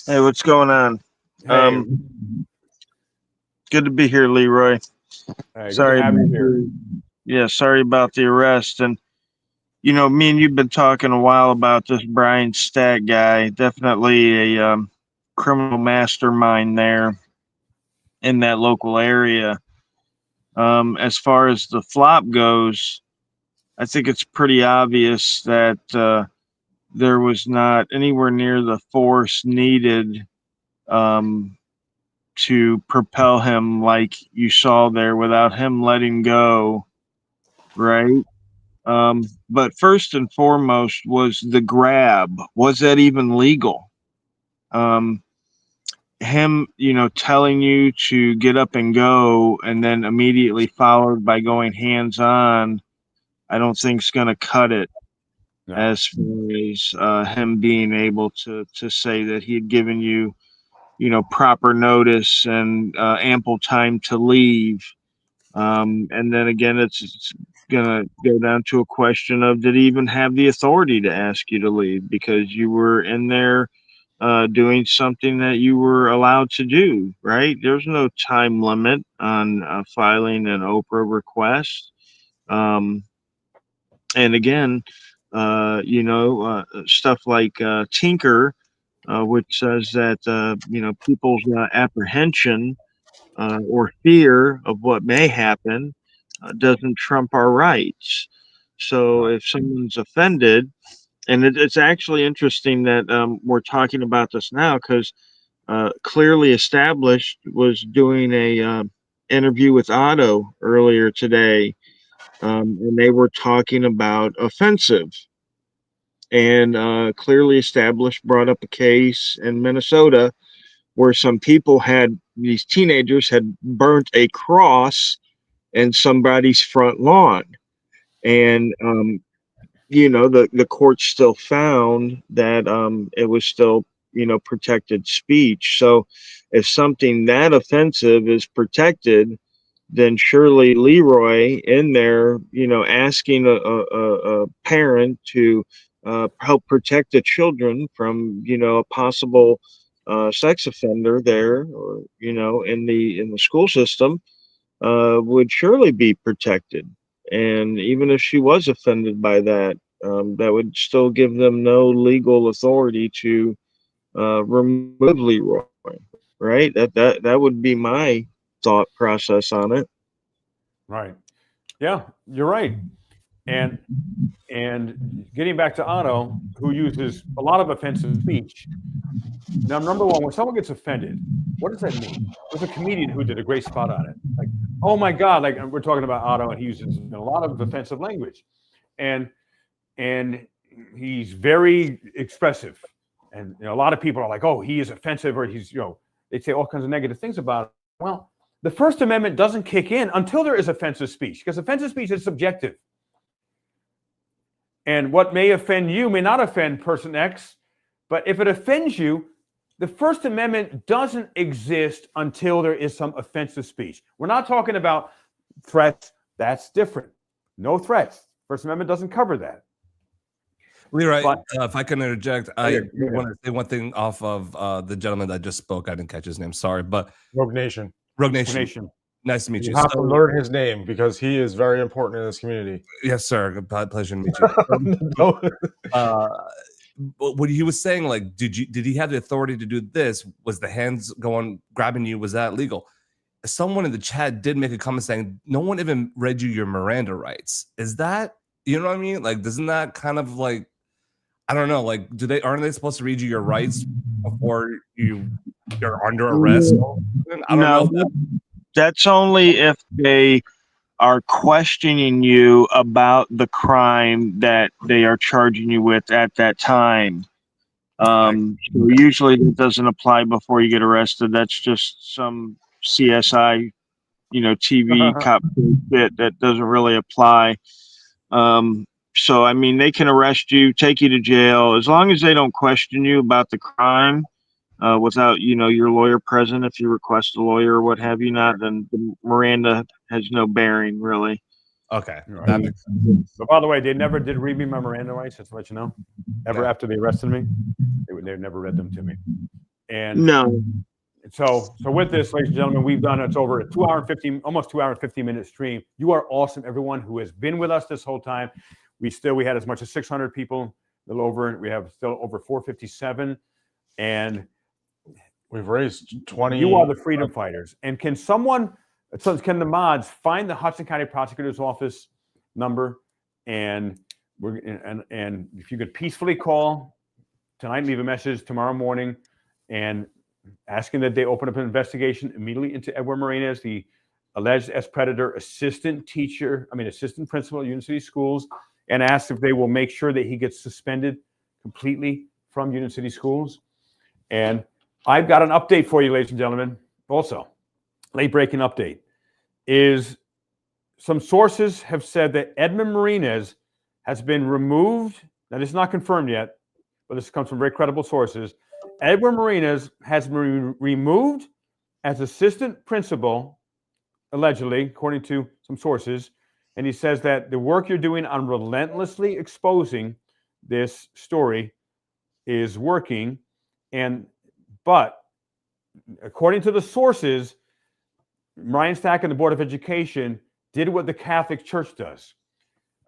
Hey, what's going on? Hey. Good to be here, Leroy. Hey, good Sorry to have you about here. Yeah, sorry about the arrest. And you know, me and you've been talking a while about this Brian Stack guy. Definitely a criminal mastermind there in that local area. As far as the flop goes, I think it's pretty obvious that there was not anywhere near the force needed to propel him like you saw there without him letting go, right? But first and foremost was the grab. Was that even legal? Him, you know, telling you to get up and go and then immediately followed by going hands-on, I don't think is going to cut it. No. As far as him being able to say that he had given you, you know, proper notice and ample time to leave. And then again, it's going to go down to a question of, did he even have the authority to ask you to leave? Because you were in there doing something that you were allowed to do, right? There's no time limit on filing an Oprah request. And again, you know, stuff like Tinker, which says that, you know, people's apprehension or fear of what may happen doesn't trump our rights. So if someone's offended, and it's actually interesting that we're talking about this now, because Clearly Established was doing a interview with Otto earlier today, and they were talking about offensive. And Clearly Established brought up a case in Minnesota where some people these teenagers had burnt a cross in somebody's front lawn. And the court still found that it was still, protected speech. So if something that offensive is protected, then surely Leroy in there, asking a parent to help protect the children from, a possible sex offender there, or, in the school system, would surely be protected. And even if she was offended by that, that would still give them no legal authority to remove Leroy, right? That would be my thought process on it. Right. Yeah, you're right. And getting back to Otto, who uses a lot of offensive speech. Now, number one, when someone gets offended, what does that mean? There's a comedian who did a great spot on it. Like, oh my God, like we're talking about Otto, and he uses a lot of offensive language, and he's very expressive, and a lot of people are like, oh, he is offensive, or he's they say all kinds of negative things about him. Well, the First Amendment doesn't kick in until there is offensive speech, because offensive speech is subjective. And what may offend you may not offend person X, but if it offends you, the First Amendment doesn't exist until there is some offensive speech. We're not talking about threats. That's different. No threats. First Amendment doesn't cover that. Leroy, But- if I can interject, I want to say one thing off of the gentleman that just spoke. I didn't catch his name. Sorry, but Rogue Nation. Rogue Nation. Nice to meet you. You have to learn his name because he is very important in this community. Yes, sir. Pleasure to meet you. But what he was saying, like, did he have the authority to do this? Was the hands grabbing you? Was that legal? Someone in the chat did make a comment saying no one even read you your Miranda rights. Is that, you know what I mean? Like, doesn't that kind of like, I don't know, like, aren't they supposed to read you your rights before you're under arrest? I don't know. That's only if they are questioning you about the crime that they are charging you with at that time. So usually that doesn't apply before you get arrested. That's just some CSI, TV cop bit that doesn't really apply. So, I mean, they can arrest you, take you to jail, as long as they don't question you about the crime. Without your lawyer present, if you request a lawyer or what have you not, then the Miranda has no bearing really. Okay. That makes sense. But by the way, they never did read me my Miranda rights, just to let you know. Ever after they arrested me, they never read them to me. And no. So with this, ladies and gentlemen, we've done it's over a 2 hour and 50, almost 2 hour and 50-minute stream. You are awesome, everyone who has been with us this whole time. We had as much as 600 people, a little over. We have still over 457, and we've raised 20. You are the freedom fighters. And can the mods find the Hudson County Prosecutor's Office number? And if you could peacefully call tonight, leave a message tomorrow morning, and asking that they open up an investigation immediately into Edward Martinez, the alleged predator assistant principal at Union City Schools, and ask if they will make sure that he gets suspended completely from Union City Schools. And I've got an update for you, ladies and gentlemen. Also, late-breaking update is some sources have said that Edmund Martinez has been removed. Now, this is not confirmed yet, but this comes from very credible sources. Edward Martinez has been removed as assistant principal, allegedly, according to some sources. And he says that the work you're doing on relentlessly exposing this story is working. But according to the sources, Ryan Stack and the Board of Education did what the Catholic Church does.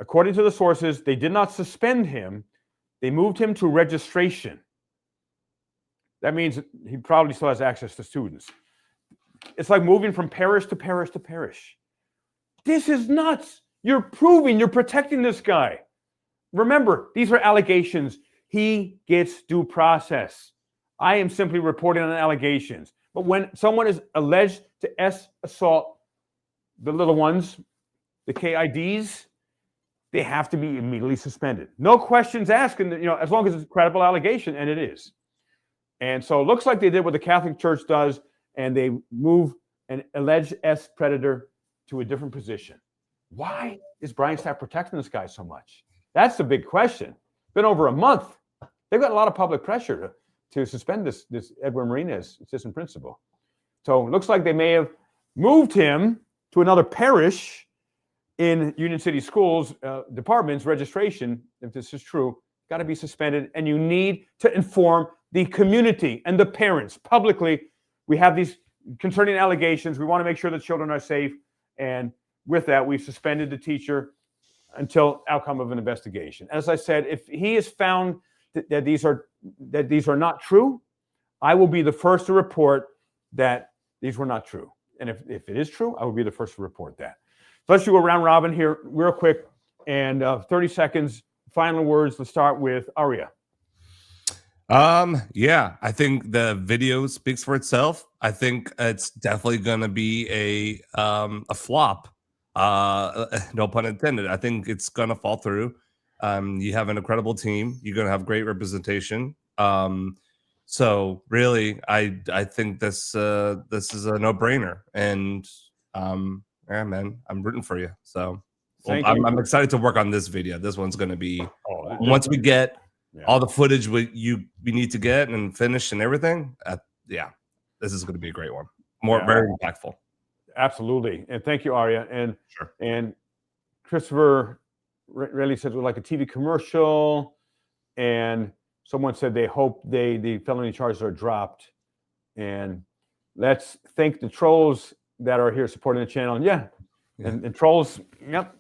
According to the sources, they did not suspend him. They moved him to registration. That means he probably still has access to students. It's like moving from parish to parish to parish. This is nuts. You're protecting this guy. Remember, these are allegations. He gets due process. I am simply reporting on allegations. But when someone is alleged to assault the little ones, the KIDs, they have to be immediately suspended. No questions asked, as long as it's a credible allegation, and it is. And so it looks like they did what the Catholic Church does, and they move an alleged predator to a different position. Why is Brian Stack protecting this guy so much? That's the big question. Been over a month. They've got a lot of public pressure to suspend this Edward Martinez, assistant principal. So it looks like they may have moved him to another parish in Union City Schools department's registration. If this is true, got to be suspended, and you need to inform the community and the parents publicly. We have these concerning allegations. We want to make sure the children are safe, and with that, we've suspended the teacher until outcome of an investigation. As I said, if he is found that these are not true, I will be the first to report that these were not true. And if it is true, I will be the first to report that. So let's do a round robin here real quick, and 30 seconds, final words. Let's start with Aria. Yeah, I think the video speaks for itself. I think it's definitely gonna be a flop. No pun intended. I think it's gonna fall through. You have an incredible team. You're gonna have great representation. So really, I think this is a no-brainer. And yeah, man, I'm rooting for you. So I'm excited to work on this video. This one's gonna be once we get all the footage we need to get and finish and everything. Yeah, this is gonna be a great one. Very impactful. Absolutely, and thank you, Aria. And Christopher really said we'd like a TV commercial, and someone said they hope the felony charges are dropped. And let's thank the trolls that are here supporting the channel. And trolls, yep,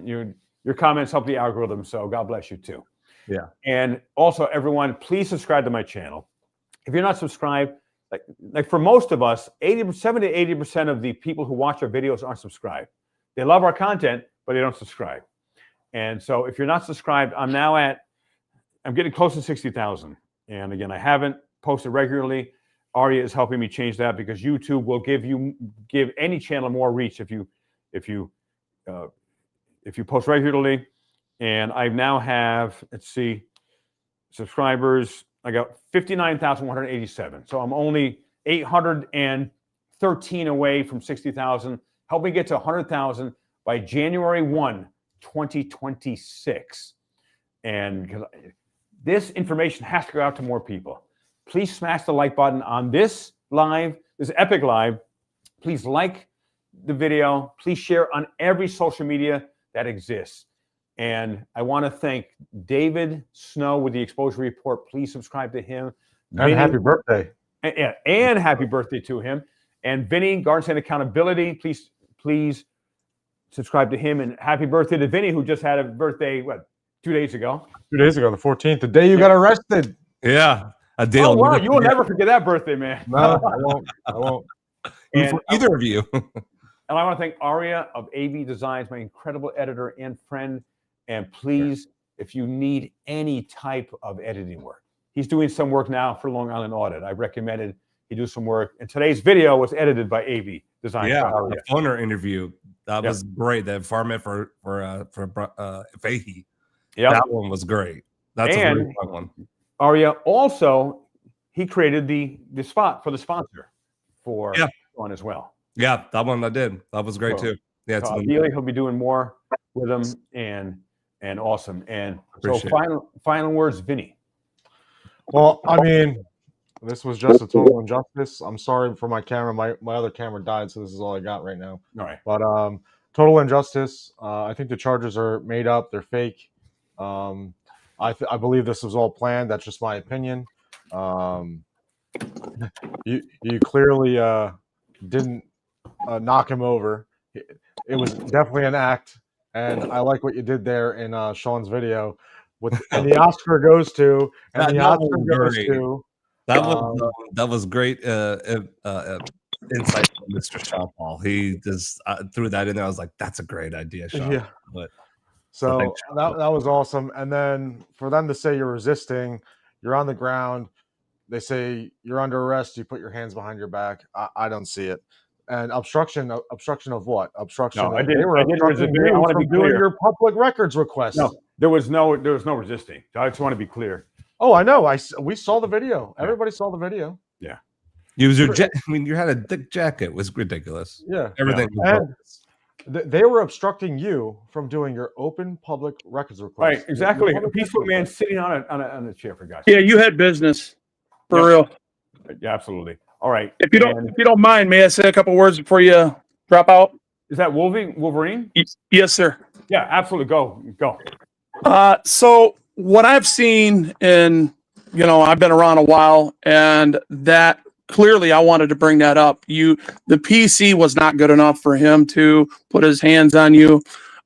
your comments help the algorithm, so God bless you too. Yeah. And also, everyone, please subscribe to my channel. If you're not subscribed, like for most of us, 70 to 80% of the people who watch our videos aren't subscribed. They love our content, but they don't subscribe. And so if you're not subscribed, I'm getting close to 60,000. And again, I haven't posted regularly. Aria is helping me change that, because YouTube will give any channel more reach if you post regularly. And I now have, let's see, subscribers. I got 59,187. So I'm only 813 away from 60,000. Help me get to 100,000 by January 1, 2026. And because this information has to go out to more people. Please smash the like button on this live, this epic live. Please like the video. Please share on every social media that exists. And I want to thank David Snow with the Exposure Report. Please subscribe to him. And happy birthday. And happy birthday to him. And Vinny, Guards and Accountability, please subscribe to him. And happy birthday to Vinny, who just had a birthday, 2 days ago? 2 days ago, the 14th, the day you got arrested. Yeah. A day. Oh, wow, you will never forget that birthday, man. No, I won't. And for either of you. And I want to thank Aria of AV Designs, my incredible editor and friend. And please, if you need any type of editing work, he's doing some work now for Long Island Audit. I recommended he do some work. And today's video was edited by AV Designs. Yeah, the owner interview. That was great. That farmit for Fahey. Yeah, that one was great. That's a really fun one. Aria also, he created the spot for the sponsor for one as well. Yeah, that one I did. That was great too. Yeah, so ideally he'll be doing more with them, and awesome. And so final words, Vinny. Well, I mean, this was just a total injustice. I'm sorry for my camera. My other camera died, so this is all I got right now. All right. But total injustice. I think the charges are made up. They're fake. I believe this was all planned. That's just my opinion. You clearly didn't knock him over. It was definitely an act, and I like what you did there in Sean's video. And the Oscar goes to, and the Oscar goes to. That was great insight from Mr. Sean Paul. He just threw that in there. I was like, that's a great idea, Sean. Yeah. So that was awesome. And then for them to say you're resisting, you're on the ground, they say you're under arrest, you put your hands behind your back. I don't see it. And obstruction of what? Obstruction. No, they were obstructing you I want to from be clear. doing your public records request. No, there was no resisting. I just want to be clear. Oh, I know. We saw the video. Everybody saw the video. Yeah. You was your I mean, you had a thick jacket. It was ridiculous. Yeah. Everything. They were obstructing you from doing your open public records request. Right, exactly. Your A public peaceful records man request. sitting on a chair, for God's Yeah, sake. you had business for Yep. real. Yeah, absolutely. All right. If you don't mind, may I say a couple words before you drop out? Is that Wolverine? Yes, sir. Yeah, absolutely. Go. So what I've seen, and I've been around a while, and that clearly I wanted to bring that up. The PC was not good enough for him to put his hands on you.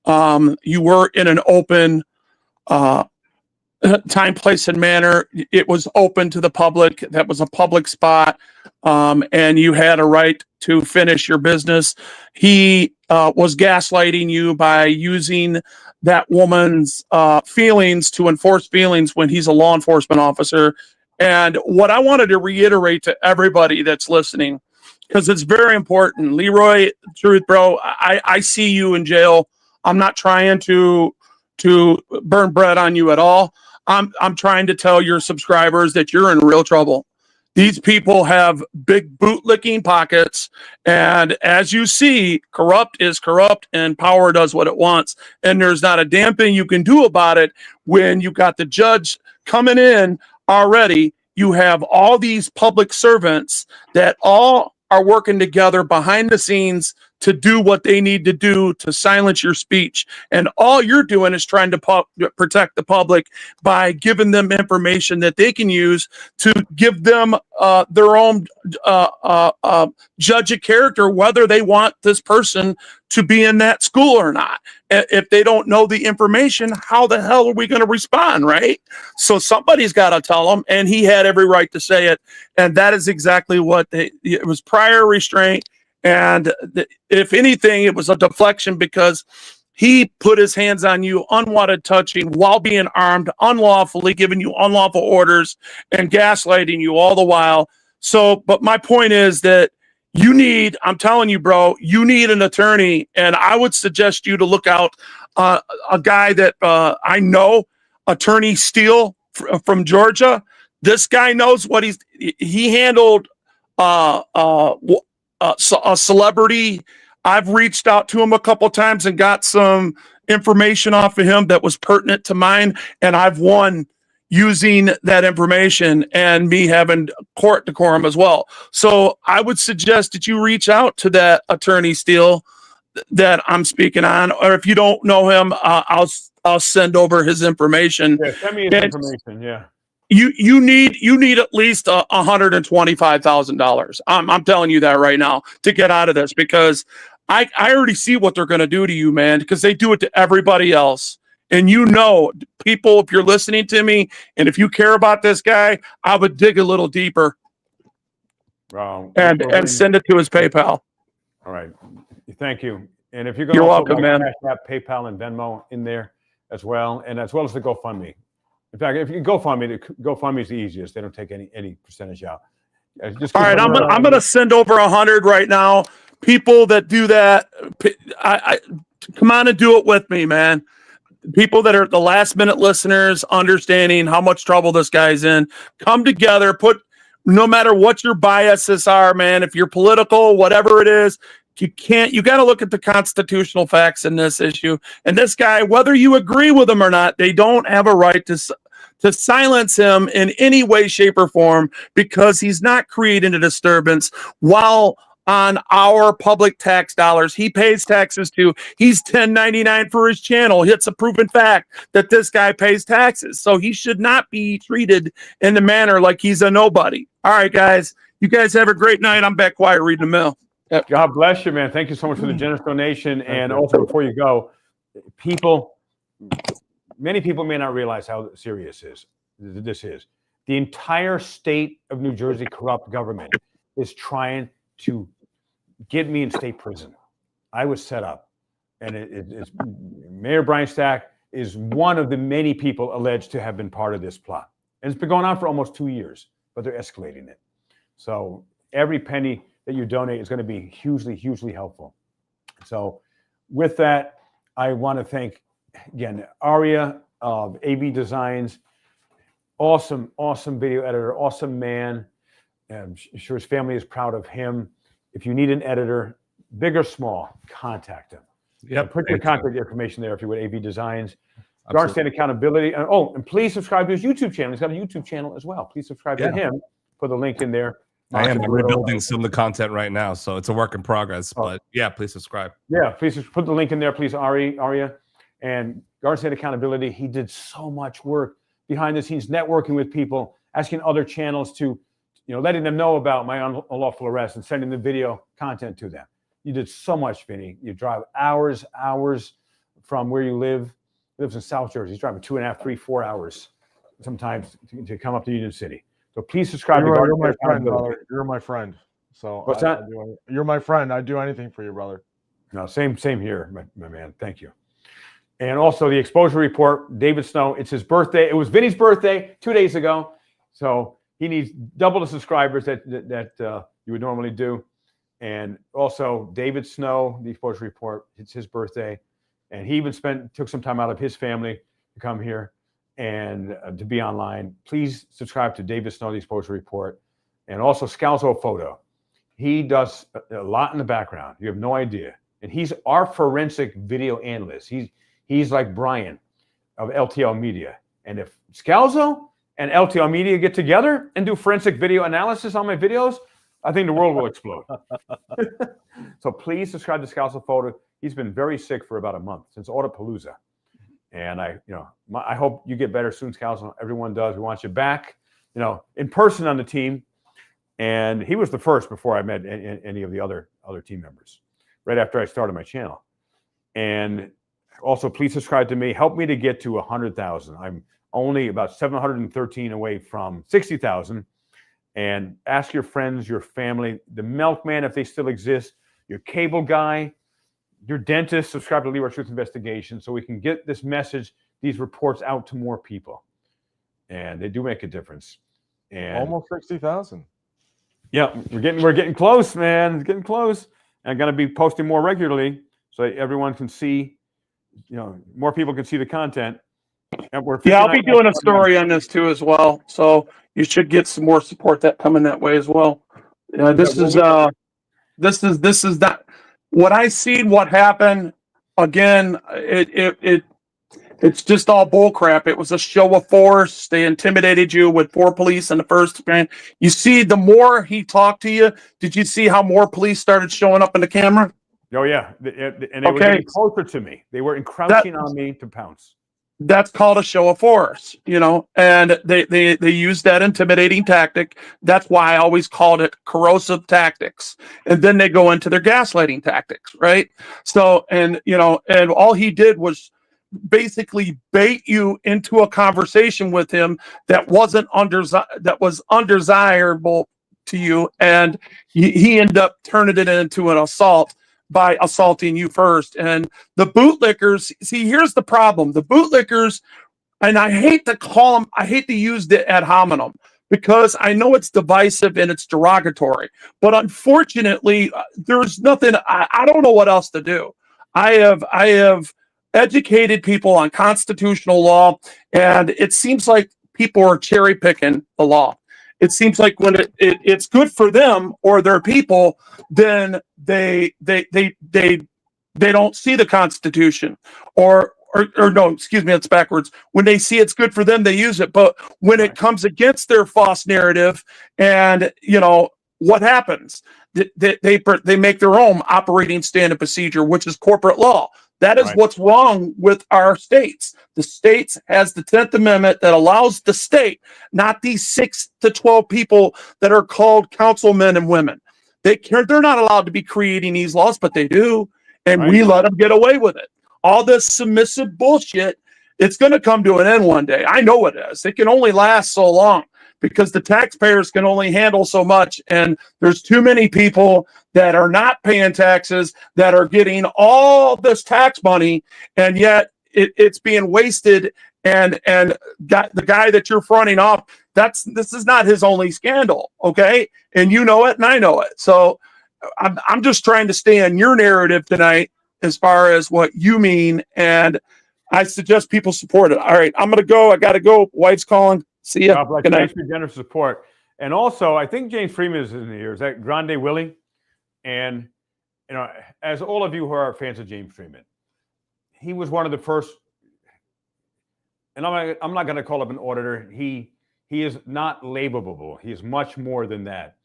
You were in an open time, place, and manner. It was open to the public. That was a public spot, and you had a right to finish your business. He was gaslighting you by using that woman's feelings to enforce feelings when he's a law enforcement officer. And what I wanted to reiterate to everybody that's listening, because it's very important, Leroy, truth, bro, I see you in jail. I'm not trying to burn bread on you at all. I'm trying to tell your subscribers that you're in real trouble. These people have big bootlicking pockets, and as you see, corrupt is corrupt, and power does what it wants. And there's not a damn thing you can do about it when you got the judge coming in already. You have all these public servants that all are working together behind the scenes to do what they need to do to silence your speech. And all you're doing is trying to protect the public by giving them information that they can use to give them their own judge of character, whether they want this person to be in that school or not. If they don't know the information, how the hell are we going to respond, right? So somebody's got to tell them, and he had every right to say it. And that is exactly what it was, prior restraint. And if anything, it was a deflection because he put his hands on you, unwanted touching, while being armed, unlawfully giving you unlawful orders and gaslighting you all the while. So, but my point is that I'm telling you, bro, you need an attorney. And I would suggest you to look out a guy that I know, Attorney Steele from Georgia. This guy knows what he handled a celebrity. I've reached out to him a couple times and got some information off of him that was pertinent to mine, and I've won using that information and me having court decorum as well. So I would suggest that you reach out to that Attorney Steele that I'm speaking on, or if you don't know him, I'll send over his information. Yeah, send me his information. Yeah. You need at least $125,000. I'm telling you that right now to get out of this, because I already see what they're going to do to you, man, because they do it to everybody else. And people, if you're listening to me, and if you care about this guy, I would dig a little deeper and send it to his PayPal. All right. Thank you. And if you're You're welcome, man. Cash App, PayPal, and Venmo in there as well, and as well as the GoFundMe. In fact, if you GoFundMe, the GoFundMe is the easiest. They don't take any percentage out. All right, I'm going to send over 100 right now. People that do that, I come on and do it with me, man. People that are the last minute listeners, understanding how much trouble this guy's in, come together. No matter what your biases are, man. If you're political, whatever it is, you got to look at the constitutional facts in this issue. And this guy, whether you agree with him or not, they don't have a right to silence him in any way, shape, or form, because he's not creating a disturbance while on our public tax dollars. He pays taxes too. He's 1099 for his channel. It's a proven fact that this guy pays taxes. So he should not be treated in the manner like he's a nobody. All right, guys. You guys have a great night. I'm back quiet reading the mail. Yep. God bless you, man. Thank you so much for the generous donation. And also, before you go, many people may not realize how serious this is. The entire state of New Jersey corrupt government is trying to get me in state prison. I was set up, and it's Mayor Brian Stack is one of the many people alleged to have been part of this plot. And it's been going on for almost 2 years, but they're escalating it. So every penny that you donate is going to be hugely, hugely helpful. So with that, I want to thank, again, Aria of AB Designs. Awesome, awesome video editor, awesome man. I'm sure his family is proud of him. If you need an editor, big or small, contact him. Yep. Put your contact information there if you would. AV Designs. Guard Stand Accountability. And please subscribe to his YouTube channel. He's got a YouTube channel as well. Please subscribe to him. Put the link in there. I am. I'm rebuilding some of the content right now, so it's a work in progress. But yeah, please subscribe. Yeah, please put the link in there, please, Aria. And Guard Stand Accountability, he did so much work behind the scenes, networking with people, asking other channels to, letting them know about my unlawful arrest and sending the video content to them. You did so much, Vinny. You drive hours from where you live. He lives in South Jersey. He's driving 2.5, 3, 4 hours sometimes to come up to Union City. So please subscribe to You're my friend, brother. You're my friend. So what's that? You're my friend. I'd do anything for you, brother. No, same here, my man. Thank you. And also the exposure report, David Snow. It's his birthday. It was Vinny's birthday 2 days ago, so he needs double the subscribers that you would normally do. And also David Snow, the exposure report. It's his birthday, and he even took some time out of his family to come here and to be online. Please subscribe to David Snow, the exposure report, and also Scalzo Photo. He does a lot in the background. You have no idea, and he's our forensic video analyst. He's like Brian of LTL Media. And if Scalzo and LTL Media get together and do forensic video analysis on my videos, I think the world will explode. So please subscribe to Scalzo Photo. He's been very sick for about a month, since Autopalooza. And I hope you get better soon, Scalzo. Everyone does. We want you back, in person on the team. And he was the first before I met any of the other team members, right after I started my channel. And also, please subscribe to me. Help me to get to 100,000. I'm only about 713 away from 60,000. And ask your friends, your family, the milkman, if they still exist, your cable guy, your dentist, subscribe to Leroy Truth Investigation so we can get this message, these reports out to more people. And they do make a difference. And almost 60,000. Yeah, we're getting close, man. It's getting close. And I'm going to be posting more regularly so everyone can see, more people can see the content. And I'll be doing a story on this too as well. So you should get some more support coming that way as well. This is that what I seen. What happened again? It's just all bull crap. It was a show of force. They intimidated you with 4 police in the first man. You see, the more he talked to you, did you see how more police started showing up in the camera? Oh yeah, and they were getting closer to me. They were encroaching on me to pounce. That's called a show of force, and they use that intimidating tactic. That's why I always called it corrosive tactics. And then they go into their gaslighting tactics, right? So, and all he did was basically bait you into a conversation with him that was undesirable to you, and he ended up turning it into an assault by assaulting you first. And the bootlickers, see, here's the problem. The bootlickers, and I hate to use the ad hominem because I know it's divisive and it's derogatory, but unfortunately, there's nothing, I don't know what else to do. I have educated people on constitutional law, and it seems like people are cherry picking the law. It seems like when it's good for them or their people, then they don't see the Constitution, or no, excuse me, it's backwards. When they see it's good for them, they use it. But when it comes against their false narrative, and what happens? They make their own operating standard procedure, which is corporate law. That is what's wrong with our states. The states has the 10th Amendment that allows the state, not these 6 to 12 people that are called councilmen and women. They're not allowed to be creating these laws, but they do. And we let them get away with it. All this submissive bullshit, it's going to come to an end one day. I know it is. It can only last so long because the taxpayers can only handle so much. And there's too many people that are not paying taxes, that are getting all this tax money, and yet it's being wasted. And the guy that you're fronting off, this is not his only scandal, okay? And you know it, and I know it. So I'm just trying to stay on your narrative tonight as far as what you mean, and I suggest people support it. All right, I'm gonna go. I gotta go. Wife's calling. See ya. Good night. Thanks for your generous support. And also, I think James Freeman is in here. Is that Grande Willie? And as all of you who are fans of James Freeman, he was one of the first, and I'm not going to call him an auditor. He is not labelable. He is much more than that.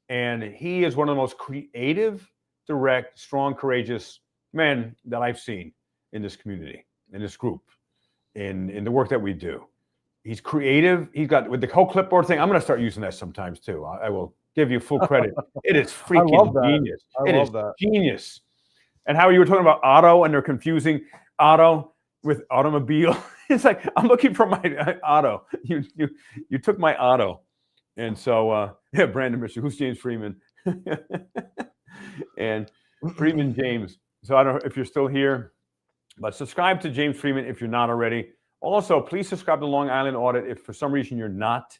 And he is one of the most creative, direct, strong, courageous men that I've seen in this community, in this group, in the work that we do. He's creative. He's got, with the whole clipboard thing, I'm going to start using that sometimes too. I will give you full credit. It is freaking genius. It is genius. And how you were talking about auto, and they're confusing auto with automobile. It's like, I'm looking for my auto. You took my auto. And so, yeah, Brandon Mitchell, who's James Freeman? And Freeman James. So I don't know if you're still here, but subscribe to James Freeman if you're not already. Also, please subscribe to Long Island Audit if for some reason you're not.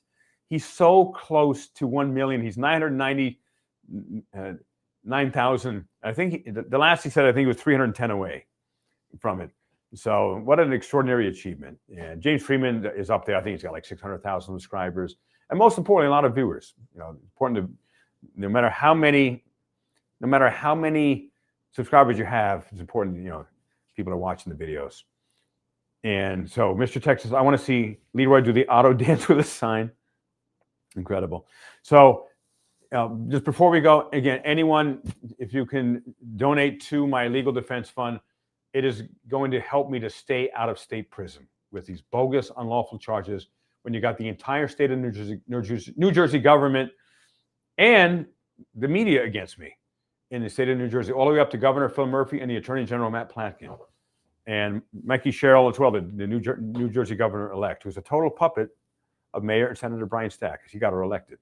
He's so close to 1 million. He's 999,000. I think the last he said, I think it was 310 away from it. So what an extraordinary achievement. And James Freeman is up there. I think he's got like 600,000 subscribers. And most importantly, a lot of viewers. You know, important to, no matter how many subscribers you have, it's important, you know, people are watching the videos. And so, Mr. Texas, I want to see Leroy do the auto dance with a sign. Incredible. So, just before we go, again, anyone, if you can donate to my legal defense fund, it is going to help me to stay out of state prison with these bogus, unlawful charges when you got the entire state of New Jersey government and the media against me in the state of New Jersey, all the way up to Governor Phil Murphy and the Attorney General Matt Platkin. And Mikey Sherrill as well, the New Jersey governor-elect, who's a total puppet of Mayor and Senator Brian Stack, because he got her elected.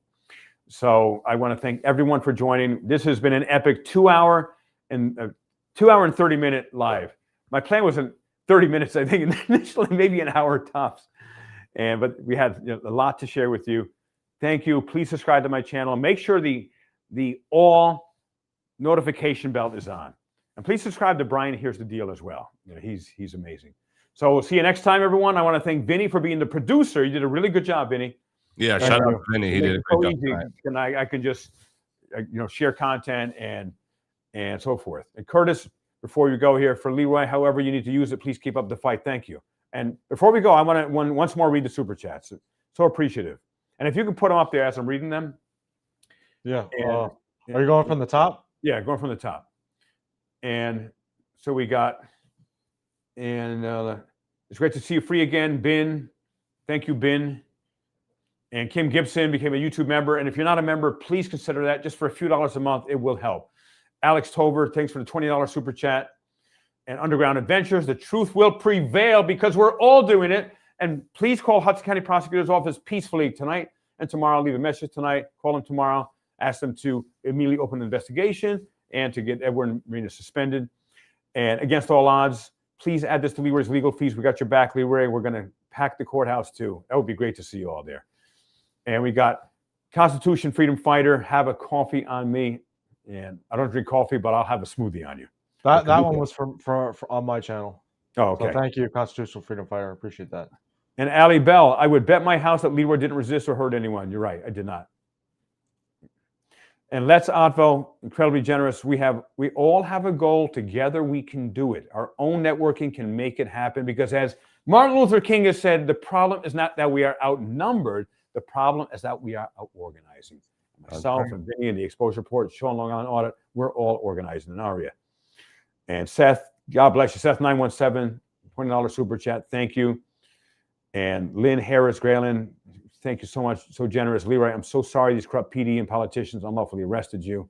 So I want to thank everyone for joining. This has been an epic 2 hour and 30-minute live. My plan was in 30 minutes, I think, initially, maybe an hour tops. But we had a lot to share with you. Thank you. Please subscribe to my channel. Make sure the all notification bell is on. And please subscribe to Brian Here's the Deal as well. You know, he's amazing. So we'll see you next time, everyone. I want to thank Vinny for being the producer. You did a really good job, Vinny. Yeah, shout out to Vinny. He did a great job. And I can just share content and so forth. And Curtis, before you go here, for Leroy, however you need to use it, please keep up the fight. Thank you. And before we go, I want to once more read the super chats. So appreciative. And if you can put them up there as I'm reading them. Yeah. Are you going from the top? Yeah, going from the top. And so we got, and it's great to see you free again, Bin. Thank you, Bin. And Kim Gibson became a YouTube member. And if you're not a member, please consider that. Just for a few dollars a month, it will help. Alex Tover, thanks for the $20 super chat. And Underground Adventures, the truth will prevail because we're all doing it. And please call Hudson County Prosecutor's Office peacefully tonight and tomorrow. Leave a message tonight. Call them tomorrow. Ask them to immediately open an investigation and to get Edward Marina suspended. And against all odds, please add this to Leroy's legal fees. We got your back, Leroy. We're going to pack the courthouse too. That would be great to see you all there. And we got Constitution Freedom Fighter. Have a coffee on me. And I don't drink coffee, but I'll have a smoothie on you. That one was for on my channel. Oh, okay. So thank you, Constitutional Freedom Fighter. I appreciate that. And Allie Bell, I would bet my house that Leroy didn't resist or hurt anyone. You're right. I did not. And Let's Otvo, incredibly generous. We all have a goal. Together we can do it. Our own networking can make it happen, because as Martin Luther King has said, the problem is not that we are outnumbered. The problem is that we are out-organizing. Myself and Vinny and the Exposure Report, Sean Long Island Audit, we're all organized in an area. And Seth, God bless you. Seth 917, $20 super chat. Thank you. And Lynn Harris Graylin, thank you so much. So generous. Leroy, I'm so sorry these corrupt PD and politicians unlawfully arrested you.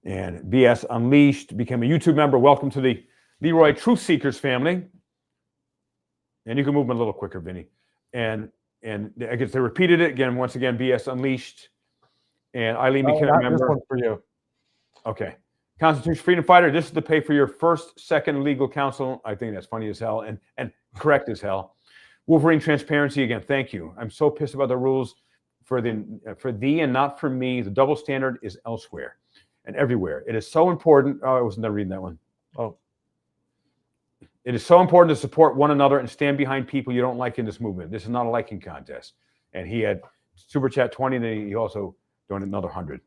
And BS Unleashed became a YouTube member. Welcome to the Leroy Truth Seekers family. And you can move them a little quicker, Vinny. And I guess they repeated it again. Once again, BS Unleashed. And Eileen became a member. This one's for you. Okay. Constitution Freedom Fighter, this is to pay for your first, second legal counsel. I think that's funny as hell and correct as hell. Wolverine Transparency, again, thank you. I'm so pissed about the rules for thee and not for me. The double standard is elsewhere and everywhere. It is so important. Oh, I wasn't done reading that one. Oh. It is so important to support one another and stand behind people you don't like in this movement. This is not a liking contest. And he had Super Chat 20, and he also donated another 100.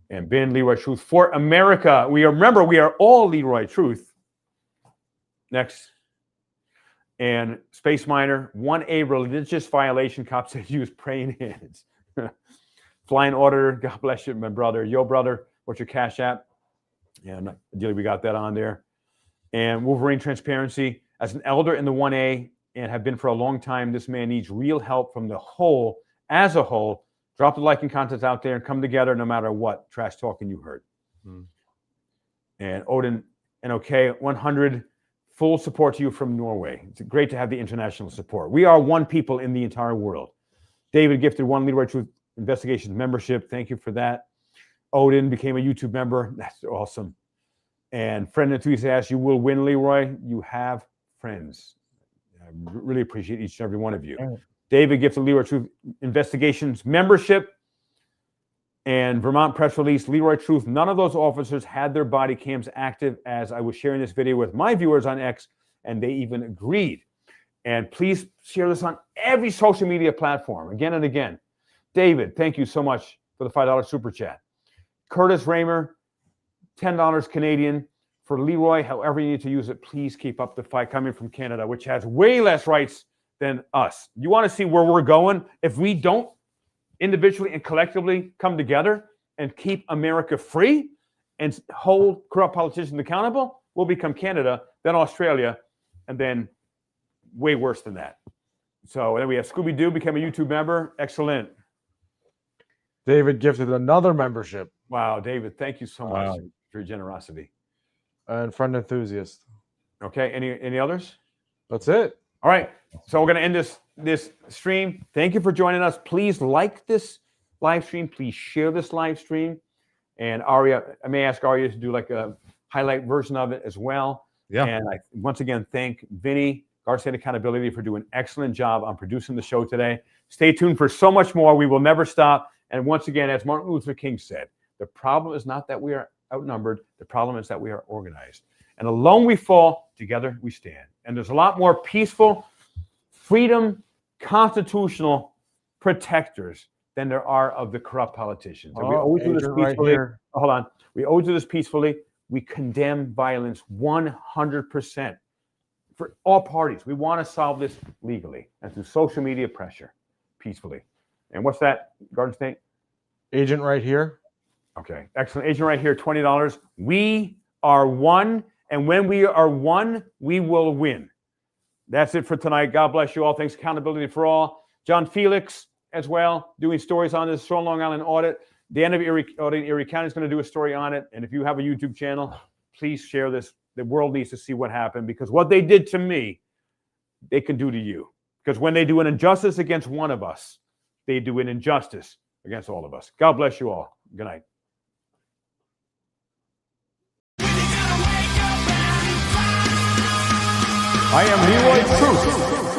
And Ben, Leroy Truth for America. Remember, we are all Leroy Truth. Next. And Space Miner, 1A religious violation. Cops said use praying hands. Flying Auditor, God bless you, my brother. Yo, brother, what's your Cash App? Yeah, ideally we got that on there. And Wolverine Transparency, as an elder in the 1A and have been for a long time, this man needs real help from the whole, as a whole. Drop the like and content out there and come together no matter what trash talking you heard. And Odin, and okay, 100, full support to you from Norway. It's great to have the international support. We are one people in the entire world. David gifted 1 Leroy Truth Investigations membership. Thank you for that. Odin became a YouTube member. That's awesome. And Friend Enthusiast, you will win, Leroy. You have friends. I really appreciate each and every one of you. David gifted Leroy Truth Investigations membership. And Vermont press release, Leroy Truth, none of those officers had their body cams active as I was sharing this video with my viewers on X, and they even agreed. And please share this on every social media platform, again and again. David, thank you so much for the $5 super chat. Curtis Raymer, $10 Canadian. For Leroy, however you need to use it, please keep up the fight, coming from Canada, which has way less rights than us. You want to see where we're going? If we don't individually and collectively come together and keep America free and hold corrupt politicians accountable, we'll become Canada, then Australia, and then way worse than that. So then we have Scooby-Doo become a YouTube member. Excellent. David gifted another membership. Wow, David, thank you so much for your generosity. And Friend Enthusiast. Okay, any others? That's it. All right, so we're going to end this stream. Thank you for joining us. Please like this live stream. Please share this live stream. And Aria, I may ask Aria to do like a highlight version of it as well. Yeah. And I once again thank Vinny, Guard State Accountability, for doing an excellent job on producing the show today. Stay tuned for so much more. We will never stop. And once again, as Martin Luther King said, the problem is not that we are outnumbered. The problem is that we are organized. And alone we fall, together we stand. And there's a lot more peaceful, freedom, constitutional protectors than there are of the corrupt politicians. And we always do this peacefully. Hold on. We always do this peacefully. We condemn violence 100% for all parties. We want to solve this legally and through social media pressure, peacefully. And what's that, Garden State? Agent right here. Okay, excellent. Agent right here, $20. We are one, and when we are one, we will win. That's it for tonight. God bless you all. Thanks, Accountability for All. John Felix as well, doing stories on this Strong Long Island audit. Dan of Erie County is going to do a story on it. And if you have a YouTube channel, please share this. The world needs to see what happened, because what they did to me, they can do to you. Because when they do an injustice against one of us, they do an injustice against all of us. God bless you all. Good night. I am Leroy Truth.